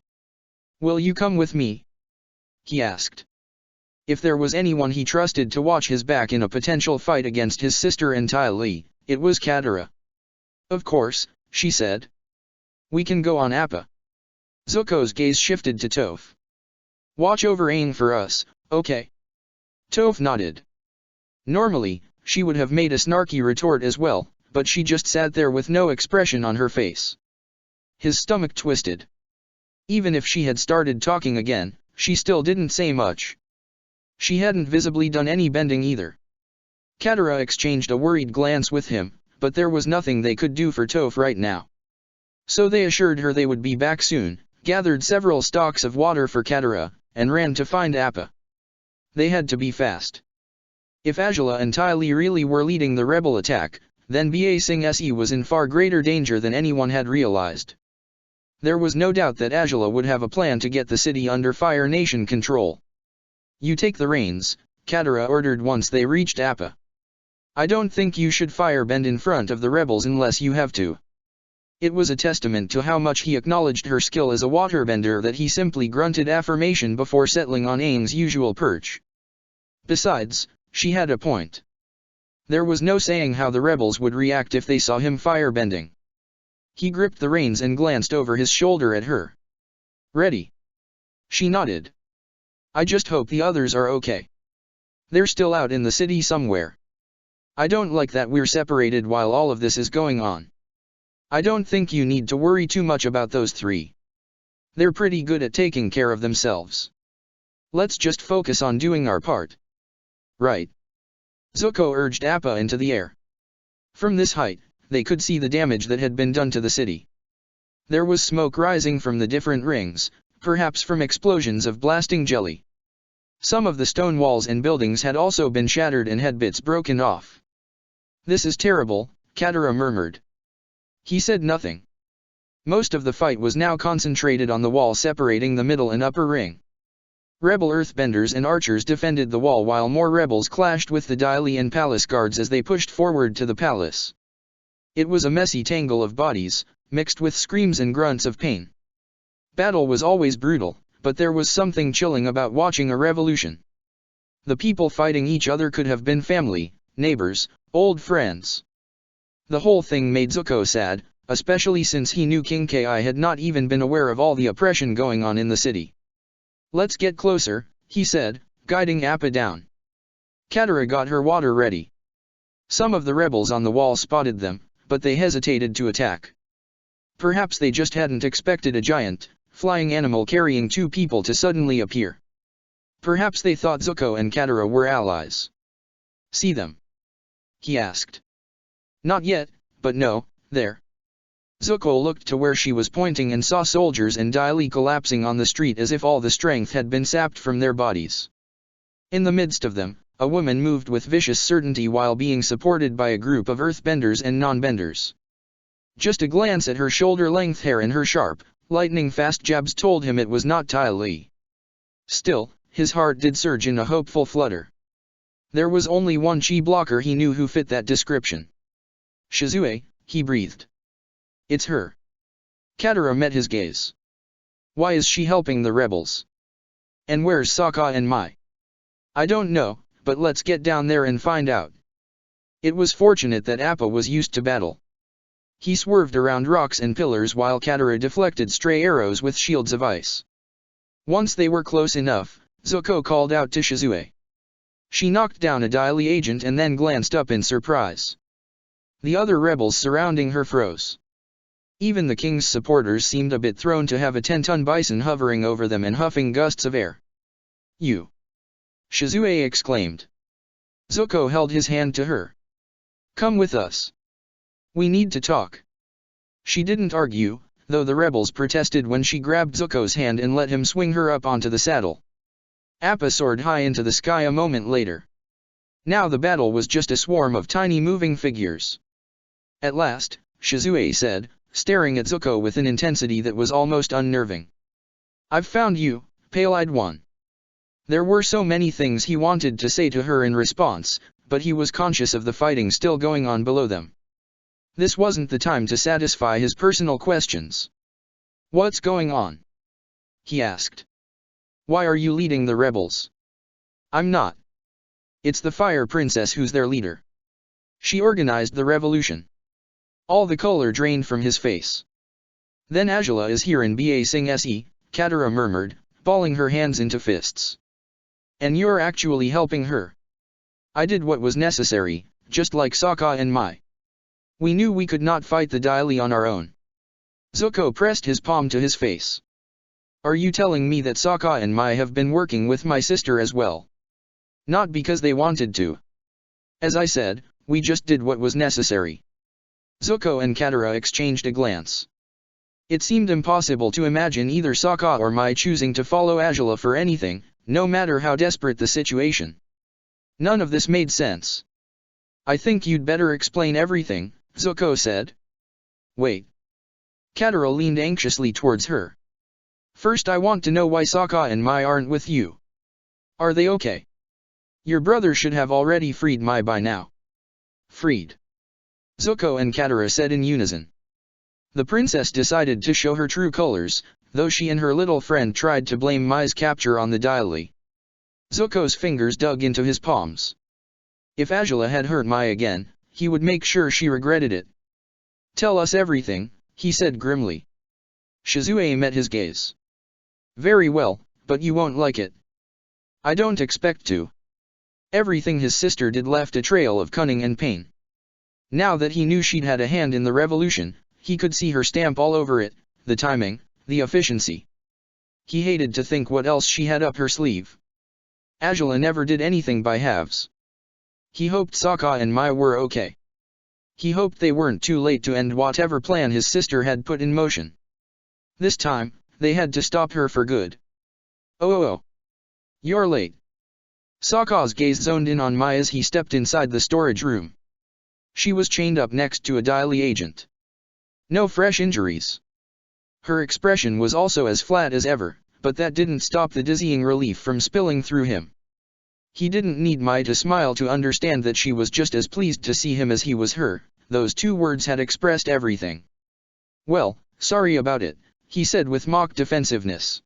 "Will you come with me?" he asked. If there was anyone he trusted to watch his back in a potential fight against his sister and Ty Lee, it was Katara. "Of course," she said. "We can go on Appa." Zuko's gaze shifted to Toph. "Watch over Aang for us, okay?" Toph nodded. Normally, she would have made a snarky retort as well, but she just sat there with no expression on her face. His stomach twisted. Even if she had started talking again, she still didn't say much. She hadn't visibly done any bending either. Katara exchanged a worried glance with him, but there was nothing they could do for Toph right now. So they assured her they would be back soon, gathered several stalks of water for Katara, and ran to find Appa. They had to be fast. If Azula and Ty Lee really were leading the rebel attack, then Ba Sing Se was in far greater danger than anyone had realized. There was no doubt that Azula would have a plan to get the city under Fire Nation control. "You take the reins," Katara ordered once they reached Appa. "I don't think you should firebend in front of the rebels unless you have to." It was a testament to how much he acknowledged her skill as a waterbender that he simply grunted affirmation before settling on Aang's usual perch. Besides, she had a point. There was no saying how the rebels would react if they saw him firebending. He gripped the reins and glanced over his shoulder at her. "Ready?" She nodded. "I just hope the others are okay. They're still out in the city somewhere. I don't like that we're separated while all of this is going on. I don't think you need to worry too much about those three. They're pretty good at taking care of themselves. Let's just focus on doing our part." "Right." Zuko urged Appa into the air. From this height, they could see the damage that had been done to the city. There was smoke rising from the different rings, perhaps from explosions of blasting jelly. Some of the stone walls and buildings had also been shattered and had bits broken off. "This is terrible," Katara murmured. He said nothing. Most of the fight was now concentrated on the wall separating the middle and upper ring. Rebel earthbenders and archers defended the wall while more rebels clashed with the Daily and palace guards as they pushed forward to the palace. It was a messy tangle of bodies, mixed with screams and grunts of pain. Battle was always brutal, but there was something chilling about watching a revolution. The people fighting each other could have been family, neighbors, old friends. The whole thing made Zuko sad, especially since he knew King Ki had not even been aware of all the oppression going on in the city. "Let's get closer," he said, guiding Appa down. Katara got her water ready. Some of the rebels on the wall spotted them, but they hesitated to attack. Perhaps they just hadn't expected a giant, flying animal carrying 2 people to suddenly appear. Perhaps they thought Zuko and Katara were allies. "See them?" he asked. "Not yet, but no, there." Zuko looked to where she was pointing and saw soldiers and Dai Li collapsing on the street as if all the strength had been sapped from their bodies. In the midst of them, a woman moved with vicious certainty while being supported by a group of earthbenders and non-benders. Just a glance at her shoulder-length hair and her sharp, lightning-fast jabs told him it was not Ty Lee. Still, his heart did surge in a hopeful flutter. There was only one chi blocker he knew who fit that description. "Shizue," he breathed. "It's her." Katara met his gaze. "Why is she helping the rebels? And where's Sokka and Mai?" "I don't know, but let's get down there and find out." It was fortunate that Appa was used to battle. He swerved around rocks and pillars while Katara deflected stray arrows with shields of ice. Once they were close enough, Zuko called out to Shizue. She knocked down a Dai Li agent and then glanced up in surprise. The other rebels surrounding her froze. Even the king's supporters seemed a bit thrown to have a 10-ton bison hovering over them and huffing gusts of air. "You!" Shizue exclaimed. Zuko held his hand to her. "Come with us. We need to talk." She didn't argue, though the rebels protested when she grabbed Zuko's hand and let him swing her up onto the saddle. Appa soared high into the sky a moment later. Now the battle was just a swarm of tiny moving figures. At last, Shizue said, staring at Zuko with an intensity that was almost unnerving. "I've found you, pale-eyed one." There were so many things he wanted to say to her in response, but he was conscious of the fighting still going on below them. This wasn't the time to satisfy his personal questions. "What's going on?" he asked. "Why are you leading the rebels?" "I'm not. It's the Fire Princess who's their leader. She organized the revolution." All the color drained from his face. "Then Azula is here in Ba Sing Se," Katara murmured, balling her hands into fists. "And you're actually helping her?" "I did what was necessary, just like Sokka and Mai. We knew we could not fight the Dai Li on our own." Zuko pressed his palm to his face. "Are you telling me that Sokka and Mai have been working with my sister as well?" "Not because they wanted to. As I said, we just did what was necessary." Zuko and Katara exchanged a glance. It seemed impossible to imagine either Sokka or Mai choosing to follow Azula for anything, no matter how desperate the situation. None of this made sense. "I think you'd better explain everything," Zuko said. "Wait." Katara leaned anxiously towards her. "First I want to know why Sokka and Mai aren't with you. Are they okay? Your brother should have already freed Mai by now." "Freed?" Zuko and Katara said in unison. The princess decided to show her true colors, though she and her little friend tried to blame Mai's capture on the Dai Li. Zuko's fingers dug into his palms. If Azula had hurt Mai again, he would make sure she regretted it. "Tell us everything," he said grimly. Shizue met his gaze. "Very well, but you won't like it." "I don't expect to." Everything his sister did left a trail of cunning and pain. Now that he knew she'd had a hand in the revolution, he could see her stamp all over it, the timing, the efficiency. He hated to think what else she had up her sleeve. Azula never did anything by halves. He hoped Sokka and Mai were okay. He hoped they weren't too late to end whatever plan his sister had put in motion. This time, they had to stop her for good. Oh. You're late." Sokka's gaze zoned in on Mai as he stepped inside the storage room. She was chained up next to a Dai Li agent. No fresh injuries. Her expression was also as flat as ever, but that didn't stop the dizzying relief from spilling through him. He didn't need Mai to smile to understand that she was just as pleased to see him as he was her. Those 2 words had expressed everything. "Well, sorry about it," he said with mock defensiveness.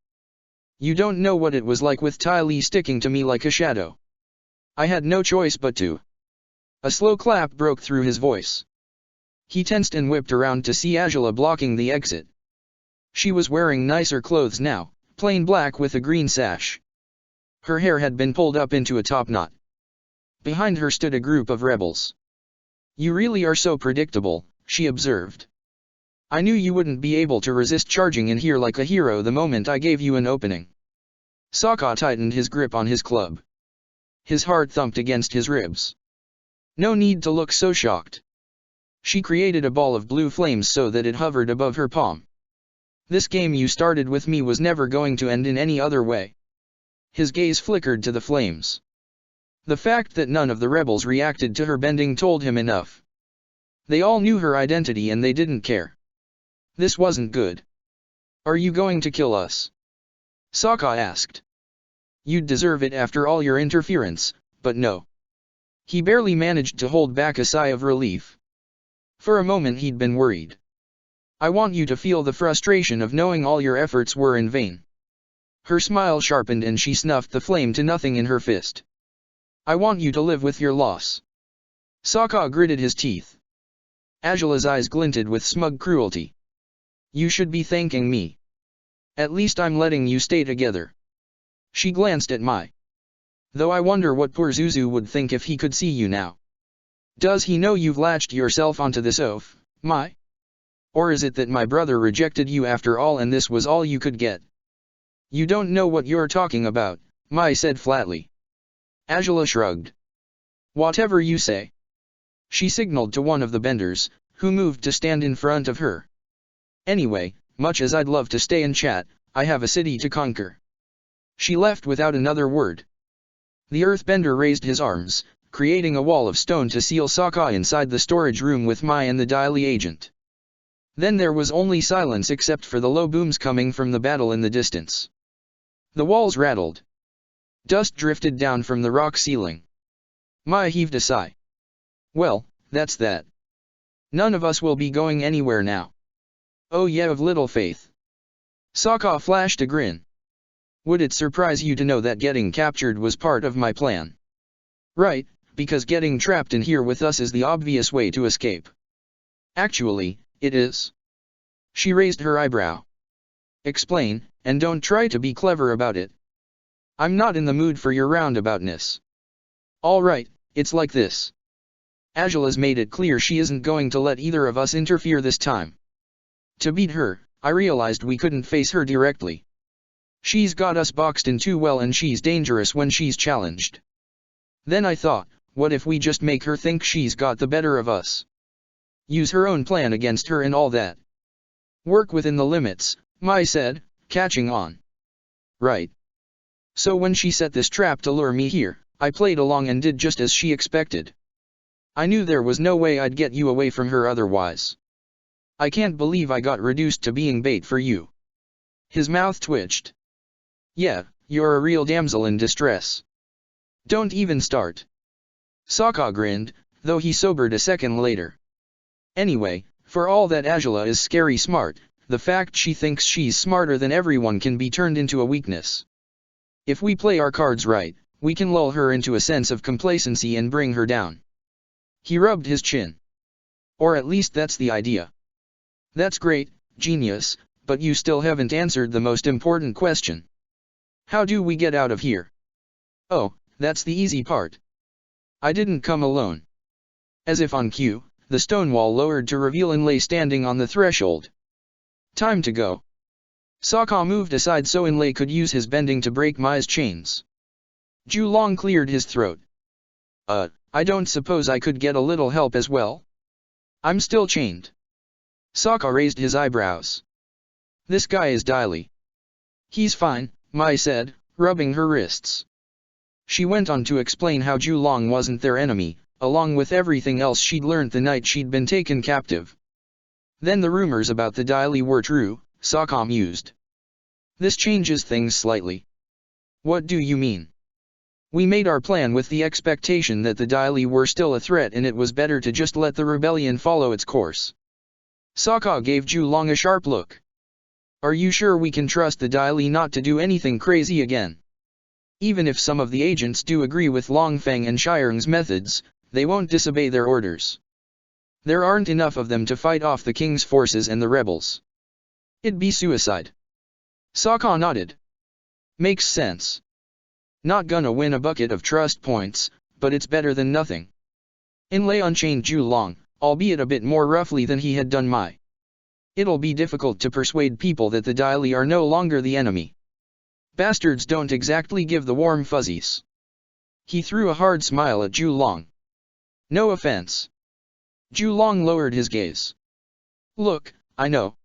"You don't know what it was like with Ty Lee sticking to me like a shadow. I had no choice but to." A slow clap broke through his voice. He tensed and whipped around to see Azula blocking the exit. She was wearing nicer clothes now, plain black with a green sash. Her hair had been pulled up into a top knot. Behind her stood a group of rebels. "You really are so predictable," she observed. "I knew you wouldn't be able to resist charging in here like a hero the moment I gave you an opening." Sokka tightened his grip on his club. His heart thumped against his ribs. No need to look so shocked. She created a ball of blue flames so that it hovered above her palm. "This game you started with me was never going to end in any other way." His gaze flickered to the flames. The fact that none of the rebels reacted to her bending told him enough. They all knew her identity and they didn't care. This wasn't good. "Are you going to kill us?" Sokka asked. "You'd deserve it after all your interference, but no." He barely managed to hold back a sigh of relief. For a moment he'd been worried. "I want you to feel the frustration of knowing all your efforts were in vain." Her smile sharpened and she snuffed the flame to nothing in her fist. "I want you to live with your loss." Sokka gritted his teeth. Azula's eyes glinted with smug cruelty. "You should be thanking me. At least I'm letting you stay together." She glanced at Mai. "Though I wonder what poor Zuzu would think if he could see you now. Does he know you've latched yourself onto this oaf, Mai? Or is it that my brother rejected you after all and this was all you could get?" "You don't know what you're talking about," Mai said flatly. Azula shrugged. "Whatever you say." She signaled to one of the benders, who moved to stand in front of her. "Anyway, much as I'd love to stay and chat, I have a city to conquer." She left without another word. The earthbender raised his arms, creating a wall of stone to seal Sokka inside the storage room with Mai and the Daily agent. Then there was only silence except for the low booms coming from the battle in the distance. The walls rattled. Dust drifted down from the rock ceiling. Mai heaved a sigh. "Well, that's that. None of us will be going anywhere now." "Oh yeah, of little faith." Sokka flashed a grin. "Would it surprise you to know that getting captured was part of my plan?" "Right, because getting trapped in here with us is the obvious way to escape." "Actually, it is." She raised her eyebrow. "Explain, and don't try to be clever about it. I'm not in the mood for your roundaboutness." "All right, it's like this. Azula's made it clear she isn't going to let either of us interfere this time. To beat her, I realized we couldn't face her directly. She's got us boxed in too well and she's dangerous when she's challenged. Then I thought, what if we just make her think she's got the better of us? Use her own plan against her and all that." "Work within the limits," Mai said, catching on. "Right. So when she set this trap to lure me here, I played along and did just as she expected. I knew there was no way I'd get you away from her otherwise. I can't believe I got reduced to being bait for you." His mouth twitched. "Yeah, you're a real damsel in distress. Don't even start." Sokka grinned, though he sobered a second later. "Anyway, for all that Azula is scary smart, the fact she thinks she's smarter than everyone can be turned into a weakness. If we play our cards right, we can lull her into a sense of complacency and bring her down." He rubbed his chin. "Or at least that's the idea." "That's great, genius, but you still haven't answered the most important question. How do we get out of here?" "Oh, that's the easy part. I didn't come alone." As if on cue, the stone wall lowered to reveal Inlay standing on the threshold. "Time to go." Sokka moved aside so Inlay could use his bending to break Mai's chains. Julong cleared his throat. I don't suppose I could get a little help as well? I'm still chained." Sokka raised his eyebrows. "This guy is Daily." "He's fine," Mai said, rubbing her wrists. She went on to explain how Julong wasn't their enemy, along with everything else she'd learned the night she'd been taken captive. "Then the rumors about the Daily were true," Sokka mused. "This changes things slightly." "What do you mean?" "We made our plan with the expectation that the Daily were still a threat and it was better to just let the rebellion follow its course." Sokka gave Julong a sharp look. "Are you sure we can trust the Daily not to do anything crazy again? Even if some of the agents do agree with Longfeng and Shireng's methods, they won't disobey their orders. There aren't enough of them to fight off the king's forces and the rebels. It'd be suicide." Sokka nodded. "Makes sense. Not gonna win a bucket of trust points, but it's better than nothing. Inlay unchained Long, albeit a bit more roughly than he had done Mai. It'll be difficult to persuade people that the Daili are no longer the enemy. Bastards don't exactly give the warm fuzzies. He threw a hard smile at Long. No offense. Long lowered his gaze. Look, I know.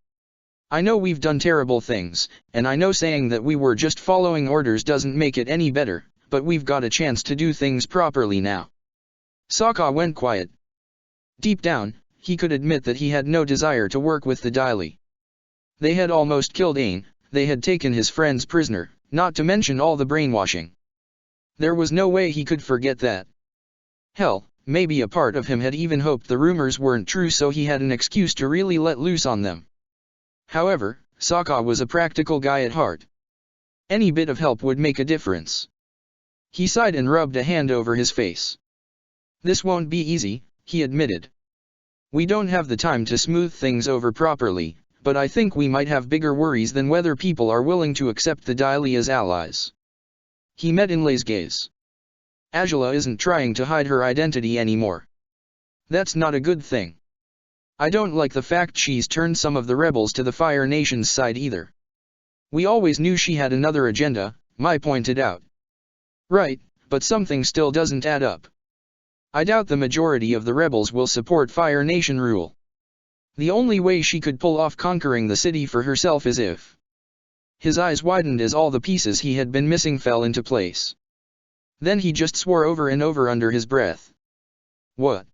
I know we've done terrible things, and I know saying that we were just following orders doesn't make it any better, but we've got a chance to do things properly now. Sokka went quiet. Deep down, he could admit that he had no desire to work with the Daili. They had almost killed Aang, they had taken his friends prisoner, not to mention all the brainwashing. There was no way he could forget that. Hell, maybe a part of him had even hoped the rumors weren't true so he had an excuse to really let loose on them. However, Sokka was a practical guy at heart. Any bit of help would make a difference. He sighed and rubbed a hand over his face. This won't be easy, he admitted. We don't have the time to smooth things over properly, but I think we might have bigger worries than whether people are willing to accept the Daili as allies. He met Inlay's gaze. Azula isn't trying to hide her identity anymore. That's not a good thing. I don't like the fact she's turned some of the rebels to the Fire Nation's side either. We always knew she had another agenda, Mai pointed out. Right, but something still doesn't add up. I doubt the majority of the rebels will support Fire Nation rule. The only way she could pull off conquering the city for herself is if... His eyes widened as all the pieces he had been missing fell into place. Then he just swore over and over under his breath. What?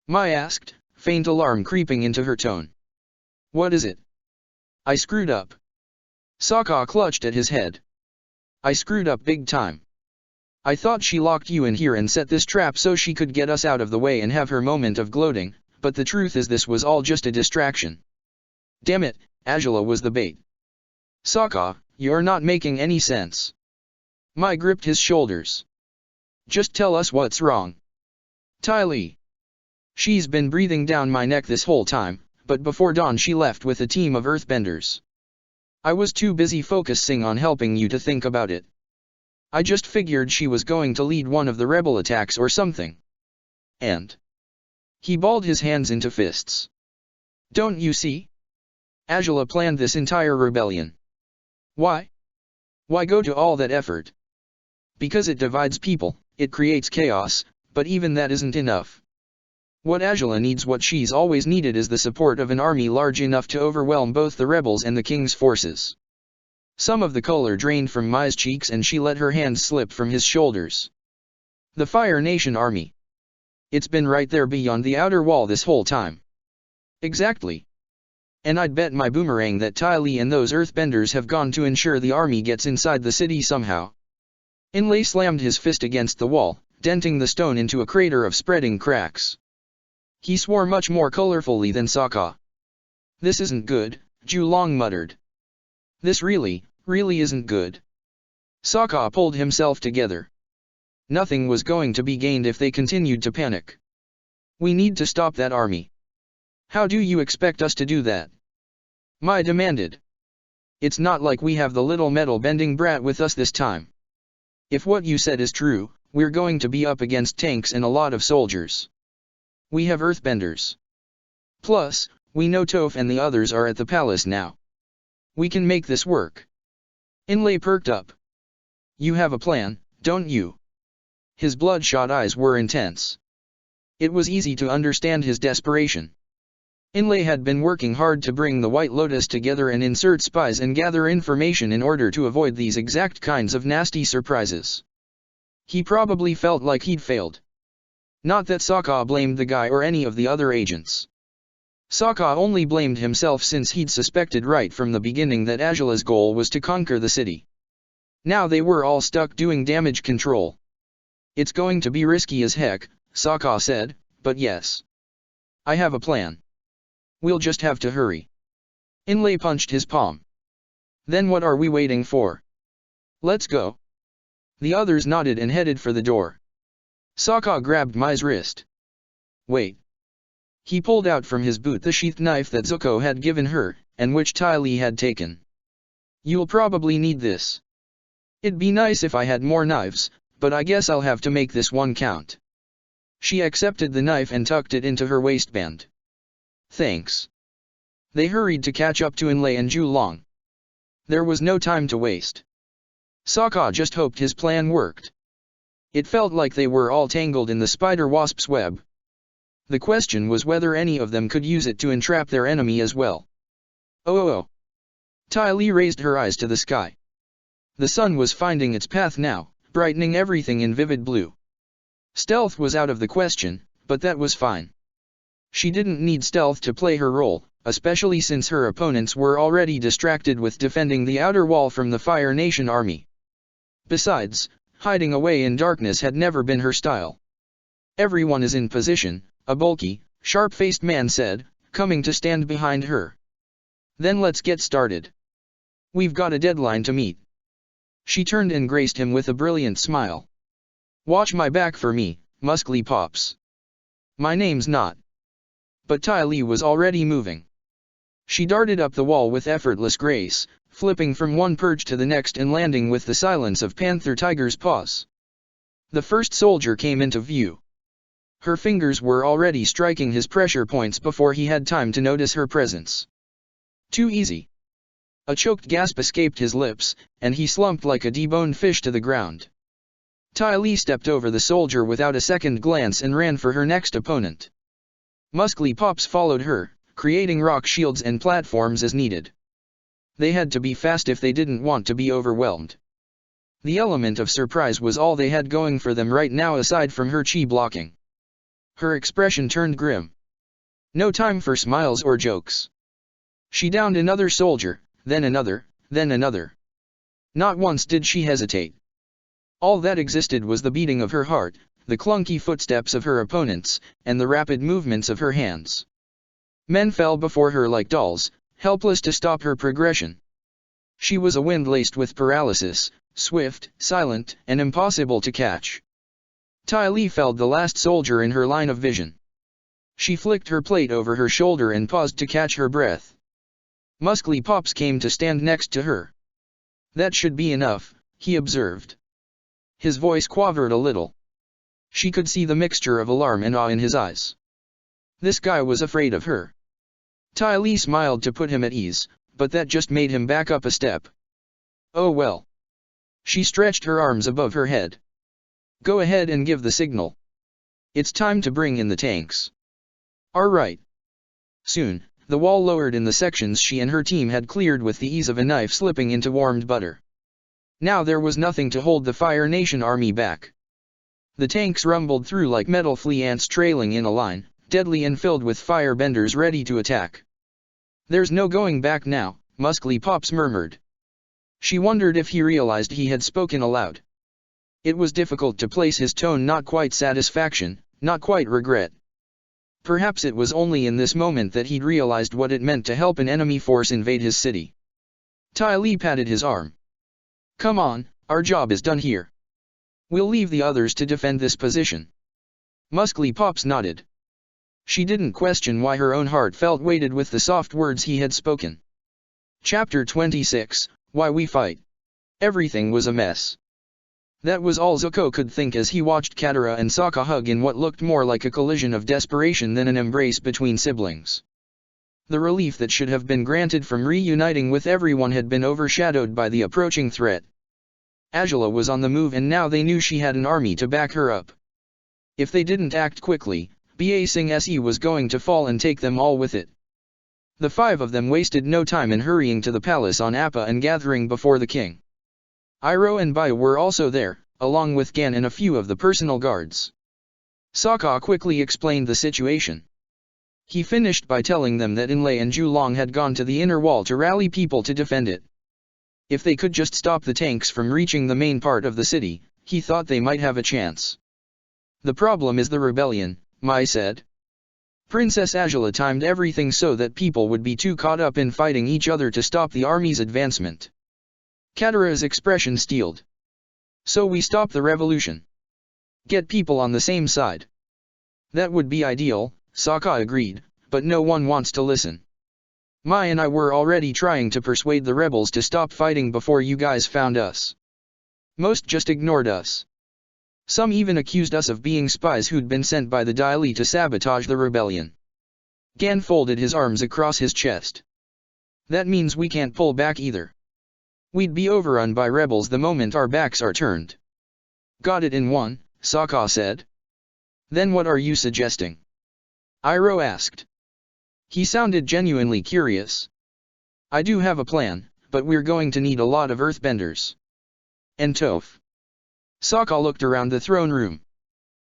Mai asked, faint alarm creeping into her tone. What is it? I screwed up. Sokka clutched at his head. I screwed up big time. I thought she locked you in here and set this trap so she could get us out of the way and have her moment of gloating, but the truth is this was all just a distraction. Damn it, Azula was the bait. Sokka, you're not making any sense. Mai gripped his shoulders. Just tell us what's wrong. Ty Lee. She's been breathing down my neck this whole time, but before dawn she left with a team of earthbenders. I was too busy focusing on helping you to think about it. I just figured she was going to lead one of the rebel attacks or something. And... He balled his hands into fists. Don't you see? Azula planned this entire rebellion. Why? Why go to all that effort? Because it divides people, it creates chaos, but even that isn't enough. What Azula needs, what she's always needed, is the support of an army large enough to overwhelm both the rebels and the king's forces. Some of the color drained from Mai's cheeks and she let her hands slip from his shoulders. The Fire Nation army. It's been right there beyond the outer wall this whole time. Exactly. And I'd bet my boomerang that Ty Lee and those earthbenders have gone to ensure the army gets inside the city somehow. Inlay slammed his fist against the wall, denting the stone into a crater of spreading cracks. He swore much more colorfully than Sokka. This isn't good, Long muttered. This really isn't good. Sokka pulled himself together. Nothing was going to be gained if they continued to panic. We need to stop that army. How do you expect us to do that? Mai demanded. It's not like we have the little metal-bending brat with us this time. If what you said is true, we're going to be up against tanks and a lot of soldiers. We have earthbenders. Plus, we know Toph and the others are at the palace now. We can make this work. Inlay perked up. You have a plan, don't you? His bloodshot eyes were intense. It was easy to understand his desperation. Inlay had been working hard to bring the White Lotus together and insert spies and gather information in order to avoid these exact kinds of nasty surprises. He probably felt like he'd failed. Not that Sokka blamed the guy or any of the other agents. Sokka only blamed himself since he'd suspected right from the beginning that Azula's goal was to conquer the city. Now they were all stuck doing damage control. It's going to be risky as heck, Sokka said, but yes. I have a plan. We'll just have to hurry. Inlay punched his palm. Then what are we waiting for? Let's go. The others nodded and headed for the door. Sokka grabbed Mai's wrist. Wait. He pulled out from his boot the sheathed knife that Zuko had given her, and which Ty Lee had taken. You'll probably need this. It'd be nice if I had more knives, but I guess I'll have to make this one count. She accepted the knife and tucked it into her waistband. Thanks. They hurried to catch up to Inlay and Julong. There was no time to waste. Sokka just hoped his plan worked. It felt like they were all tangled in the spider-wasp's web. The question was whether any of them could use it to entrap their enemy as well. Oh. Ty Lee raised her eyes to the sky. The sun was finding its path now, brightening everything in vivid blue. Stealth was out of the question, but that was fine. She didn't need stealth to play her role, especially since her opponents were already distracted with defending the outer wall from the Fire Nation army. Besides, hiding away in darkness had never been her style. Everyone is in position, a bulky, sharp-faced man said, coming to stand behind her. Then let's get started. We've got a deadline to meet. She turned and graced him with a brilliant smile. Watch my back for me, muscly pops. My name's not. But Ty Lee was already moving. She darted up the wall with effortless grace, flipping from one perch to the next and landing with the silence of Panther Tiger's paws. The first soldier came into view. Her fingers were already striking his pressure points before he had time to notice her presence. Too easy. A choked gasp escaped his lips, and he slumped like a deboned fish to the ground. Ty Lee stepped over the soldier without a second glance and ran for her next opponent. Muscly Pops followed her, creating rock shields and platforms as needed. They had to be fast if they didn't want to be overwhelmed. The element of surprise was all they had going for them right now aside from her chi blocking. Her expression turned grim. No time for smiles or jokes. She downed another soldier, then another, then another. Not once did she hesitate. All that existed was the beating of her heart, the clunky footsteps of her opponents, and the rapid movements of her hands. Men fell before her like dolls, helpless to stop her progression. She was a wind laced with paralysis, swift, silent, and impossible to catch. Ty Lee felled the last soldier in her line of vision. She flicked her plate over her shoulder and paused to catch her breath. Muscly Pops came to stand next to her. That should be enough, he observed. His voice quavered a little. She could see the mixture of alarm and awe in his eyes. This guy was afraid of her. Ty Lee smiled to put him at ease, but that just made him back up a step. Oh well. She stretched her arms above her head. Go ahead and give the signal. It's time to bring in the tanks. Alright. Soon, the wall lowered in the sections she and her team had cleared with the ease of a knife slipping into warmed butter. Now there was nothing to hold the Fire Nation army back. The tanks rumbled through like metal flea ants trailing in a line, deadly and filled with firebenders ready to attack. There's no going back now, Muscly Pops murmured. She wondered if he realized he had spoken aloud. It was difficult to place his tone, not quite satisfaction, not quite regret. Perhaps it was only in this moment that he'd realized what it meant to help an enemy force invade his city. Ty Lee patted his arm. Come on, our job is done here. We'll leave the others to defend this position. Muscly Pops nodded. She didn't question why her own heart felt weighted with the soft words he had spoken. Chapter 26, Why We Fight. Everything was a mess. That was all Zuko could think as he watched Katara and Sokka hug in what looked more like a collision of desperation than an embrace between siblings. The relief that should have been granted from reuniting with everyone had been overshadowed by the approaching threat. Azula was on the move and now they knew she had an army to back her up. If they didn't act quickly, Ba Sing Se was going to fall and take them all with it. The five of them wasted no time in hurrying to the palace on Appa and gathering before the king. Iroh and Bai were also there, along with Gan and a few of the personal guards. Sokka quickly explained the situation. He finished by telling them that Inlay and Julong had gone to the inner wall to rally people to defend it. If they could just stop the tanks from reaching the main part of the city, he thought they might have a chance. The problem is the rebellion, Mai said. Princess Azula timed everything so that people would be too caught up in fighting each other to stop the army's advancement. Katara's expression steeled. So we stop the revolution. Get people on the same side. That would be ideal, Sokka agreed, but no one wants to listen. Mai and I were already trying to persuade the rebels to stop fighting before you guys found us. Most just ignored us. Some even accused us of being spies who'd been sent by the Daily to sabotage the rebellion. Gan folded his arms across his chest. That means we can't pull back either. We'd be overrun by rebels the moment our backs are turned. Got it in one, Sokka said. Then what are you suggesting? Iroh asked. He sounded genuinely curious. I do have a plan, but we're going to need a lot of earthbenders. And Toph. Sokka looked around the throne room.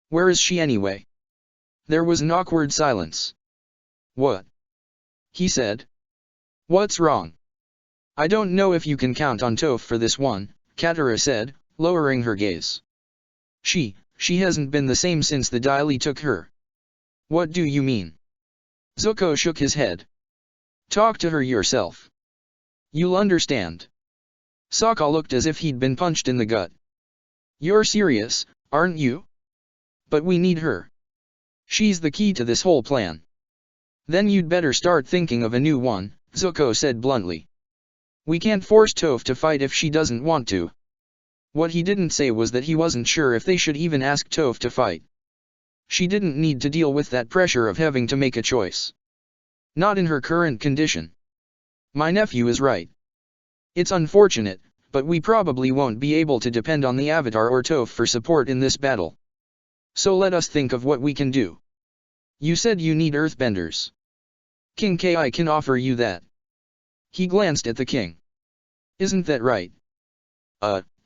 Where is she anyway? There was an awkward silence. What? He said. What's wrong? I don't know if you can count on Toph for this one, Katara said, lowering her gaze. She hasn't been the same since the Daily took her. What do you mean? Zuko shook his head. Talk to her yourself. You'll understand. Sokka looked as if he'd been punched in the gut. You're serious, aren't you? But we need her. She's the key to this whole plan. Then you'd better start thinking of a new one, Zuko said bluntly. We can't force Toph to fight if she doesn't want to. What he didn't say was that he wasn't sure if they should even ask Toph to fight. She didn't need to deal with that pressure of having to make a choice. Not in her current condition. My nephew is right. It's unfortunate, but we probably won't be able to depend on the Avatar or Toph for support in this battle. So let us think of what we can do. You said you need earthbenders. King Ki can offer you that. He glanced at the king. Isn't that right?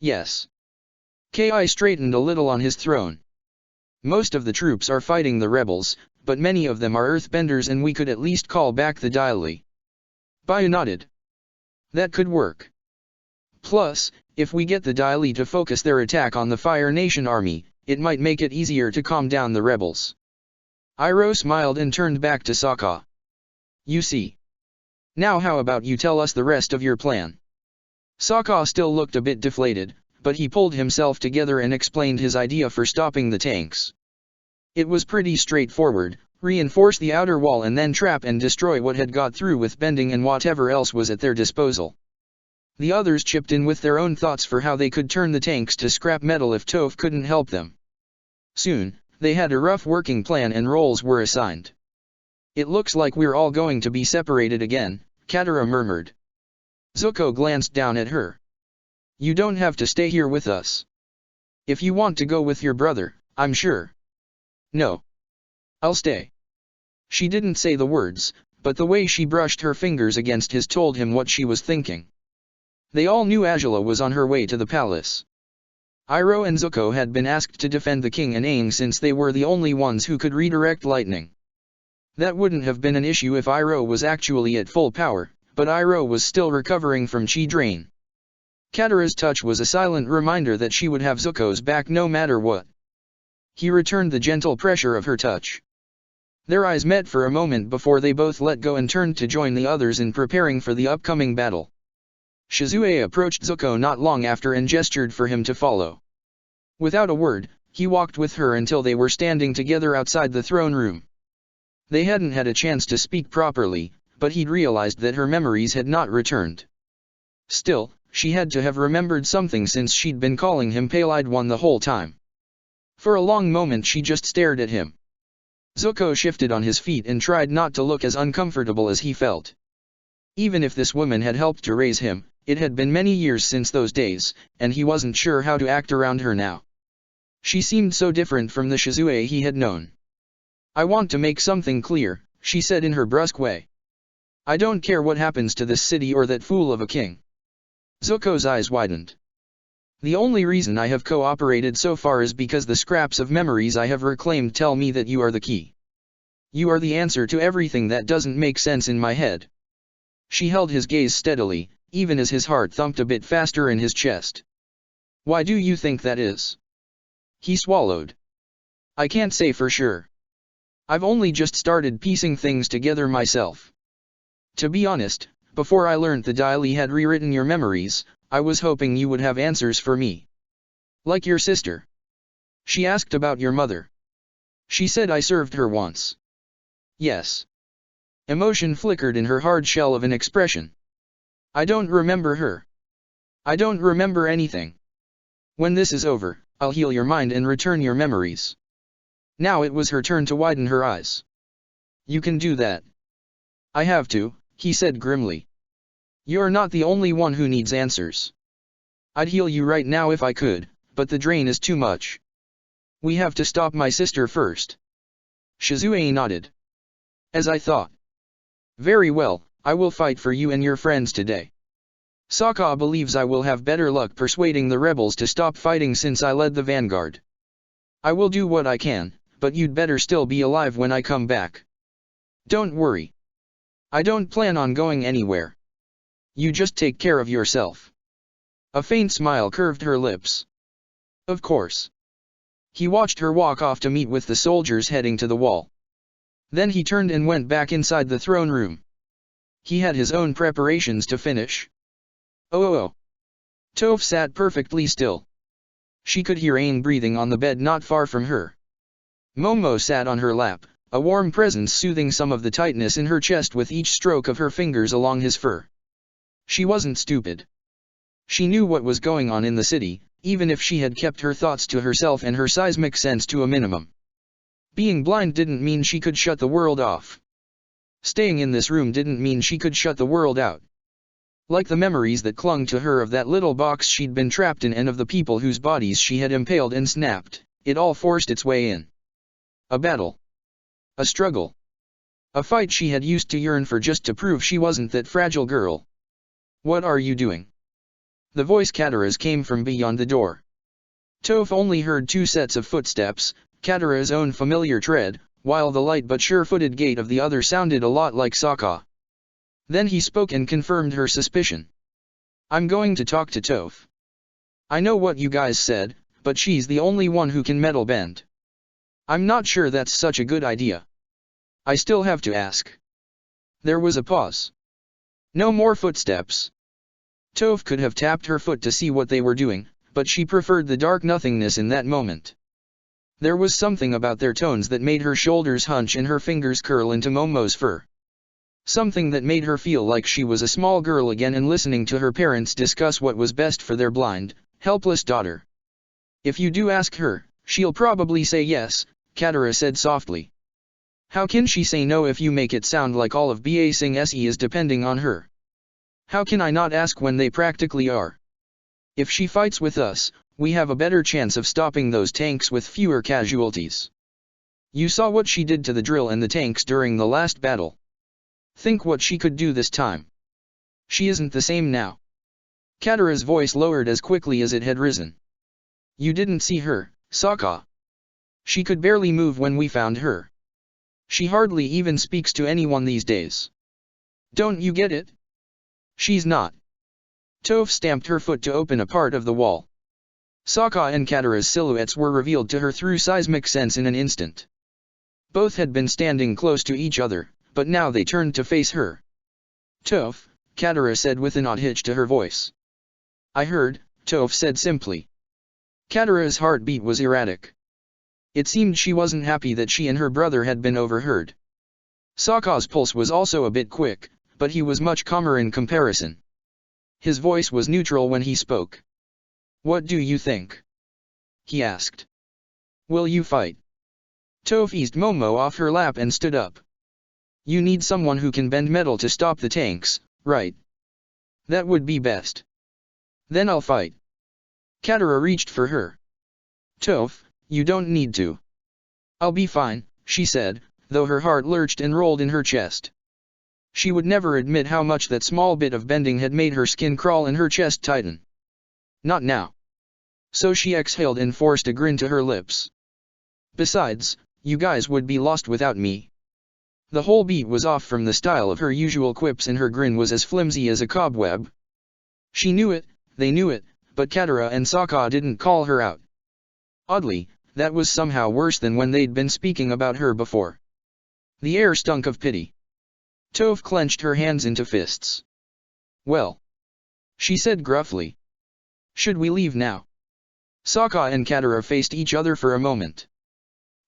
Yes. Ki straightened a little on his throne. Most of the troops are fighting the rebels, but many of them are earthbenders and we could at least call back the Daily. Bayu nodded. That could work. Plus, if we get the Daily to focus their attack on the Fire Nation army, it might make it easier to calm down the rebels. Iroh smiled and turned back to Sokka. You see. Now how about you tell us the rest of your plan? Sokka still looked a bit deflated, but he pulled himself together and explained his idea for stopping the tanks. It was pretty straightforward: reinforce the outer wall and then trap and destroy what had got through with bending and whatever else was at their disposal. The others chipped in with their own thoughts for how they could turn the tanks to scrap metal if Toph couldn't help them. Soon, they had a rough working plan and roles were assigned. It looks like we're all going to be separated again, Katara murmured. Zuko glanced down at her. You don't have to stay here with us. If you want to go with your brother, I'm sure. No. I'll stay. She didn't say the words, but the way she brushed her fingers against his told him what she was thinking. They all knew Azula was on her way to the palace. Iroh and Zuko had been asked to defend the king and Aang since they were the only ones who could redirect lightning. That wouldn't have been an issue if Iroh was actually at full power, but Iroh was still recovering from chi drain. Katara's touch was a silent reminder that she would have Zuko's back no matter what. He returned the gentle pressure of her touch. Their eyes met for a moment before they both let go and turned to join the others in preparing for the upcoming battle. Shizue approached Zuko not long after and gestured for him to follow. Without a word, he walked with her until they were standing together outside the throne room. They hadn't had a chance to speak properly, but he'd realized that her memories had not returned. Still, she had to have remembered something since she'd been calling him Pale-Eyed One the whole time. For a long moment she just stared at him. Zuko shifted on his feet and tried not to look as uncomfortable as he felt. Even if this woman had helped to raise him, it had been many years since those days, and he wasn't sure how to act around her now. She seemed so different from the Shizue he had known. I want to make something clear, she said in her brusque way. I don't care what happens to this city or that fool of a king. Zuko's eyes widened. The only reason I have cooperated so far is because the scraps of memories I have reclaimed tell me that you are the key. You are the answer to everything that doesn't make sense in my head. She held his gaze steadily, even as his heart thumped a bit faster in his chest. Why do you think that is? He swallowed. I can't say for sure. I've only just started piecing things together myself. To be honest, before I learned the Daily had rewritten your memories, I was hoping you would have answers for me. Like your sister. She asked about your mother. She said I served her once. Yes. Emotion flickered in her hard shell of an expression. I don't remember her. I don't remember anything. When this is over, I'll heal your mind and return your memories. Now it was her turn to widen her eyes. You can do that. I have to, he said grimly. You're not the only one who needs answers. I'd heal you right now if I could, but the drain is too much. We have to stop my sister first. Shizue nodded. As I thought. Very well, I will fight for you and your friends today. Sokka believes I will have better luck persuading the rebels to stop fighting since I led the vanguard. I will do what I can, but you'd better still be alive when I come back. Don't worry. I don't plan on going anywhere. You just take care of yourself. A faint smile curved her lips. Of course. He watched her walk off to meet with the soldiers heading to the wall. Then he turned and went back inside the throne room. He had his own preparations to finish. Oh. Toph sat perfectly still. She could hear Aang breathing on the bed not far from her. Momo sat on her lap, a warm presence soothing some of the tightness in her chest with each stroke of her fingers along his fur. She wasn't stupid. She knew what was going on in the city, even if she had kept her thoughts to herself and her seismic sense to a minimum. Being blind didn't mean she could shut the world off. Staying in this room didn't mean she could shut the world out. Like the memories that clung to her of that little box she'd been trapped in and of the people whose bodies she had impaled and snapped, it all forced its way in. A battle. A struggle. A fight she had used to yearn for just to prove she wasn't that fragile girl. What are you doing? The voice Katara's came from beyond the door. Toph only heard two sets of footsteps, Katara's own familiar tread, while the light but sure-footed gait of the other sounded a lot like Sokka. Then he spoke and confirmed her suspicion. I'm going to talk to Toph. I know what you guys said, but she's the only one who can metal bend. I'm not sure that's such a good idea. I still have to ask. There was a pause. No more footsteps. Toph could have tapped her foot to see what they were doing, but she preferred the dark nothingness in that moment. There was something about their tones that made her shoulders hunch and her fingers curl into Momo's fur. Something that made her feel like she was a small girl again and listening to her parents discuss what was best for their blind, helpless daughter. If you do ask her, she'll probably say yes, Katara said softly. How can she say no if you make it sound like all of Ba Sing Se is depending on her? How can I not ask when they practically are? If she fights with us, we have a better chance of stopping those tanks with fewer casualties. You saw what she did to the drill and the tanks during the last battle. Think what she could do this time. She isn't the same now. Katara's voice lowered as quickly as it had risen. You didn't see her, Sokka. She could barely move when we found her. She hardly even speaks to anyone these days. Don't you get it? She's not. Toph stamped her foot to open a part of the wall. Sokka and Katara's silhouettes were revealed to her through seismic sense in an instant. Both had been standing close to each other, but now they turned to face her. Toph, Katara said with an odd hitch to her voice. I heard, Toph said simply. Katara's heartbeat was erratic. It seemed she wasn't happy that she and her brother had been overheard. Sokka's pulse was also a bit quick, but he was much calmer in comparison. His voice was neutral when he spoke. What do you think? He asked. Will you fight? Toph eased Momo off her lap and stood up. You need someone who can bend metal to stop the tanks, right? That would be best. Then I'll fight. Katara reached for her. Toph, you don't need to. I'll be fine, she said, though her heart lurched and rolled in her chest. She would never admit how much that small bit of bending had made her skin crawl and her chest tighten. Not now. So she exhaled and forced a grin to her lips. Besides, you guys would be lost without me. The whole beat was off from the style of her usual quips and her grin was as flimsy as a cobweb. She knew it, they knew it, but Katara and Sokka didn't call her out. Oddly, that was somehow worse than when they'd been speaking about her before. The air stunk of pity. Toph clenched her hands into fists. Well, she said gruffly. Should we leave now? Sokka and Katara faced each other for a moment.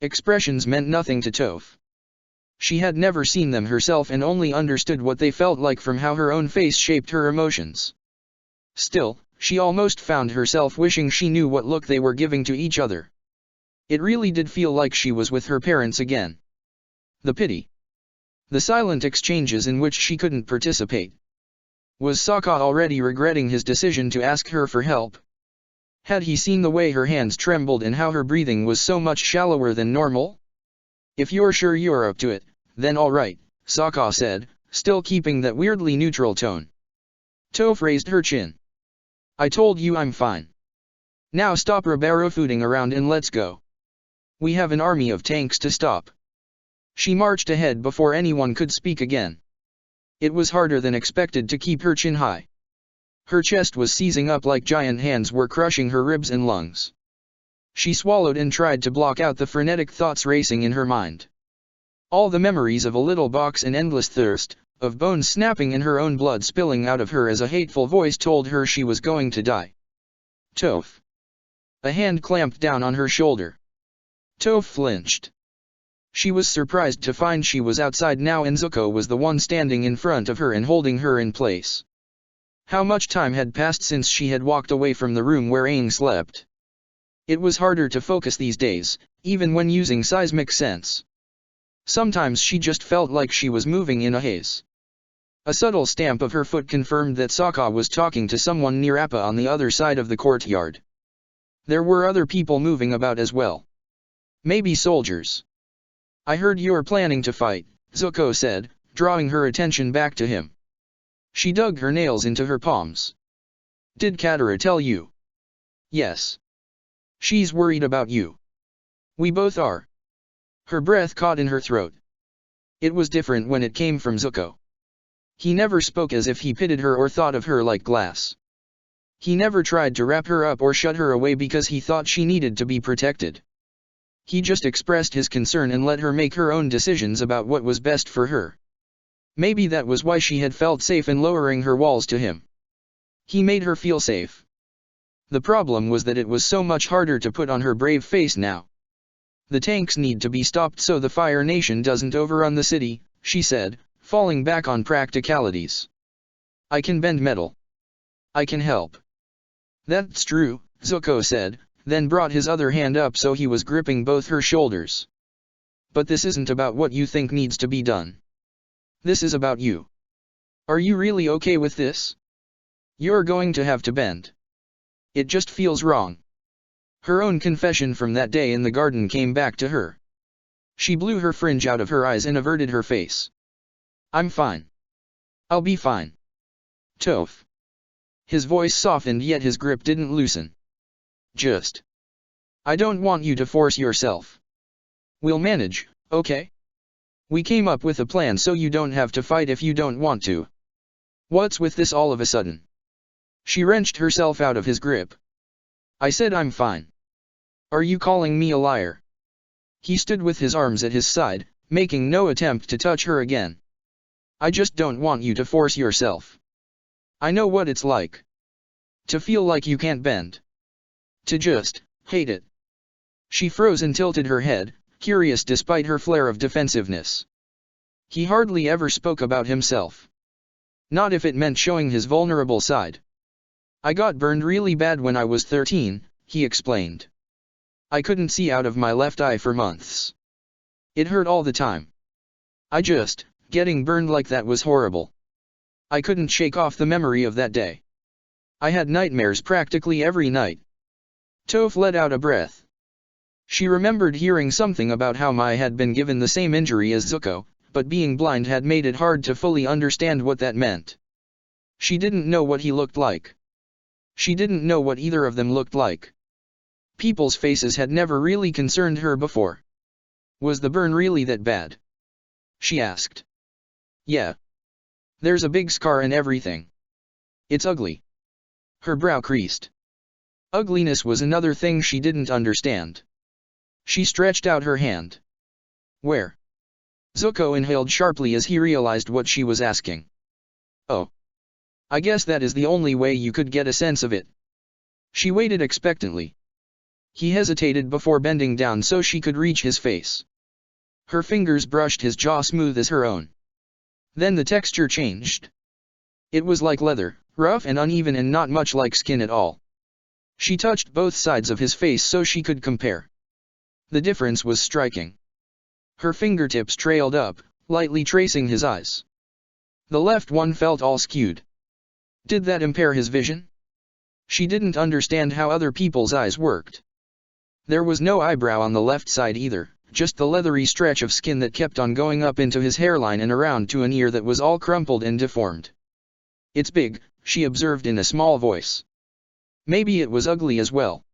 Expressions meant nothing to Toph. She had never seen them herself and only understood what they felt like from how her own face shaped her emotions. Still, she almost found herself wishing she knew what look they were giving to each other. It really did feel like she was with her parents again. The pity. The silent exchanges in which she couldn't participate. Was Sokka already regretting his decision to ask her for help? Had he seen the way her hands trembled and how her breathing was so much shallower than normal? If you're sure you're up to it, then alright, Sokka said, still keeping that weirdly neutral tone. Toph raised her chin. I told you I'm fine. Now stop rabarofooting around and let's go. We have an army of tanks to stop. She marched ahead before anyone could speak again. It was harder than expected to keep her chin high. Her chest was seizing up like giant hands were crushing her ribs and lungs. She swallowed and tried to block out the frenetic thoughts racing in her mind. All the memories of a little box and endless thirst, of bones snapping and her own blood spilling out of her as a hateful voice told her she was going to die. Toph. A hand clamped down on her shoulder. Toph flinched. She was surprised to find she was outside now and Zuko was the one standing in front of her and holding her in place. How much time had passed since she had walked away from the room where Aang slept? It was harder to focus these days, even when using seismic sense. Sometimes she just felt like she was moving in a haze. A subtle stamp of her foot confirmed that Sokka was talking to someone near Appa on the other side of the courtyard. There were other people moving about as well. Maybe soldiers. I heard you're planning to fight, Zuko said, drawing her attention back to him. She dug her nails into her palms. Did Katara tell you? Yes. She's worried about you. We both are. Her breath caught in her throat. It was different when it came from Zuko. He never spoke as if he pitied her or thought of her like glass. He never tried to wrap her up or shut her away because he thought she needed to be protected. He just expressed his concern and let her make her own decisions about what was best for her. Maybe that was why she had felt safe in lowering her walls to him. He made her feel safe. The problem was that it was so much harder to put on her brave face now. The tanks need to be stopped so the Fire Nation doesn't overrun the city, she said, falling back on practicalities. I can bend metal. I can help. That's true, Zuko said, then brought his other hand up so he was gripping both her shoulders. But this isn't about what you think needs to be done. This is about you. Are you really okay with this? You're going to have to bend. It just feels wrong. Her own confession from that day in the garden came back to her. She blew her fringe out of her eyes and averted her face. I'm fine. I'll be fine. Toph. His voice softened yet his grip didn't loosen. Just. I don't want you to force yourself. We'll manage, okay? We came up with a plan so you don't have to fight if you don't want to. What's with this all of a sudden? She wrenched herself out of his grip. I said I'm fine. Are you calling me a liar? He stood with his arms at his side, making no attempt to touch her again. I just don't want you to force yourself. I know what it's like. To feel like you can't bend. To just hate it. She froze and tilted her head, curious despite her flare of defensiveness. He hardly ever spoke about himself. Not if it meant showing his vulnerable side. I got burned really bad when I was 13, he explained. I couldn't see out of my left eye for months. It hurt all the time. Getting burned like that was horrible. I couldn't shake off the memory of that day. I had nightmares practically every night. Toph let out a breath. She remembered hearing something about how Mai had been given the same injury as Zuko, but being blind had made it hard to fully understand what that meant. She didn't know what he looked like. She didn't know what either of them looked like. People's faces had never really concerned her before. Was the burn really that bad? She asked. Yeah. There's a big scar and everything. It's ugly. Her brow creased. Ugliness was another thing she didn't understand. She stretched out her hand. Where? Zuko inhaled sharply as he realized what she was asking. Oh. I guess that is the only way you could get a sense of it. She waited expectantly. He hesitated before bending down so she could reach his face. Her fingers brushed his jaw smooth as her own. Then the texture changed. It was like leather, rough and uneven and not much like skin at all. She touched both sides of his face so she could compare. The difference was striking. Her fingertips trailed up, lightly tracing his eyes. The left one felt all skewed. Did that impair his vision? She didn't understand how other people's eyes worked. There was no eyebrow on the left side either, just the leathery stretch of skin that kept on going up into his hairline and around to an ear that was all crumpled and deformed. "It's big," she observed in a small voice. Maybe it was ugly as well.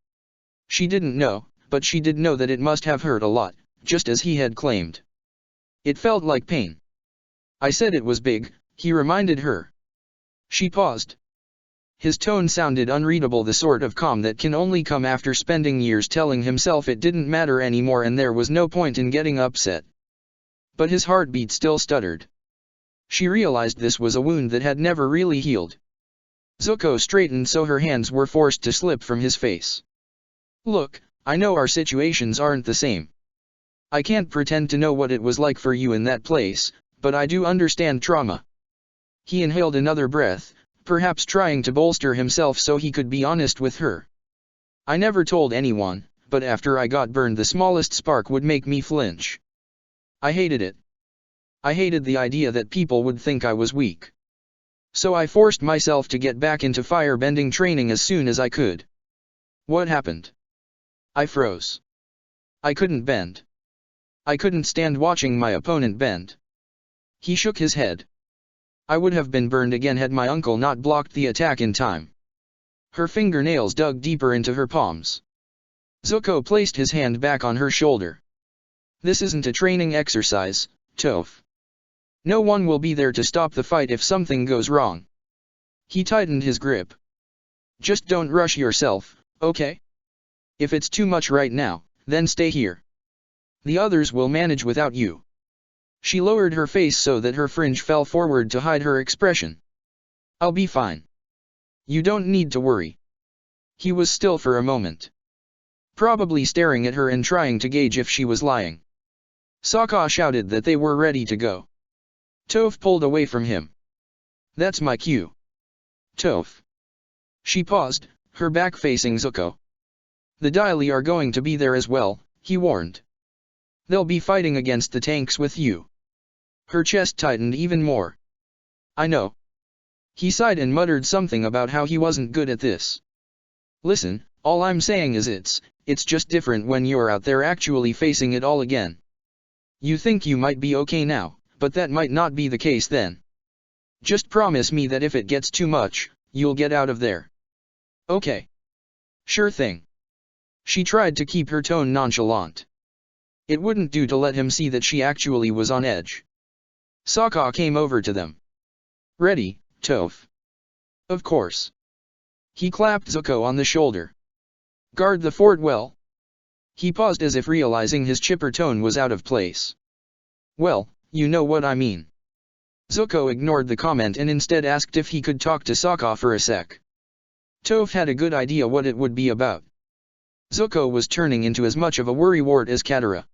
She didn't know, but she did know that it must have hurt a lot, just as he had claimed. It felt like pain. "I said it was big," he reminded her. She paused. His tone sounded unreadable, the sort of calm that can only come after spending years telling himself it didn't matter anymore and there was no point in getting upset. But his heartbeat still stuttered. She realized this was a wound that had never really healed. Zuko straightened so her hands were forced to slip from his face. "Look, I know our situations aren't the same. I can't pretend to know what it was like for you in that place, but I do understand trauma." He inhaled another breath, perhaps trying to bolster himself so he could be honest with her. "I never told anyone, but after I got burned the smallest spark would make me flinch. I hated it. I hated the idea that people would think I was weak. So I forced myself to get back into firebending training as soon as I could. What happened? I froze. I couldn't bend. I couldn't stand watching my opponent bend." He shook his head. "I would have been burned again had my uncle not blocked the attack in time." Her fingernails dug deeper into her palms. Zuko placed his hand back on her shoulder. "This isn't a training exercise, Toph. No one will be there to stop the fight if something goes wrong." He tightened his grip. "Just don't rush yourself, okay? If it's too much right now, then stay here. The others will manage without you." She lowered her face so that her fringe fell forward to hide her expression. "I'll be fine. You don't need to worry." He was still for a moment, probably staring at her and trying to gauge if she was lying. Sokka shouted that they were ready to go. Toph pulled away from him. "That's my cue. Toph." She paused, her back facing Zuko. "The Daily are going to be there as well," he warned. "They'll be fighting against the tanks with you." Her chest tightened even more. "I know." He sighed and muttered something about how he wasn't good at this. "Listen, all I'm saying is it's just different when you're out there actually facing it all again. You think you might be okay now, but that might not be the case then. Just promise me that if it gets too much, you'll get out of there. Okay. Sure thing." She tried to keep her tone nonchalant. It wouldn't do to let him see that she actually was on edge. Sokka came over to them. "Ready, Toph?" "Of course." He clapped Zuko on the shoulder. "Guard the fort well." He paused as if realizing his chipper tone was out of place. "Well, you know what I mean." Zuko ignored the comment and instead asked if he could talk to Sokka for a sec. Toph had a good idea what it would be about. Zuko was turning into as much of a worrywart as Katara.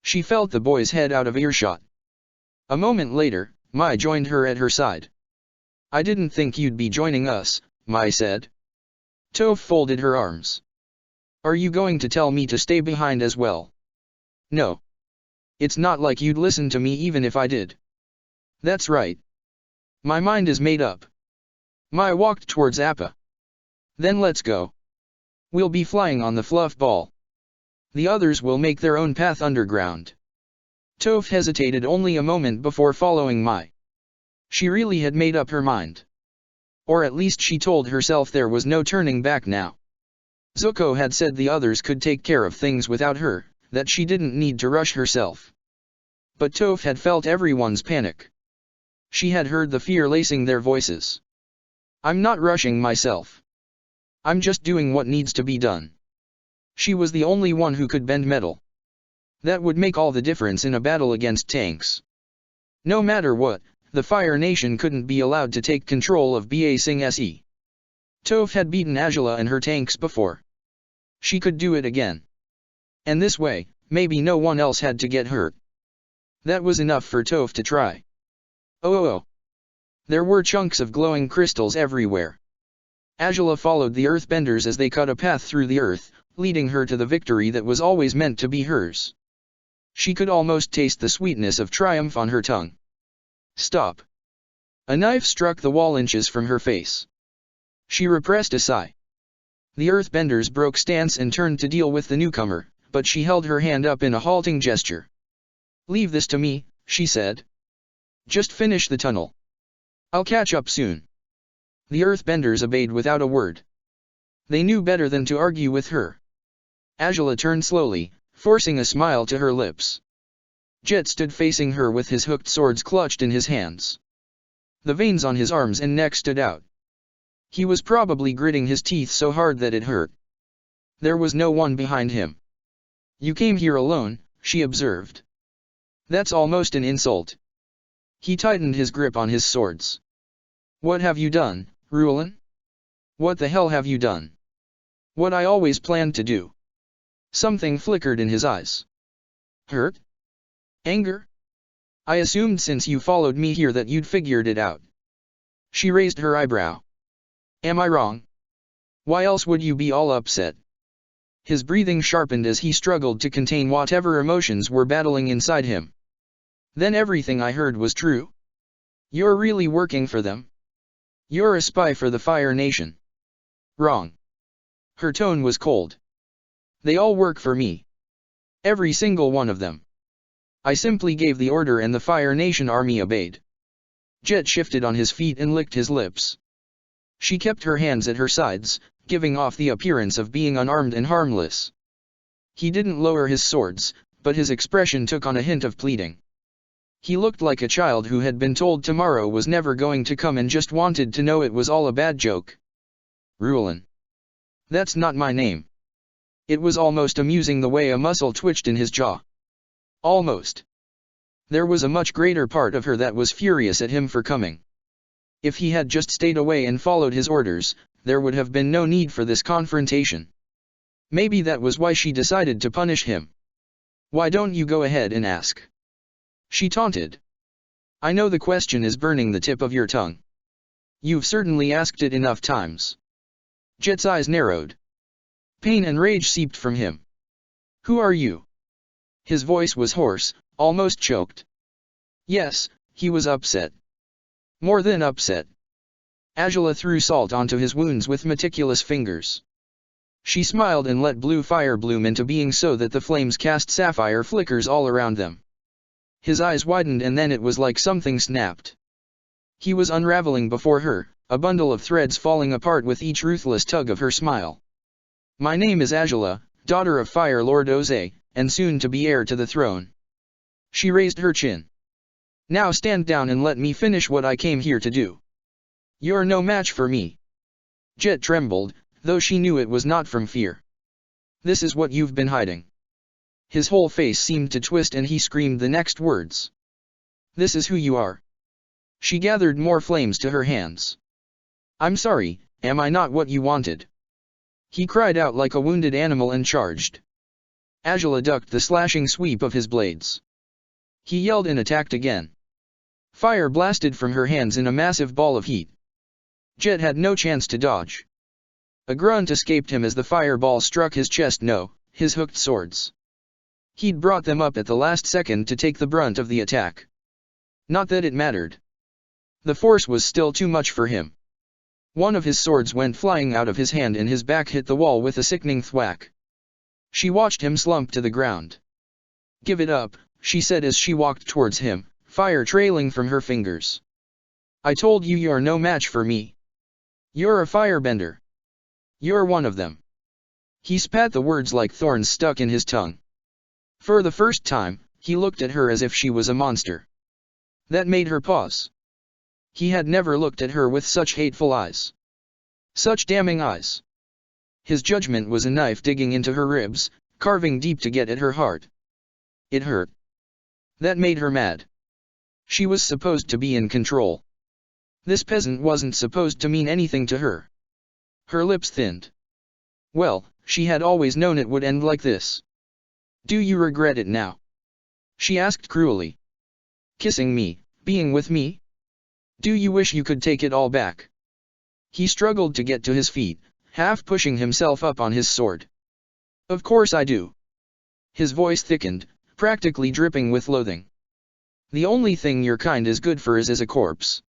She felt the boy's head out of earshot. A moment later, Mai joined her at her side. "I didn't think you'd be joining us," Mai said. Toph folded her arms. "Are you going to tell me to stay behind as well?" "No. It's not like you'd listen to me even if I did." "That's right. My mind is made up." Mai walked towards Appa. "Then let's go. We'll be flying on the fluff ball. The others will make their own path underground." Toph hesitated only a moment before following Mai. She really had made up her mind. Or at least she told herself there was no turning back now. Zuko had said the others could take care of things without her, that she didn't need to rush herself. But Toph had felt everyone's panic. She had heard the fear lacing their voices. "I'm not rushing myself. I'm just doing what needs to be done." She was the only one who could bend metal. That would make all the difference in a battle against tanks. No matter what, the Fire Nation couldn't be allowed to take control of Ba Sing Se. Toph had beaten Azula and her tanks before. She could do it again. And this way, maybe no one else had to get hurt. That was enough for Toph to try. "Oh. There were chunks of glowing crystals everywhere. Angela followed the earthbenders as they cut a path through the earth, leading her to the victory that was always meant to be hers. She could almost taste the sweetness of triumph on her tongue. Stop. A knife struck the wall inches from her face. She repressed a sigh. The earthbenders broke stance and turned to deal with the newcomer, but she held her hand up in a halting gesture. Leave this to me, she said. Just finish the tunnel. I'll catch up soon. The earthbenders obeyed without a word. They knew better than to argue with her. Angela turned slowly, forcing a smile to her lips. Jet stood facing her with his hooked swords clutched in his hands. The veins on his arms and neck stood out. He was probably gritting his teeth so hard that it hurt. There was no one behind him. You came here alone, she observed. That's almost an insult. He tightened his grip on his swords. What have you done, Ruelin? What the hell have you done? What I always planned to do. Something flickered in his eyes. Hurt? Anger? I assumed since you followed me here that you'd figured it out. She raised her eyebrow. Am I wrong? Why else would you be all upset? His breathing sharpened as he struggled to contain whatever emotions were battling inside him. Then everything I heard was true? You're really working for them? You're a spy for the Fire Nation. Wrong. Her tone was cold. They all work for me. Every single one of them. I simply gave the order and the Fire Nation army obeyed. Jet shifted on his feet and licked his lips. She kept her hands at her sides, giving off the appearance of being unarmed and harmless. He didn't lower his swords, but his expression took on a hint of pleading. He looked like a child who had been told tomorrow was never going to come and just wanted to know it was all a bad joke. Ruelin. That's not my name. It was almost amusing the way a muscle twitched in his jaw. Almost. There was a much greater part of her that was furious at him for coming. If he had just stayed away and followed his orders, there would have been no need for this confrontation. Maybe that was why she decided to punish him. Why don't you go ahead and ask? She taunted. I know the question is burning the tip of your tongue. You've certainly asked it enough times. Jet's eyes narrowed. Pain and rage seeped from him. Who are you? His voice was hoarse, almost choked. Yes, he was upset. More than upset. Angela threw salt onto his wounds with meticulous fingers. She smiled and let blue fire bloom into being so that the flames cast sapphire flickers all around them. His eyes widened and then it was like something snapped. He was unraveling before her, a bundle of threads falling apart with each ruthless tug of her smile. My name is Angela, daughter of Fire Lord Oze, and soon to be heir to the throne. She raised her chin. Now stand down and let me finish what I came here to do. You're no match for me. Jet trembled, though she knew it was not from fear. This is what you've been hiding. His whole face seemed to twist and he screamed the next words. This is who you are. She gathered more flames to her hands. I'm sorry, am I not what you wanted? He cried out like a wounded animal and charged. Angela ducked the slashing sweep of his blades. He yelled and attacked again. Fire blasted from her hands in a massive ball of heat. Jet had no chance to dodge. A grunt escaped him as the fireball struck his chest. No, his hooked swords. He'd brought them up at the last second to take the brunt of the attack. Not that it mattered. The force was still too much for him. One of his swords went flying out of his hand and his back hit the wall with a sickening thwack. She watched him slump to the ground. Give it up, she said as she walked towards him, fire trailing from her fingers. I told you you're no match for me. You're a firebender. You're one of them. He spat the words like thorns stuck in his tongue. For the first time, he looked at her as if she was a monster. That made her pause. He had never looked at her with such hateful eyes. Such damning eyes. His judgment was a knife digging into her ribs, carving deep to get at her heart. It hurt. That made her mad. She was supposed to be in control. This peasant wasn't supposed to mean anything to her. Her lips thinned. Well, she had always known it would end like this. Do you regret it now? She asked cruelly. Kissing me, being with me? Do you wish you could take it all back? He struggled to get to his feet, half pushing himself up on his sword. Of course I do. His voice thickened, practically dripping with loathing. The only thing your kind is good for is as a corpse.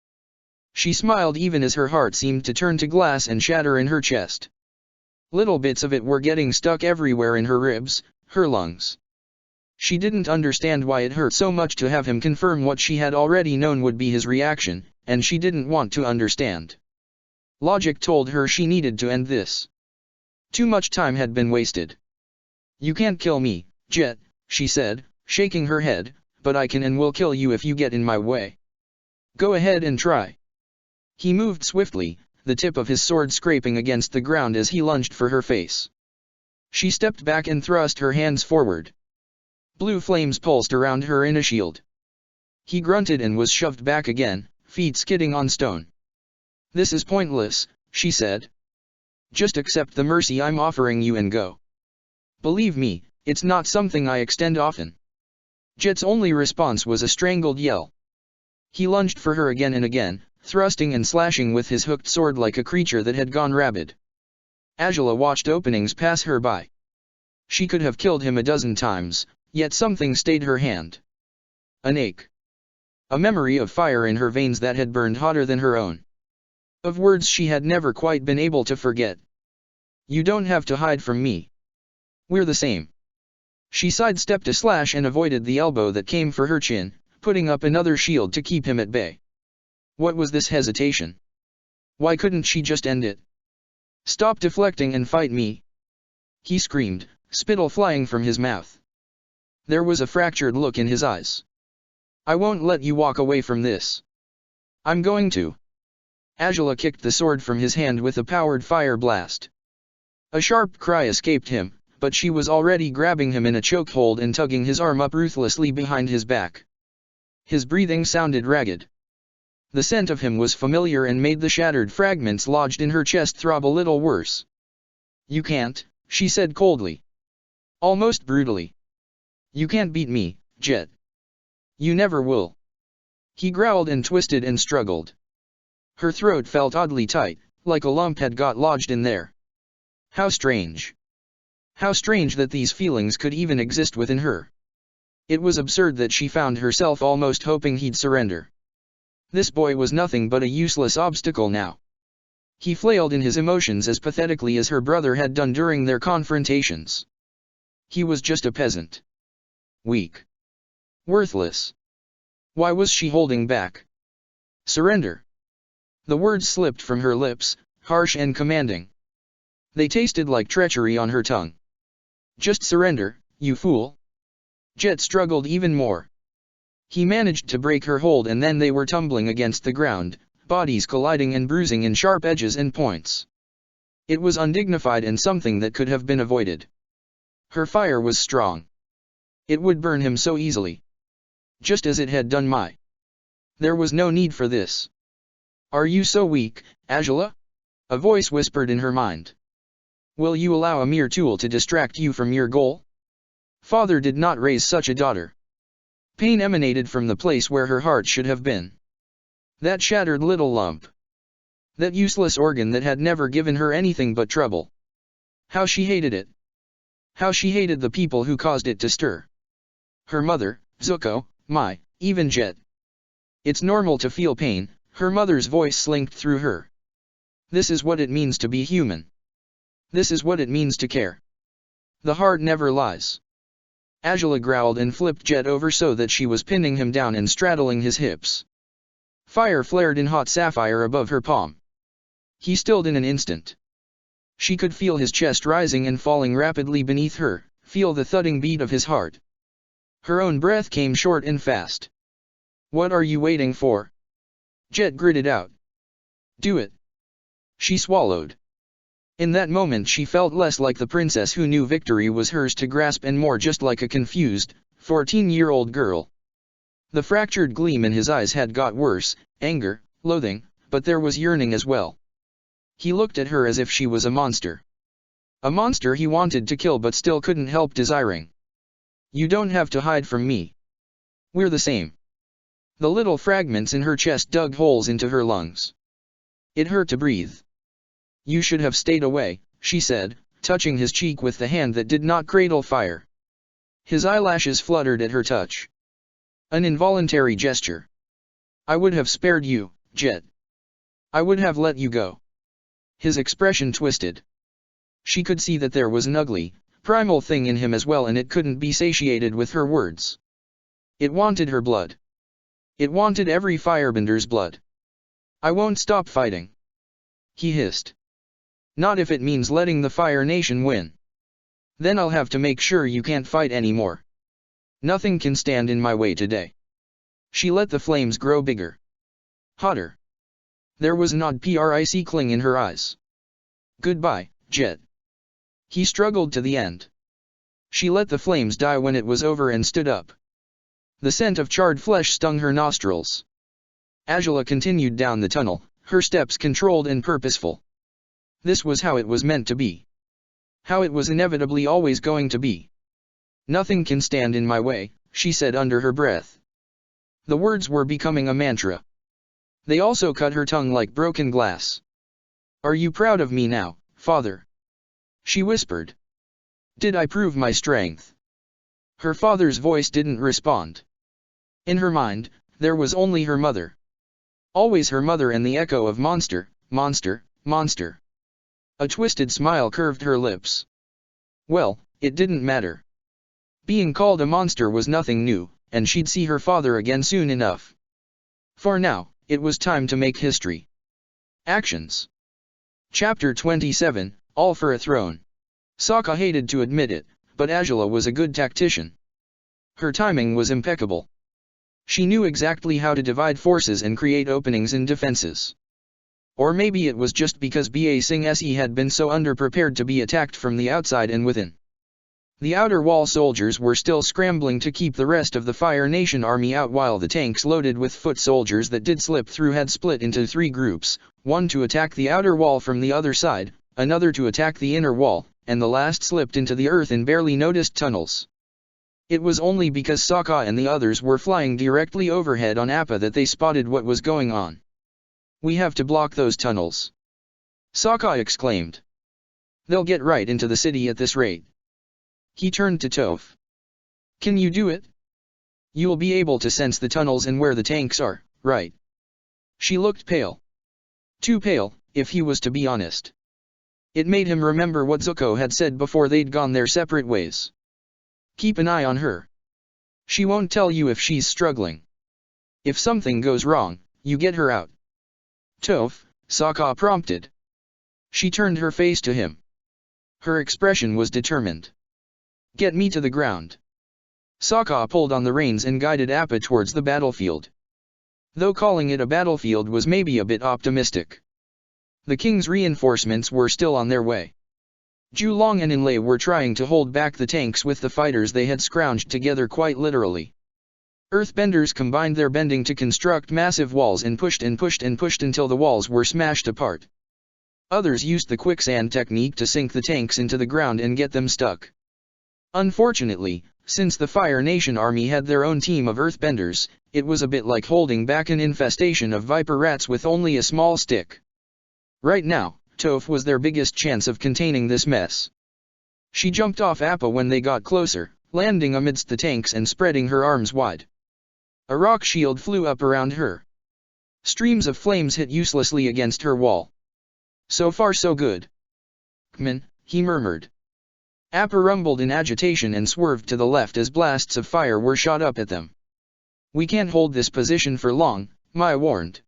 She smiled even as her heart seemed to turn to glass and shatter in her chest. Little bits of it were getting stuck everywhere in her ribs, her lungs. She didn't understand why it hurt so much to have him confirm what she had already known would be his reaction, and she didn't want to understand. Logic told her she needed to end this. Too much time had been wasted. You can't kill me, Jet, she said, shaking her head, but I can and will kill you if you get in my way. Go ahead and try. He moved swiftly, the tip of his sword scraping against the ground as he lunged for her face. She stepped back and thrust her hands forward. Blue flames pulsed around her in a shield. He grunted and was shoved back again, feet skidding on stone. This is pointless, she said. Just accept the mercy I'm offering you and go. Believe me, it's not something I extend often. Jet's only response was a strangled yell. He lunged for her again and again, thrusting and slashing with his hooked sword like a creature that had gone rabid. Angela watched openings pass her by. She could have killed him a dozen times, yet something stayed her hand. An ache. A memory of fire in her veins that had burned hotter than her own. Of words she had never quite been able to forget. You don't have to hide from me. We're the same. She sidestepped a slash and avoided the elbow that came for her chin, putting up another shield to keep him at bay. What was this hesitation? Why couldn't she just end it? Stop deflecting and fight me! He screamed, spittle flying from his mouth. There was a fractured look in his eyes. I won't let you walk away from this. I'm going to. Angela kicked the sword from his hand with a powered fire blast. A sharp cry escaped him, but she was already grabbing him in a chokehold and tugging his arm up ruthlessly behind his back. His breathing sounded ragged. The scent of him was familiar and made the shattered fragments lodged in her chest throb a little worse. You can't, she said coldly. Almost brutally. You can't beat me, Jet. You never will. He growled and twisted and struggled. Her throat felt oddly tight, like a lump had got lodged in there. How strange. How strange that these feelings could even exist within her. It was absurd that she found herself almost hoping he'd surrender. This boy was nothing but a useless obstacle now. He flailed in his emotions as pathetically as her brother had done during their confrontations. He was just a peasant. Weak. Worthless. Why was she holding back? Surrender. The words slipped from her lips, harsh and commanding. They tasted like treachery on her tongue. Just surrender, you fool. Jet struggled even more. He managed to break her hold and then they were tumbling against the ground, bodies colliding and bruising in sharp edges and points. It was undignified and something that could have been avoided. Her fire was strong. It would burn him so easily. Just as it had done my. There was no need for this. Are you so weak, Angela? A voice whispered in her mind. Will you allow a mere tool to distract you from your goal? Father did not raise such a daughter. Pain emanated from the place where her heart should have been. That shattered little lump. That useless organ that had never given her anything but trouble. How she hated it. How she hated the people who caused it to stir. Her mother, Zuko, even Jet. It's normal to feel pain, her mother's voice slinked through her. This is what it means to be human. This is what it means to care. The heart never lies. Angela growled and flipped Jet over so that she was pinning him down and straddling his hips. Fire flared in hot sapphire above her palm. He stilled in an instant. She could feel his chest rising and falling rapidly beneath her, feel the thudding beat of his heart. Her own breath came short and fast. What are you waiting for? Jet gritted out. Do it. She swallowed. In that moment she felt less like the princess who knew victory was hers to grasp and more just like a confused, 14-year-old girl. The fractured gleam in his eyes had got worse, anger, loathing, but there was yearning as well. He looked at her as if she was a monster. A monster he wanted to kill but still couldn't help desiring. You don't have to hide from me. We're the same. The little fragments in her chest dug holes into her lungs. It hurt to breathe. "You should have stayed away," she said, touching his cheek with the hand that did not cradle fire. His eyelashes fluttered at her touch. An involuntary gesture. "I would have spared you, Jet. I would have let you go." His expression twisted. She could see that there was an ugly, primal thing in him as well, and it couldn't be satiated with her words. It wanted her blood. It wanted every firebender's blood. "I won't stop fighting," he hissed. "Not if it means letting the Fire Nation win. Then I'll have to make sure you can't fight anymore. Nothing can stand in my way today." She let the flames grow bigger. Hotter. There was an odd prick cling in her eyes. "Goodbye, Jet." He struggled to the end. She let the flames die when it was over and stood up. The scent of charred flesh stung her nostrils. Angela continued down the tunnel, her steps controlled and purposeful. This was how it was meant to be. How it was inevitably always going to be. "Nothing can stand in my way," she said under her breath. The words were becoming a mantra. They also cut her tongue like broken glass. "Are you proud of me now, Father?" she whispered. "Did I prove my strength?" Her father's voice didn't respond. In her mind, there was only her mother. Always her mother and the echo of monster, monster, monster. A twisted smile curved her lips. Well, it didn't matter. Being called a monster was nothing new, and she'd see her father again soon enough. For now, it was time to make history. Actions. Chapter 27, All for a Throne. Sokka hated to admit it, but Angela was a good tactician. Her timing was impeccable. She knew exactly how to divide forces and create openings in defenses. Or maybe it was just because Ba Sing Se had been so underprepared to be attacked from the outside and within. The outer wall soldiers were still scrambling to keep the rest of the Fire Nation army out, while the tanks loaded with foot soldiers that did slip through had split into 3 groups, one to attack the outer wall from the other side, another to attack the inner wall, and the last slipped into the earth in barely noticed tunnels. It was only because Sokka and the others were flying directly overhead on Appa that they spotted what was going on. "We have to block those tunnels," Sokka exclaimed. "They'll get right into the city at this rate." He turned to Toph. "Can you do it? You'll be able to sense the tunnels and where the tanks are, right?" She looked pale. Too pale, if he was to be honest. It made him remember what Zuko had said before they'd gone their separate ways. "Keep an eye on her. She won't tell you if she's struggling. If something goes wrong, you get her out." "Toph," Sokka prompted. She turned her face to him. Her expression was determined. "Get me to the ground." Sokka pulled on the reins and guided Appa towards the battlefield. Though calling it a battlefield was maybe a bit optimistic. The king's reinforcements were still on their way. Julong and Inlay were trying to hold back the tanks with the fighters they had scrounged together, quite literally. Earthbenders combined their bending to construct massive walls and pushed and pushed and pushed until the walls were smashed apart. Others used the quicksand technique to sink the tanks into the ground and get them stuck. Unfortunately, since the Fire Nation army had their own team of earthbenders, it was a bit like holding back an infestation of viper rats with only a small stick. Right now, Toph was their biggest chance of containing this mess. She jumped off Appa when they got closer, landing amidst the tanks and spreading her arms wide. A rock shield flew up around her. Streams of flames hit uselessly against her wall. "So far so good." "Kman," he murmured. Appa rumbled in agitation and swerved to the left as blasts of fire were shot up at them. "We can't hold this position for long," Mai warned.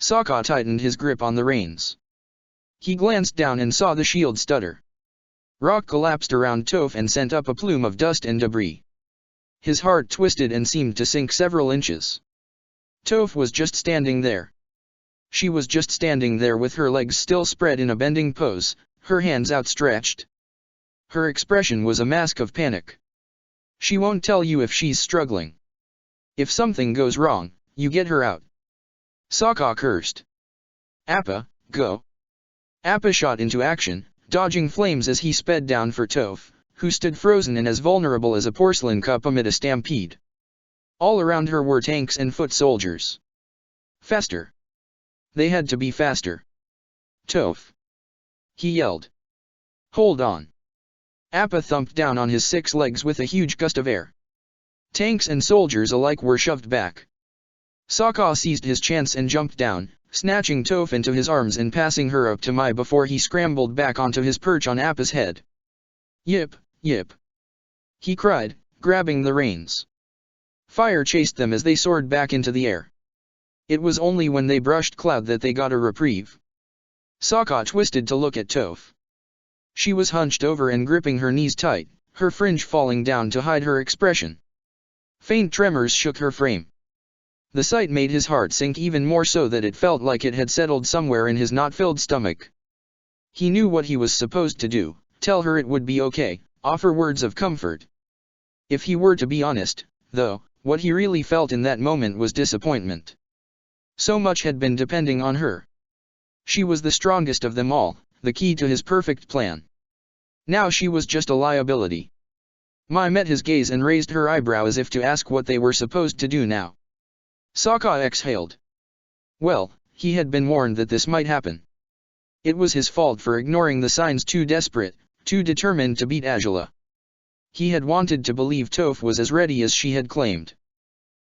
Sokka tightened his grip on the reins. He glanced down and saw the shield stutter. Rock collapsed around Toph and sent up a plume of dust and debris. His heart twisted and seemed to sink several inches. Toph was just standing there. She was just standing there with her legs still spread in a bending pose, her hands outstretched. Her expression was a mask of panic. "She won't tell you if she's struggling. If something goes wrong, you get her out." Sokka cursed. "Appa, go." Appa shot into action, dodging flames as he sped down for Toph, who stood frozen and as vulnerable as a porcelain cup amid a stampede. All around her were tanks and foot soldiers. Faster! They had to be faster. Toph! He yelled. Hold on! Appa thumped down on his 6 legs with a huge gust of air. Tanks and soldiers alike were shoved back. Sokka seized his chance and jumped down, snatching Toph into his arms and passing her up to Mai before he scrambled back onto his perch on Appa's head. Yip, yip! He cried, grabbing the reins. Fire chased them as they soared back into the air. It was only when they brushed cloud that they got a reprieve. Sokka twisted to look at Toph. She was hunched over and gripping her knees tight, her fringe falling down to hide her expression. Faint tremors shook her frame. The sight made his heart sink even more so that it felt like it had settled somewhere in his not-filled stomach. He knew what he was supposed to do, tell her it would be okay, offer words of comfort. If he were to be honest, though, what he really felt in that moment was disappointment. So much had been depending on her. She was the strongest of them all, the key to his perfect plan. Now she was just a liability. Mai met his gaze and raised her eyebrow as if to ask what they were supposed to do now. Sokka exhaled. Well, he had been warned that this might happen. It was his fault for ignoring the signs, too desperate, too determined to beat Azula. He had wanted to believe Toph was as ready as she had claimed.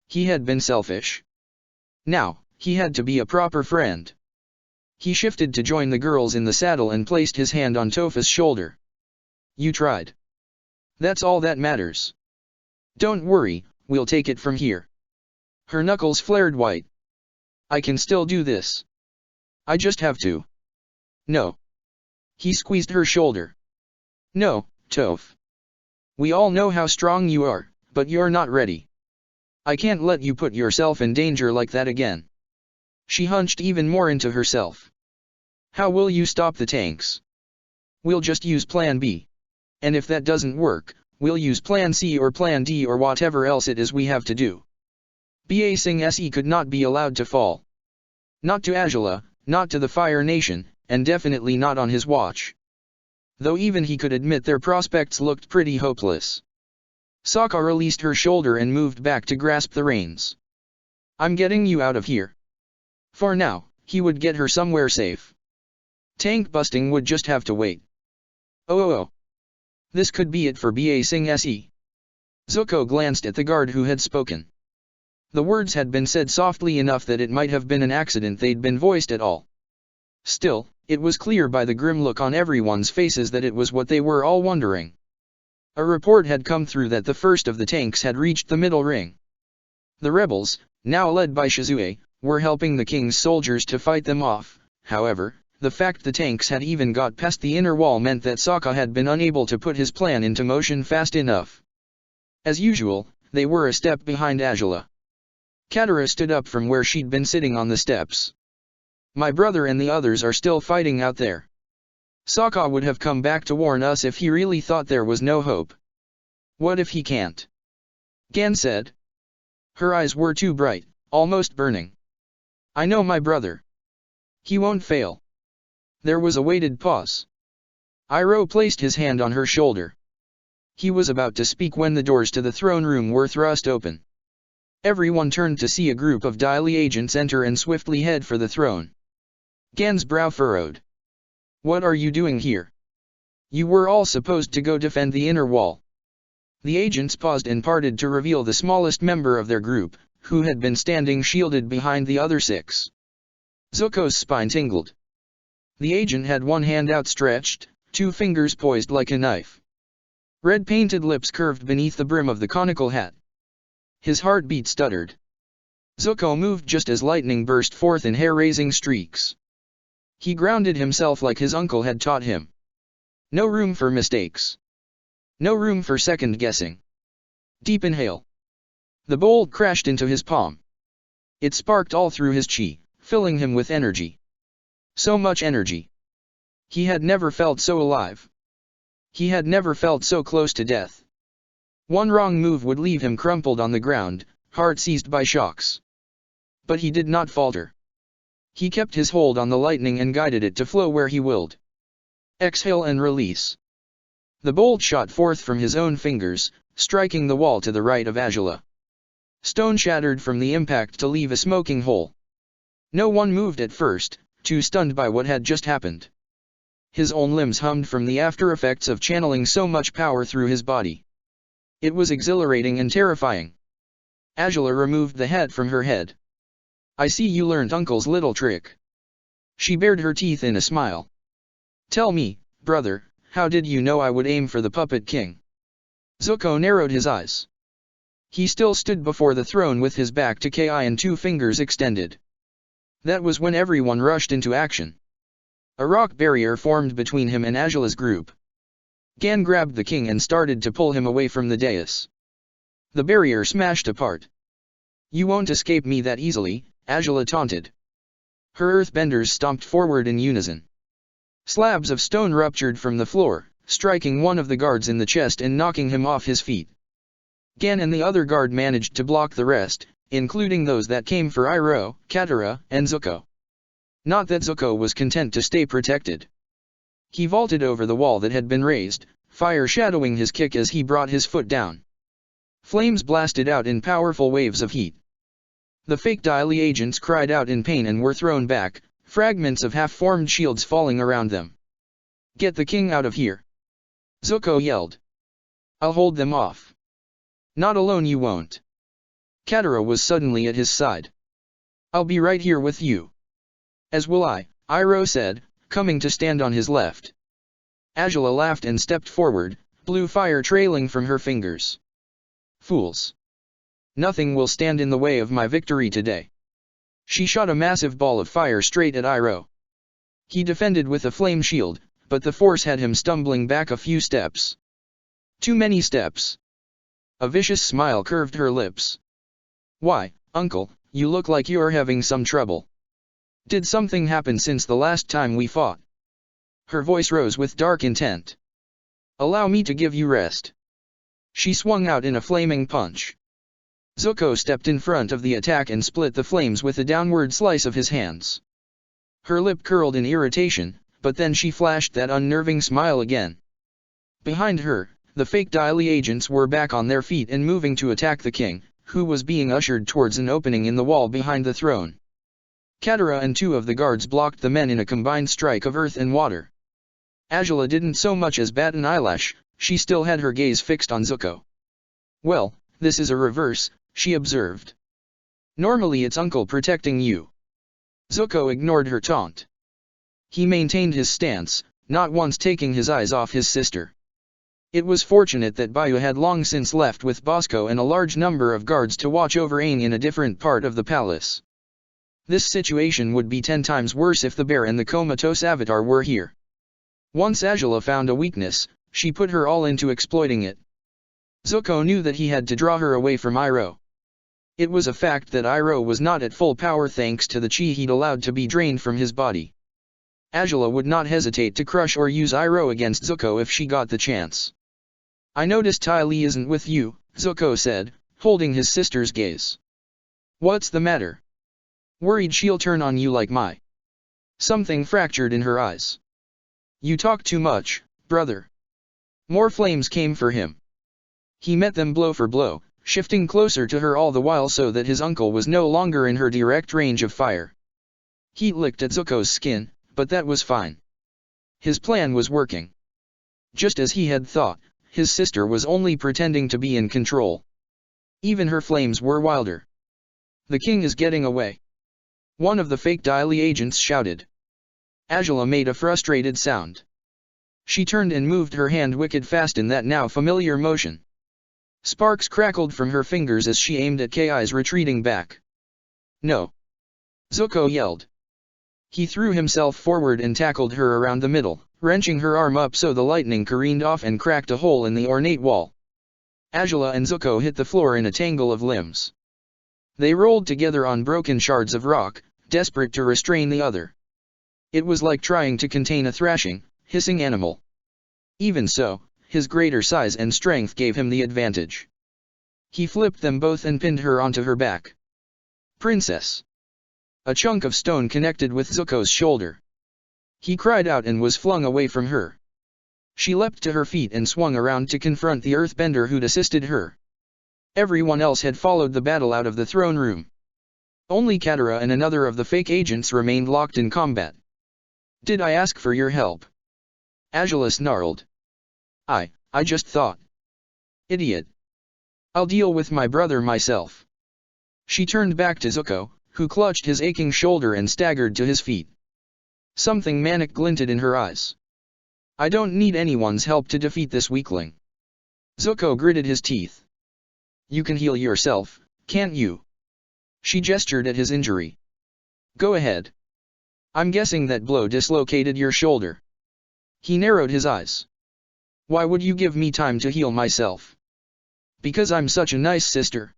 He had been selfish. Now, he had to be a proper friend. He shifted to join the girls in the saddle and placed his hand on Toph's shoulder. You tried. That's all that matters. Don't worry, we'll take it from here. Her knuckles flared white. I can still do this. I just have to. No. He squeezed her shoulder. No, Toph. We all know how strong you are, but you're not ready. I can't let you put yourself in danger like that again. She hunched even more into herself. How will you stop the tanks? We'll just use Plan B. And if that doesn't work, we'll use Plan C or Plan D or whatever else it is we have to do. Ba Sing Se could not be allowed to fall. Not to Azula, not to the Fire Nation, and definitely not on his watch. Though even he could admit their prospects looked pretty hopeless. Sokka released her shoulder and moved back to grasp the reins. I'm getting you out of here. For now, he would get her somewhere safe. Tank busting would just have to wait. Oh. This could be it for Ba Sing Se. Zuko glanced at the guard who had spoken. The words had been said softly enough that it might have been an accident they'd been voiced at all. Still, it was clear by the grim look on everyone's faces that it was what they were all wondering. A report had come through that the first of the tanks had reached the middle ring. The rebels, now led by Shizue, were helping the king's soldiers to fight them off. However, the fact the tanks had even got past the inner wall meant that Sokka had been unable to put his plan into motion fast enough. As usual, they were a step behind Azula. Katara stood up from where she'd been sitting on the steps. My brother and the others are still fighting out there. Sokka would have come back to warn us if he really thought there was no hope. What if he can't? Gan said. Her eyes were too bright, almost burning. I know my brother. He won't fail. There was a weighted pause. Iroh placed his hand on her shoulder. He was about to speak when the doors to the throne room were thrust open. Everyone turned to see a group of Dai Li agents enter and swiftly head for the throne. Gan's brow furrowed. What are you doing here? You were all supposed to go defend the inner wall. The agents paused and parted to reveal the smallest member of their group, who had been standing shielded behind the other 6. Zuko's spine tingled. The agent had one hand outstretched, 2 fingers poised like a knife. Red painted lips curved beneath the brim of the conical hat. His heartbeat stuttered. Zuko moved just as lightning burst forth in hair-raising streaks. He grounded himself like his uncle had taught him. No room for mistakes. No room for second-guessing. Deep inhale. The bolt crashed into his palm. It sparked all through his chi, filling him with energy. So much energy. He had never felt so alive. He had never felt so close to death. One wrong move would leave him crumpled on the ground, heart seized by shocks. But he did not falter. He kept his hold on the lightning and guided it to flow where he willed. Exhale and release. The bolt shot forth from his own fingers, striking the wall to the right of Azula. Stone shattered from the impact to leave a smoking hole. No one moved at first, too stunned by what had just happened. His own limbs hummed from the after effects of channeling so much power through his body. It was exhilarating and terrifying. Angela removed the hat from her head. "I see you learned Uncle's little trick." She bared her teeth in a smile. "Tell me, brother, how did you know I would aim for the Puppet King?" Zuko narrowed his eyes. He still stood before the throne with his back to Ki and 2 fingers extended. That was when everyone rushed into action. A rock barrier formed between him and Angela's group. Gan grabbed the king and started to pull him away from the dais. The barrier smashed apart. "You won't escape me that easily," Angela taunted. Her earthbenders stomped forward in unison. Slabs of stone ruptured from the floor, striking one of the guards in the chest and knocking him off his feet. Gan and the other guard managed to block the rest, including those that came for Iroh, Katara, and Zuko. Not that Zuko was content to stay protected. He vaulted over the wall that had been raised, fire shadowing his kick as he brought his foot down. Flames blasted out in powerful waves of heat. The fake Daily agents cried out in pain and were thrown back, fragments of half-formed shields falling around them. "Get the king out of here!" Zuko yelled. "I'll hold them off." "Not alone, you won't." Katara was suddenly at his side. "I'll be right here with you." "As will I," Iroh said, coming to stand on his left. Angela laughed and stepped forward, blue fire trailing from her fingers. "Fools! Nothing will stand in the way of my victory today." She shot a massive ball of fire straight at Iroh. He defended with a flame shield, but the force had him stumbling back a few steps. Too many steps. A vicious smile curved her lips. "Why, Uncle, you look like you're having some trouble. Did something happen since the last time we fought?" Her voice rose with dark intent. "Allow me to give you rest." She swung out in a flaming punch. Zuko stepped in front of the attack and split the flames with a downward slice of his hands. Her lip curled in irritation, but then she flashed that unnerving smile again. Behind her, the fake Daily agents were back on their feet and moving to attack the king, who was being ushered towards an opening in the wall behind the throne. Katara and 2 of the guards blocked the men in a combined strike of earth and water. Angela didn't so much as bat an eyelash, she still had her gaze fixed on Zuko. "Well, this is a reverse," she observed. "Normally it's Uncle protecting you." Zuko ignored her taunt. He maintained his stance, not once taking his eyes off his sister. It was fortunate that Bayu had long since left with Bosco and a large number of guards to watch over Aang in a different part of the palace. This situation would be 10 times worse if the bear and the comatose avatar were here. Once Angela found a weakness, she put her all into exploiting it. Zuko knew that he had to draw her away from Iroh. It was a fact that Iroh was not at full power thanks to the chi he'd allowed to be drained from his body. Angela would not hesitate to crush or use Iroh against Zuko if she got the chance. "I noticed Ty Lee isn't with you," Zuko said, holding his sister's gaze. "What's the matter? Worried she'll turn on you like my..." Something fractured in her eyes. "You talk too much, brother." More flames came for him. He met them blow for blow, shifting closer to her all the while so that his uncle was no longer in her direct range of fire. Heat licked at Zuko's skin, but that was fine. His plan was working. Just as he had thought, his sister was only pretending to be in control. Even her flames were wilder. "The king is getting away," one of the fake Daily agents shouted. Angela made a frustrated sound. She turned and moved her hand wicked fast in that now familiar motion. Sparks crackled from her fingers as she aimed at Ki's retreating back. "No!" Zuko yelled. He threw himself forward and tackled her around the middle, wrenching her arm up so the lightning careened off and cracked a hole in the ornate wall. Angela and Zuko hit the floor in a tangle of limbs. They rolled together on broken shards of rock, desperate to restrain the other. It was like trying to contain a thrashing, hissing animal. Even so, his greater size and strength gave him the advantage. He flipped them both and pinned her onto her back. "Princess!" A chunk of stone connected with Zuko's shoulder. He cried out and was flung away from her. She leapt to her feet and swung around to confront the earthbender who'd assisted her. Everyone else had followed the battle out of the throne room. Only Katara and another of the fake agents remained locked in combat. "Did I ask for your help?" Azula snarled. I just thought. Idiot. I'll deal with my brother myself." She turned back to Zuko, who clutched his aching shoulder and staggered to his feet. Something manic glinted in her eyes. "I don't need anyone's help to defeat this weakling." Zuko gritted his teeth. "You can heal yourself, can't you?" She gestured at his injury. "Go ahead. I'm guessing that blow dislocated your shoulder." He narrowed his eyes. "Why would you give me time to heal myself?" "Because I'm such a nice sister."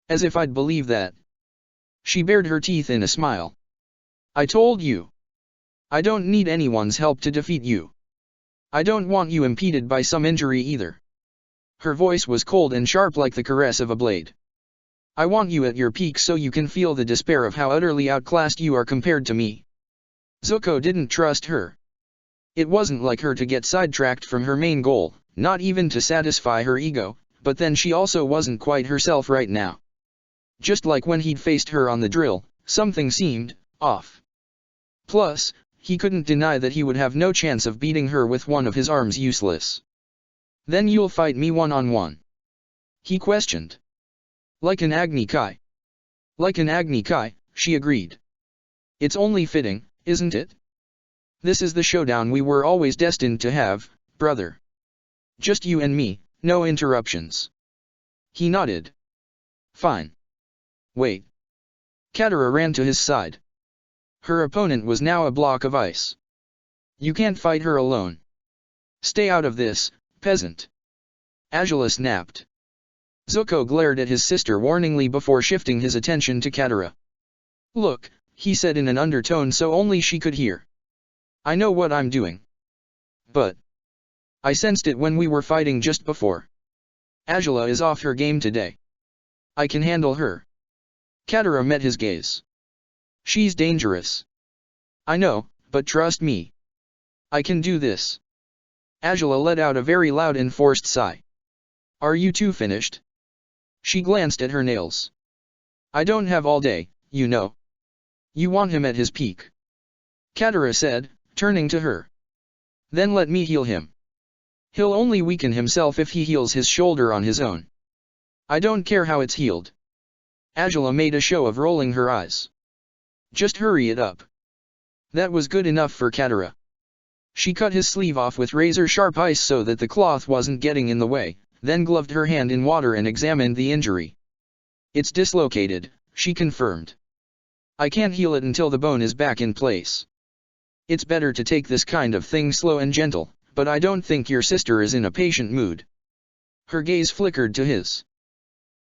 "As if I'd believe that." She bared her teeth in a smile. "I told you. I don't need anyone's help to defeat you. I don't want you impeded by some injury either." Her voice was cold and sharp like the caress of a blade. "I want you at your peak so you can feel the despair of how utterly outclassed you are compared to me." Zuko didn't trust her. It wasn't like her to get sidetracked from her main goal, not even to satisfy her ego, but then she also wasn't quite herself right now. Just like when he'd faced her on the drill, something seemed off. Plus, he couldn't deny that he would have no chance of beating her with one of his arms useless. "Then you'll fight me one-on-one?" he questioned. "Like an Agni Kai." "Like an Agni Kai," she agreed. "It's only fitting, isn't it? This is the showdown we were always destined to have, brother. Just you and me, no interruptions." He nodded. "Fine. Wait." Katara ran to his side. Her opponent was now a block of ice. "You can't fight her alone. Stay out of this, peasant." Azula snapped. Zuko glared at his sister warningly before shifting his attention to Katara. "Look," he said in an undertone so only she could hear. "I know what I'm doing. But I sensed it when we were fighting just before. Azula is off her game today. I can handle her." Katara met his gaze. "She's dangerous." "I know, but trust me. I can do this." Azula let out a very loud and forced sigh. "Are you two finished?" She glanced at her nails. "I don't have all day, you know." "You want him at his peak," Katara said, turning to her. "Then let me heal him. He'll only weaken himself if he heals his shoulder on his own. I don't care how it's healed." Azula made a show of rolling her eyes. "Just hurry it up." That was good enough for Katara. She cut his sleeve off with razor-sharp ice so that the cloth wasn't getting in the way, then gloved her hand in water and examined the injury. "It's dislocated," she confirmed. "I can't heal it until the bone is back in place. It's better to take this kind of thing slow and gentle, but I don't think your sister is in a patient mood." Her gaze flickered to his.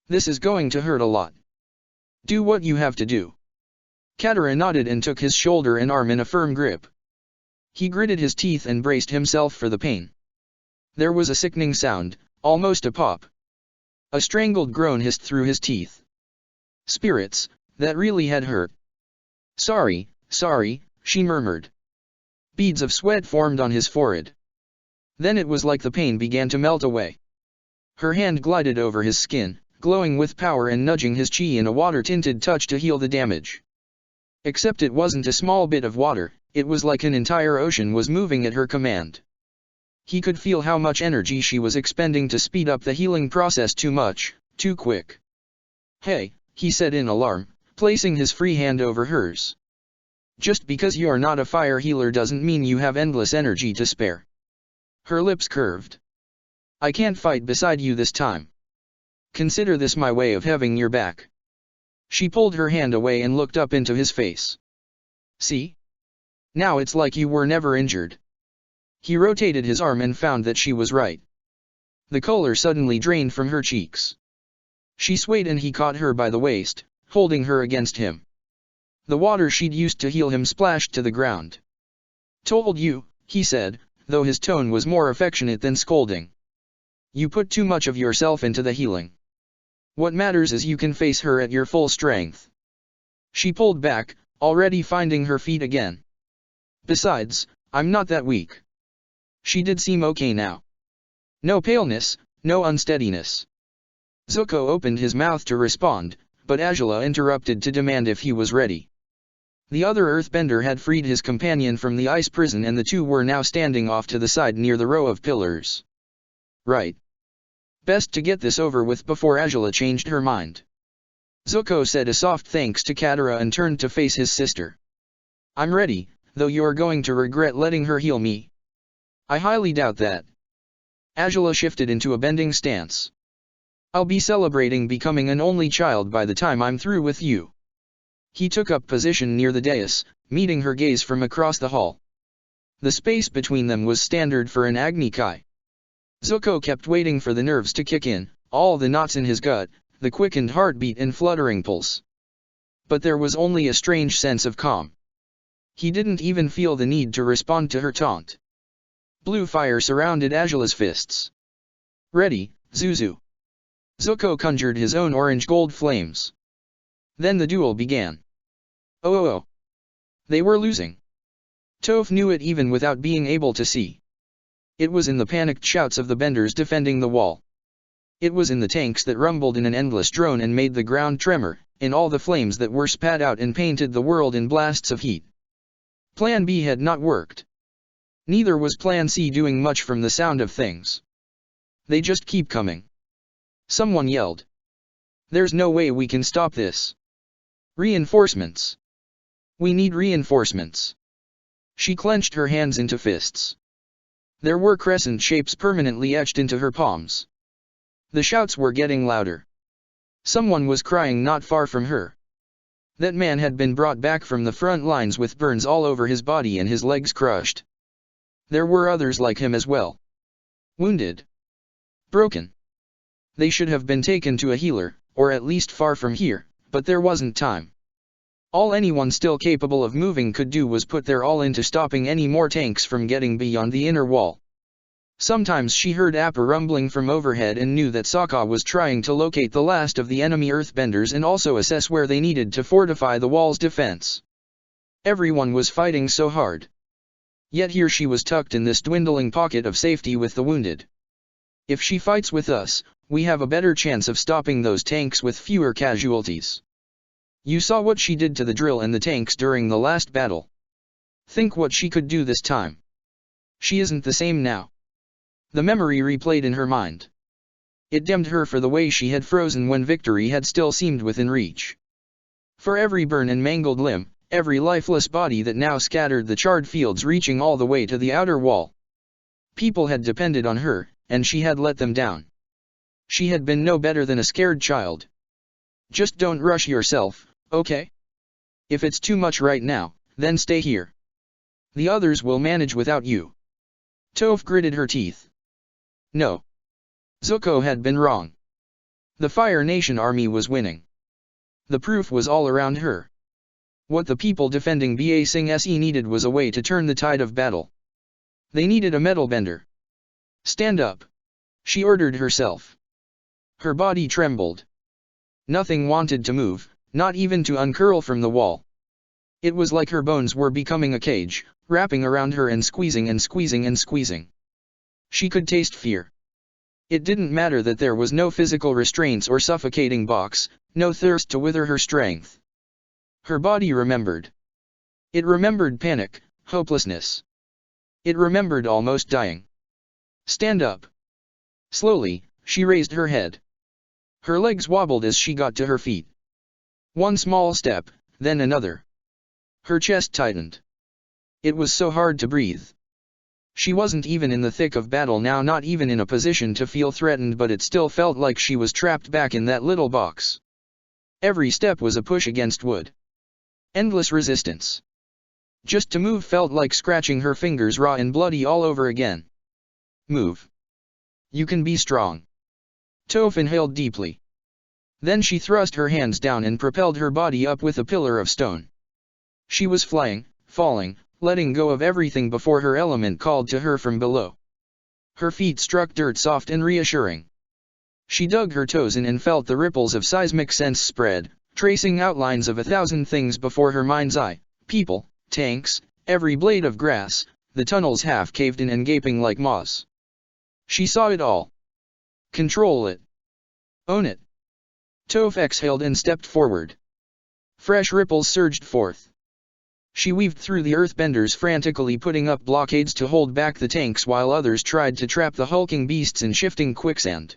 "This is going to hurt a lot. Do what you have to do." Katara nodded and took his shoulder and arm in a firm grip. He gritted his teeth and braced himself for the pain. There was a sickening sound, almost a pop. A strangled groan hissed through his teeth. Spirits, that really had hurt. Sorry, she murmured. Beads of sweat formed on his forehead. Then it was like the pain began to melt away. Her hand glided over his skin, glowing with power and nudging his chi in a water-tinted touch to heal the damage. Except it wasn't a small bit of water, it was like an entire ocean was moving at her command. He could feel how much energy she was expending to speed up the healing process too much, too quick. "Hey," he said in alarm, placing his free hand over hers. "Just because you're not a fire healer doesn't mean you have endless energy to spare." Her lips curved. "I can't fight beside you this time. Consider this my way of having your back." She pulled her hand away and looked up into his face. "See? Now it's like you were never injured." He rotated his arm and found that she was right. The color suddenly drained from her cheeks. She swayed and he caught her by the waist, holding her against him. The water she'd used to heal him splashed to the ground. "Told you," he said, though his tone was more affectionate than scolding. "You put too much of yourself into the healing. What matters is you can face her at your full strength." She pulled back, already finding her feet again. "Besides, I'm not that weak." She did seem okay now. No paleness, no unsteadiness. Zuko opened his mouth to respond, but Azula interrupted to demand if he was ready. The other earthbender had freed his companion from the ice prison and the two were now standing off to the side near the row of pillars. Right. Best to get this over with before Azula changed her mind. Zuko said a soft thanks to Katara and turned to face his sister. I'm ready, though you are going to regret letting her heal me. I highly doubt that. Azula shifted into a bending stance. I'll be celebrating becoming an only child by the time I'm through with you. He took up position near the dais, meeting her gaze from across the hall. The space between them was standard for an Agni Kai. Zuko kept waiting for the nerves to kick in, all the knots in his gut, the quickened heartbeat and fluttering pulse. But there was only a strange sense of calm. He didn't even feel the need to respond to her taunt. Blue fire surrounded Azula's fists. Ready, Zuzu. Zuko conjured his own orange-gold flames. Then the duel began. Oh. They were losing. Toph knew it even without being able to see. It was in the panicked shouts of the benders defending the wall. It was in the tanks that rumbled in an endless drone and made the ground tremor, in all the flames that were spat out and painted the world in blasts of heat. Plan B had not worked. Neither was Plan C doing much from the sound of things. They just keep coming. Someone yelled. There's no way we can stop this. Reinforcements. We need reinforcements. She clenched her hands into fists. There were crescent shapes permanently etched into her palms. The shouts were getting louder. Someone was crying not far from her. That man had been brought back from the front lines with burns all over his body and his legs crushed. There were others like him as well. Wounded. Broken. They should have been taken to a healer, or at least far from here, but there wasn't time. All anyone still capable of moving could do was put their all into stopping any more tanks from getting beyond the inner wall. Sometimes she heard Appa rumbling from overhead and knew that Sokka was trying to locate the last of the enemy earthbenders and also assess where they needed to fortify the wall's defense. Everyone was fighting so hard. Yet here she was tucked in this dwindling pocket of safety with the wounded. If she fights with us, we have a better chance of stopping those tanks with fewer casualties. You saw what she did to the drill and the tanks during the last battle. Think what she could do this time. She isn't the same now. The memory replayed in her mind. It damned her for the way she had frozen when victory had still seemed within reach. For every burn and mangled limb, every lifeless body that now scattered the charred fields reaching all the way to the outer wall. People had depended on her, and she had let them down. She had been no better than a scared child. Just don't rush yourself, okay? If it's too much right now, then stay here. The others will manage without you. Toph gritted her teeth. No. Zuko had been wrong. The Fire Nation army was winning. The proof was all around her. What the people defending Ba Sing Se needed was a way to turn the tide of battle. They needed a metal bender. Stand up. She ordered herself. Her body trembled. Nothing wanted to move, not even to uncurl from the wall. It was like her bones were becoming a cage, wrapping around her and squeezing and squeezing and squeezing. She could taste fear. It didn't matter that there was no physical restraints or suffocating box, no thirst to wither her strength. Her body remembered. It remembered panic, hopelessness. It remembered almost dying. Stand up. Slowly, she raised her head. Her legs wobbled as she got to her feet. One small step, then another. Her chest tightened. It was so hard to breathe. She wasn't even in the thick of battle now, not even in a position to feel threatened, but it still felt like she was trapped back in that little box. Every step was a push against wood. Endless resistance. Just to move felt like scratching her fingers raw and bloody all over again. Move. You can be strong. Toph inhaled deeply. Then she thrust her hands down and propelled her body up with a pillar of stone. She was flying, falling, letting go of everything before her element called to her from below. Her feet struck dirt soft and reassuring. She dug her toes in and felt the ripples of seismic sense spread, tracing outlines of 1,000 things before her mind's eye: people, tanks, every blade of grass, the tunnels half caved in and gaping like maws. She saw it all. Control it. Own it. Toph exhaled and stepped forward. Fresh ripples surged forth. She weaved through the earthbenders, frantically putting up blockades to hold back the tanks while others tried to trap the hulking beasts in shifting quicksand.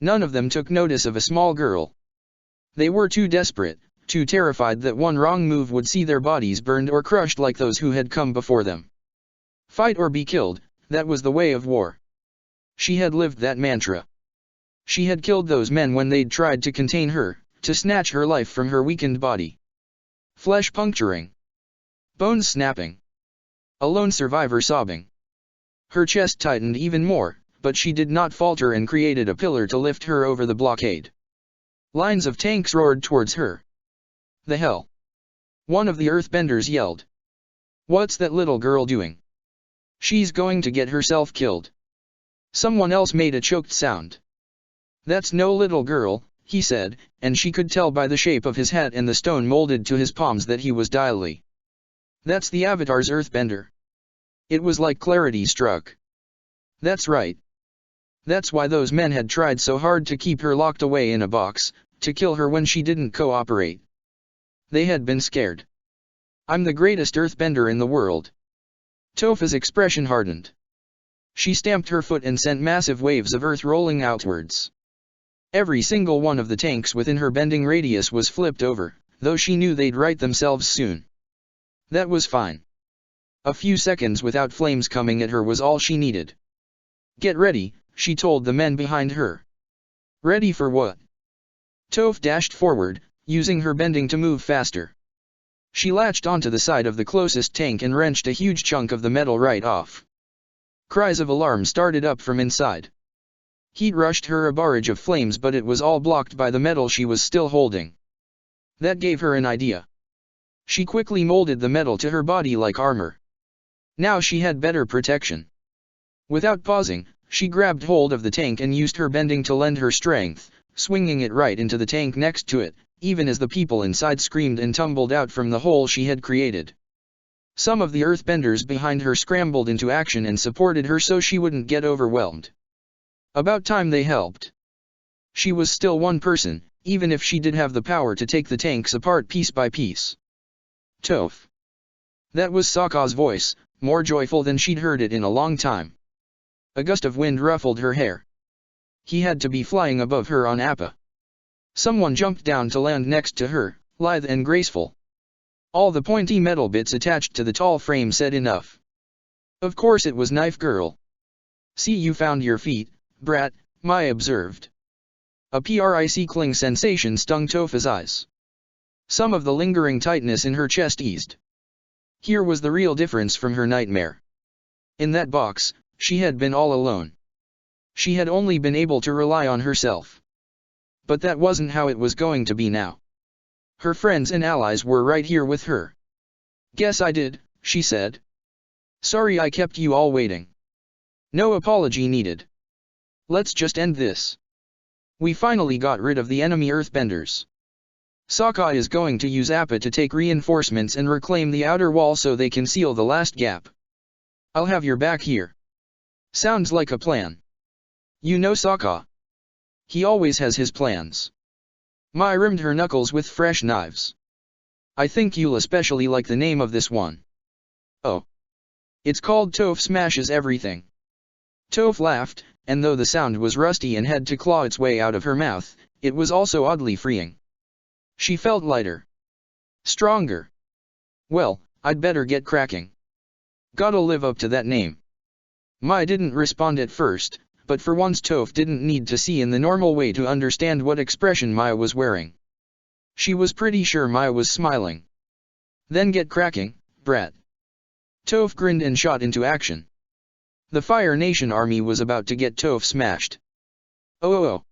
None of them took notice of a small girl. They were too desperate, too terrified that one wrong move would see their bodies burned or crushed like those who had come before them. Fight or be killed, that was the way of war. She had lived that mantra. She had killed those men when they'd tried to contain her, to snatch her life from her weakened body. Flesh puncturing. Bones snapping. A lone survivor sobbing. Her chest tightened even more, but she did not falter and created a pillar to lift her over the blockade. Lines of tanks roared towards her. The hell? One of the earthbenders yelled. What's that little girl doing? She's going to get herself killed. Someone else made a choked sound. That's no little girl, he said, and she could tell by the shape of his hat and the stone molded to his palms that he was Dai. That's the Avatar's earthbender. It was like clarity struck. That's right. That's why those men had tried so hard to keep her locked away in a box, to kill her when she didn't cooperate. They had been scared. I'm the greatest earthbender in the world. Toph's expression hardened. She stamped her foot and sent massive waves of earth rolling outwards. Every single one of the tanks within her bending radius was flipped over, though she knew they'd right themselves soon. That was fine. A few seconds without flames coming at her was all she needed. Get ready, she told the men behind her. Ready for what? Toph dashed forward, using her bending to move faster. She latched onto the side of the closest tank and wrenched a huge chunk of the metal right off. Cries of alarm started up from inside. Heat rushed her a barrage of flames, but it was all blocked by the metal she was still holding. That gave her an idea. She quickly molded the metal to her body like armor. Now she had better protection. Without pausing, she grabbed hold of the tank and used her bending to lend her strength, swinging it right into the tank next to it, even as the people inside screamed and tumbled out from the hole she had created. Some of the earthbenders behind her scrambled into action and supported her so she wouldn't get overwhelmed. About time they helped. She was still one person, even if she did have the power to take the tanks apart piece by piece. Toph. That was Sokka's voice, more joyful than she'd heard it in a long time. A gust of wind ruffled her hair. He had to be flying above her on Appa. Someone jumped down to land next to her, lithe and graceful. All the pointy metal bits attached to the tall frame said enough. Of course it was Knife Girl. See, you found your feet, brat, Mai observed. A prickling sensation stung Toph's eyes. Some of the lingering tightness in her chest eased. Here was the real difference from her nightmare. In that box, she had been all alone. She had only been able to rely on herself. But that wasn't how it was going to be now. Her friends and allies were right here with her. Guess I did, she said. Sorry I kept you all waiting. No apology needed. Let's just end this. We finally got rid of the enemy earthbenders. Sokka is going to use Appa to take reinforcements and reclaim the outer wall so they can seal the last gap. I'll have your back here. Sounds like a plan. You know Sokka. He always has his plans. Mai rimmed her knuckles with fresh knives. I think you'll especially like the name of this one. Oh. It's called Toph Smashes Everything. Toph laughed, and though the sound was rusty and had to claw its way out of her mouth, it was also oddly freeing. She felt lighter. Stronger. Well, I'd better get cracking. Gotta live up to that name. Mai didn't respond at first, but for once Toph didn't need to see in the normal way to understand what expression Mai was wearing. She was pretty sure Mai was smiling. Then get cracking, brat. Toph grinned and shot into action. The Fire Nation army was about to get Toph smashed. Oh.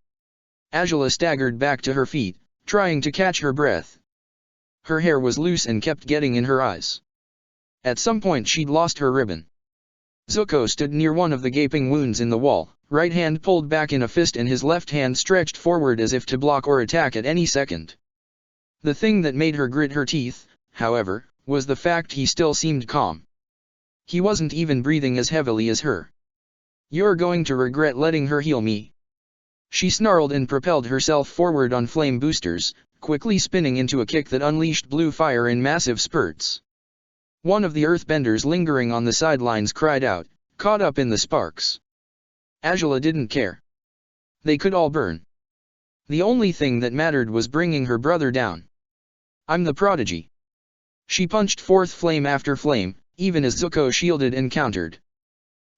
Angela staggered back to her feet, trying to catch her breath. Her hair was loose and kept getting in her eyes. At some point she'd lost her ribbon. Zuko stood near one of the gaping wounds in the wall, right hand pulled back in a fist and his left hand stretched forward as if to block or attack at any second. The thing that made her grit her teeth, however, was the fact he still seemed calm. He wasn't even breathing as heavily as her. You're going to regret letting her heal me. She snarled and propelled herself forward on flame boosters, quickly spinning into a kick that unleashed blue fire in massive spurts. One of the earthbenders lingering on the sidelines cried out, caught up in the sparks. Angela didn't care. They could all burn. The only thing that mattered was bringing her brother down. I'm the prodigy. She punched forth flame after flame, even as Zuko shielded and countered.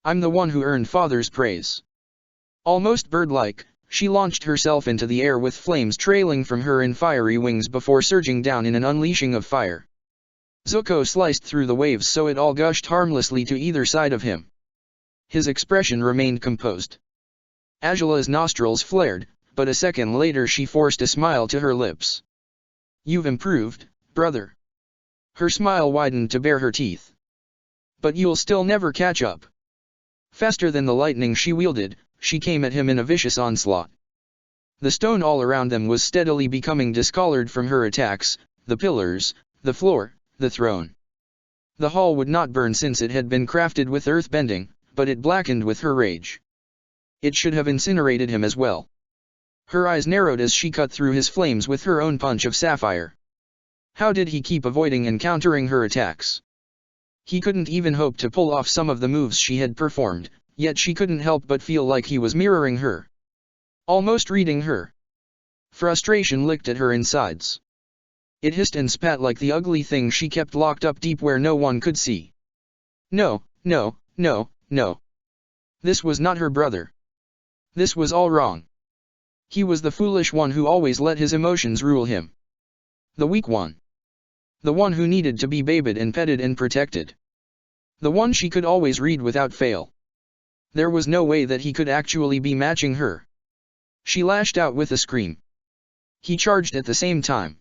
I'm the one who earned Father's praise. Almost bird-like, she launched herself into the air with flames trailing from her in fiery wings before surging down in an unleashing of fire. Zuko sliced through the waves so it all gushed harmlessly to either side of him. His expression remained composed. Angela's nostrils flared, but a second later she forced a smile to her lips. You've improved, brother. Her smile widened to bare her teeth. But you'll still never catch up. Faster than the lightning she wielded, she came at him in a vicious onslaught. The stone all around them was steadily becoming discolored from her attacks, the pillars, the floor, the throne. The hall would not burn since it had been crafted with earthbending, but it blackened with her rage. It should have incinerated him as well. Her eyes narrowed as she cut through his flames with her own punch of sapphire. How did he keep avoiding and countering her attacks? He couldn't even hope to pull off some of the moves she had performed, yet she couldn't help but feel like he was mirroring her. Almost reading her. Frustration licked at her insides. It hissed and spat like the ugly thing she kept locked up deep where no one could see. No, no, no, no. This was not her brother. This was all wrong. He was the foolish one who always let his emotions rule him. The weak one. The one who needed to be babied and petted and protected. The one she could always read without fail. There was no way that he could actually be matching her. She lashed out with a scream. He charged at the same time.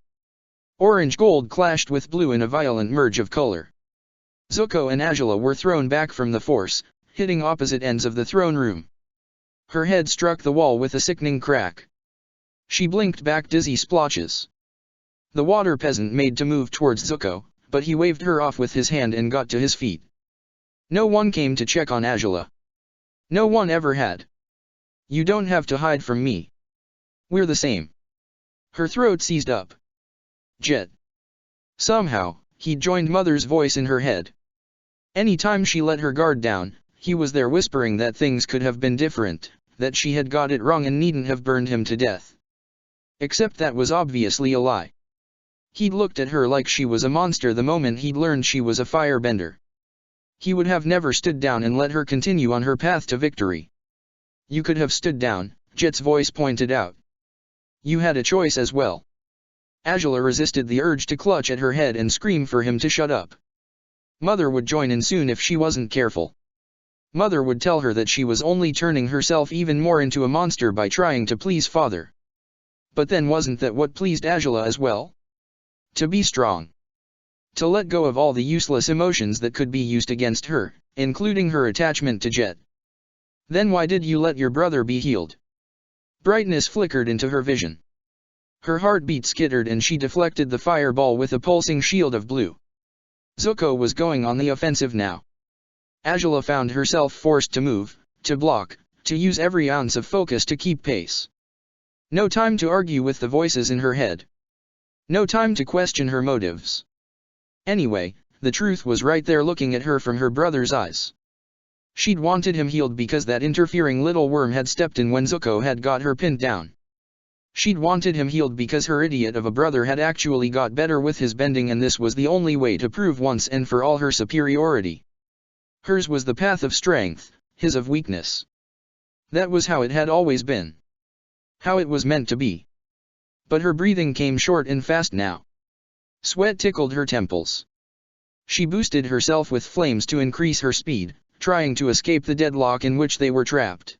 Orange gold clashed with blue in a violent merge of color. Zuko and Angela were thrown back from the force, hitting opposite ends of the throne room. Her head struck the wall with a sickening crack. She blinked back dizzy splotches. The water peasant made to move towards Zuko, but he waved her off with his hand and got to his feet. No one came to check on Angela. No one ever had. You don't have to hide from me. We're the same. Her throat seized up. Jet. Somehow, he joined Mother's voice in her head. Anytime she let her guard down, he was there whispering that things could have been different, that she had got it wrong and needn't have burned him to death. Except that was obviously a lie. He'd looked at her like she was a monster the moment he'd learned she was a firebender. He would have never stood down and let her continue on her path to victory. You could have stood down, Jet's voice pointed out. You had a choice as well. Angela resisted the urge to clutch at her head and scream for him to shut up. Mother would join in soon if she wasn't careful. Mother would tell her that she was only turning herself even more into a monster by trying to please Father. But then wasn't that what pleased Angela as well? To be strong. To let go of all the useless emotions that could be used against her, including her attachment to Jet. Then why did you let your brother be healed? Brightness flickered into her vision. Her heartbeat skittered and she deflected the fireball with a pulsing shield of blue. Zuko was going on the offensive now. Angela found herself forced to move, to block, to use every ounce of focus to keep pace. No time to argue with the voices in her head. No time to question her motives. Anyway, the truth was right there looking at her from her brother's eyes. She'd wanted him healed because that interfering little worm had stepped in when Zuko had got her pinned down. She'd wanted him healed because her idiot of a brother had actually got better with his bending, and this was the only way to prove once and for all her superiority. Hers was the path of strength, his of weakness. That was how it had always been. How it was meant to be. But her breathing came short and fast now. Sweat tickled her temples. She boosted herself with flames to increase her speed, trying to escape the deadlock in which they were trapped.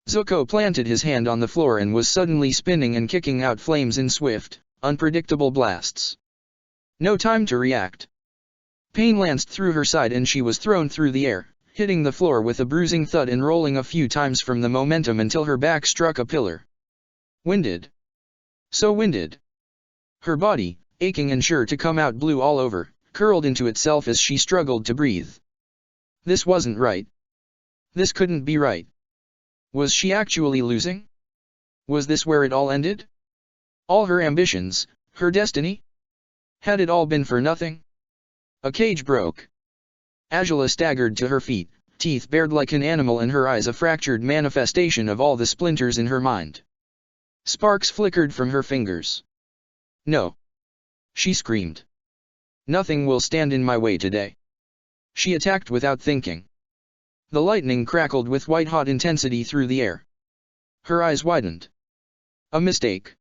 Zuko planted his hand on the floor and was suddenly spinning and kicking out flames in swift, unpredictable blasts. No time to react. Pain lanced through her side and she was thrown through the air, hitting the floor with a bruising thud and rolling a few times from the momentum until her back struck a pillar. Winded. So winded. Her body, aching and sure to come out blue all over, curled into itself as she struggled to breathe. This wasn't right. This couldn't be right. Was she actually losing? Was this where it all ended? All her ambitions, her destiny? Had it all been for nothing? A cage broke. Angela staggered to her feet, teeth bared like an animal and her eyes a fractured manifestation of all the splinters in her mind. Sparks flickered from her fingers. No! She screamed. Nothing will stand in my way today. She attacked without thinking. The lightning crackled with white-hot intensity through the air. Her eyes widened. A mistake.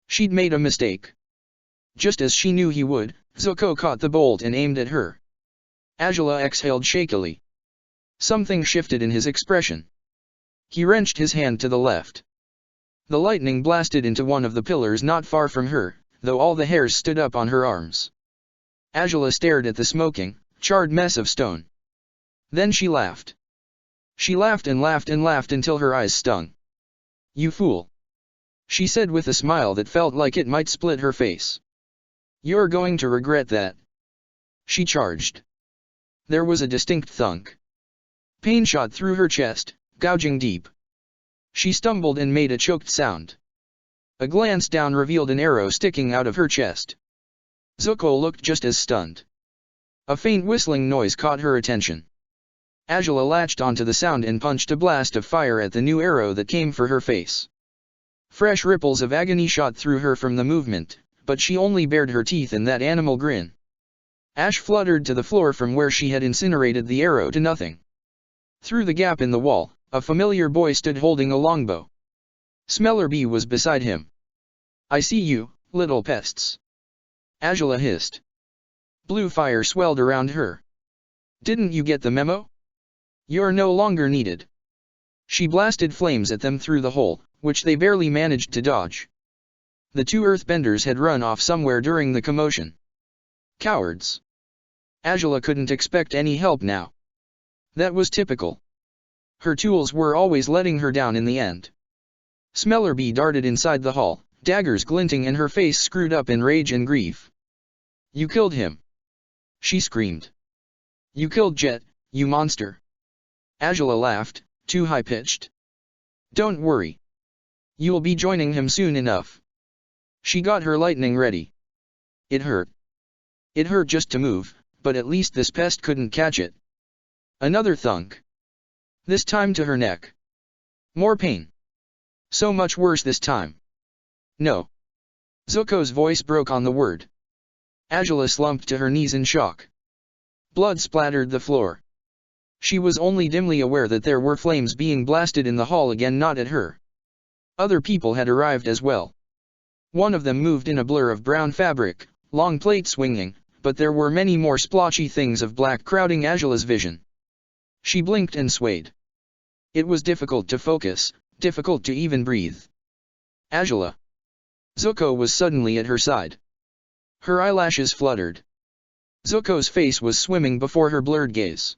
She'd made a mistake. Just as she knew he would, Zuko caught the bolt and aimed at her. Angela exhaled shakily. Something shifted in his expression. He wrenched his hand to the left. The lightning blasted into one of the pillars not far from her, though all the hairs stood up on her arms. Angela stared at the smoking, charred mess of stone. Then she laughed. She laughed and laughed and laughed until her eyes stung. "You fool!" she said with a smile that felt like it might split her face. "You're going to regret that." She charged. There was a distinct thunk. Pain shot through her chest, gouging deep. She stumbled and made a choked sound. A glance down revealed an arrow sticking out of her chest. Zuko looked just as stunned. A faint whistling noise caught her attention. Angela latched onto the sound and punched a blast of fire at the new arrow that came for her face. Fresh ripples of agony shot through her from the movement, but she only bared her teeth in that animal grin. Ash fluttered to the floor from where she had incinerated the arrow to nothing. Through the gap in the wall, a familiar boy stood holding a longbow. Smellerbee was beside him. "I see you, little pests," Angela hissed. Blue fire swelled around her. "Didn't you get the memo? You're no longer needed." She blasted flames at them through the hole, which they barely managed to dodge. The two earthbenders had run off somewhere during the commotion. Cowards. Angela couldn't expect any help now. That was typical. Her tools were always letting her down in the end. Smellerbee darted inside the hall, daggers glinting and her face screwed up in rage and grief. "You killed him!" she screamed. "You killed Jet, you monster!" Angela laughed, too high-pitched. "Don't worry. You'll be joining him soon enough." She got her lightning ready. It hurt. It hurt just to move, but at least this pest couldn't catch it. Another thunk. This time to her neck. More pain. So much worse this time. "No." Zuko's voice broke on the word. Angela slumped to her knees in shock. Blood splattered the floor. She was only dimly aware that there were flames being blasted in the hall again, not at her. Other people had arrived as well. One of them moved in a blur of brown fabric, long plate swinging, but there were many more splotchy things of black crowding Angela's vision. She blinked and swayed. It was difficult to focus, difficult to even breathe. "Angela!" Zuko was suddenly at her side. Her eyelashes fluttered. Zuko's face was swimming before her blurred gaze.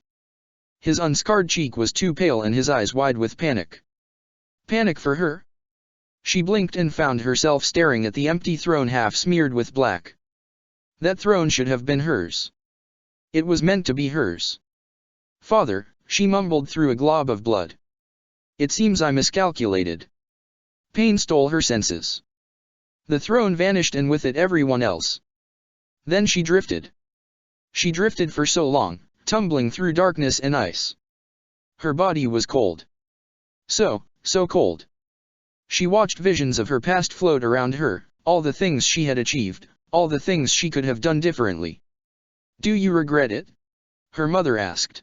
His unscarred cheek was too pale and his eyes wide with panic. Panic for her? She blinked and found herself staring at the empty throne half smeared with black. That throne should have been hers. It was meant to be hers. "Father," she mumbled through a glob of blood. "It seems I miscalculated." Pain stole her senses. The throne vanished and with it everyone else. Then she drifted. She drifted for so long, tumbling through darkness and ice. Her body was cold. So cold. She watched visions of her past float around her, all the things she had achieved, all the things she could have done differently. "Do you regret it?" her mother asked.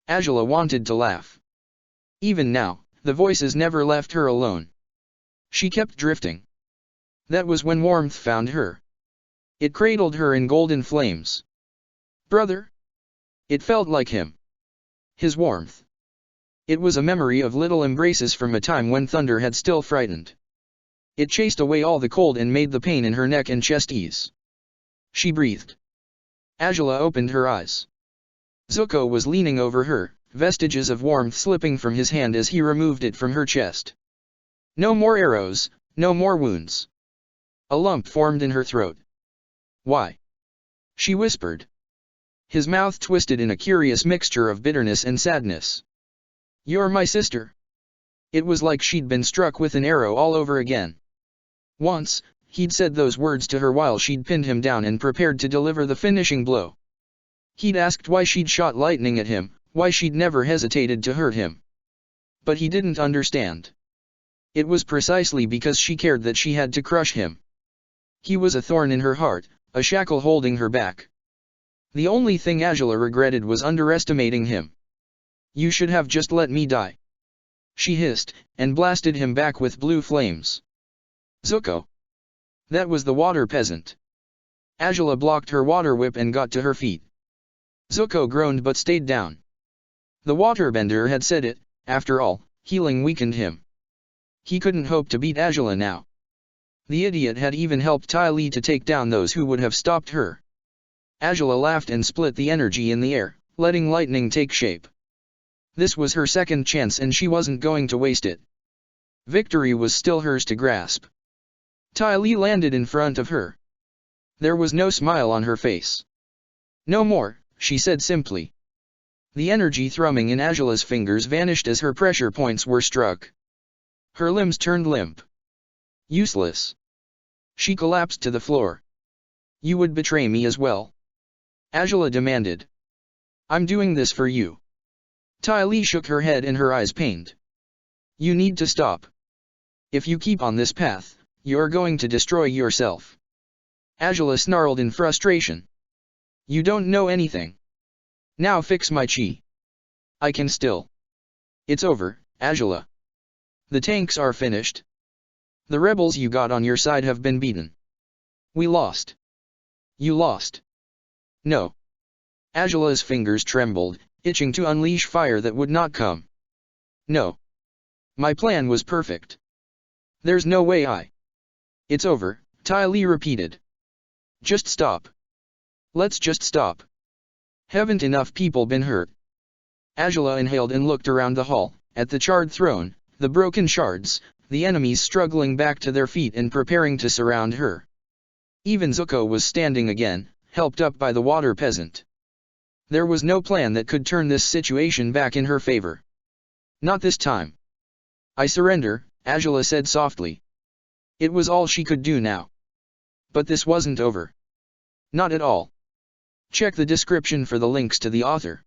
Angela wanted to laugh. Even now, the voices never left her alone. She kept drifting. That was when warmth found her. It cradled her in golden flames. Brother? It felt like him. His warmth. It was a memory of little embraces from a time when thunder had still frightened. It chased away all the cold and made the pain in her neck and chest ease. She breathed. Angela opened her eyes. Zuko was leaning over her, vestiges of warmth slipping from his hand as he removed it from her chest. No more arrows, no more wounds. A lump formed in her throat. "Why?" she whispered. His mouth twisted in a curious mixture of bitterness and sadness. "You're my sister. It was like she'd been struck with an arrow all over again. Once, he'd said those words to her while she'd pinned him down and prepared to deliver the finishing blow. He'd asked why she'd shot lightning at him, why she'd never hesitated to hurt him. But he didn't understand. It was precisely because she cared that she had to crush him. He was a thorn in her heart, a shackle holding her back. The only thing Angela regretted was underestimating him. "You should have just let me die," she hissed, and blasted him back with blue flames. "Zuko!" That was the water peasant. Angela blocked her water whip and got to her feet. Zuko groaned but stayed down. The waterbender had said it, after all, healing weakened him. He couldn't hope to beat Angela now. The idiot had even helped Ty Lee to take down those who would have stopped her. Angela laughed and split the energy in the air, letting lightning take shape. This was her second chance and she wasn't going to waste it. Victory was still hers to grasp. Ty Lee landed in front of her. There was no smile on her face. "No more," she said simply. The energy thrumming in Angela's fingers vanished as her pressure points were struck. Her limbs turned limp. Useless. She collapsed to the floor. "You would betray me as well?" Angela demanded. "I'm doing this for you." Ty Lee shook her head and her eyes pained. "You need to stop. If you keep on this path, you're going to destroy yourself." Angela snarled in frustration. "You don't know anything. Now fix my chi. I can still." "It's over, Angela. The tanks are finished. The rebels you got on your side have been beaten. We lost." "You lost." "No." Angela's fingers trembled, itching to unleash fire that would not come. "No. My plan was perfect. There's no way I—" "It's over," Ty Lee repeated. "Just stop. Let's just stop. Haven't enough people been hurt?" Angela inhaled and looked around the hall, at the charred throne, the broken shards, the enemies struggling back to their feet and preparing to surround her. Even Zuko was standing again, helped up by the water peasant. There was no plan that could turn this situation back in her favor. Not this time. "I surrender," Angela said softly. It was all she could do now. But this wasn't over. Not at all. Check the description for the links to the author.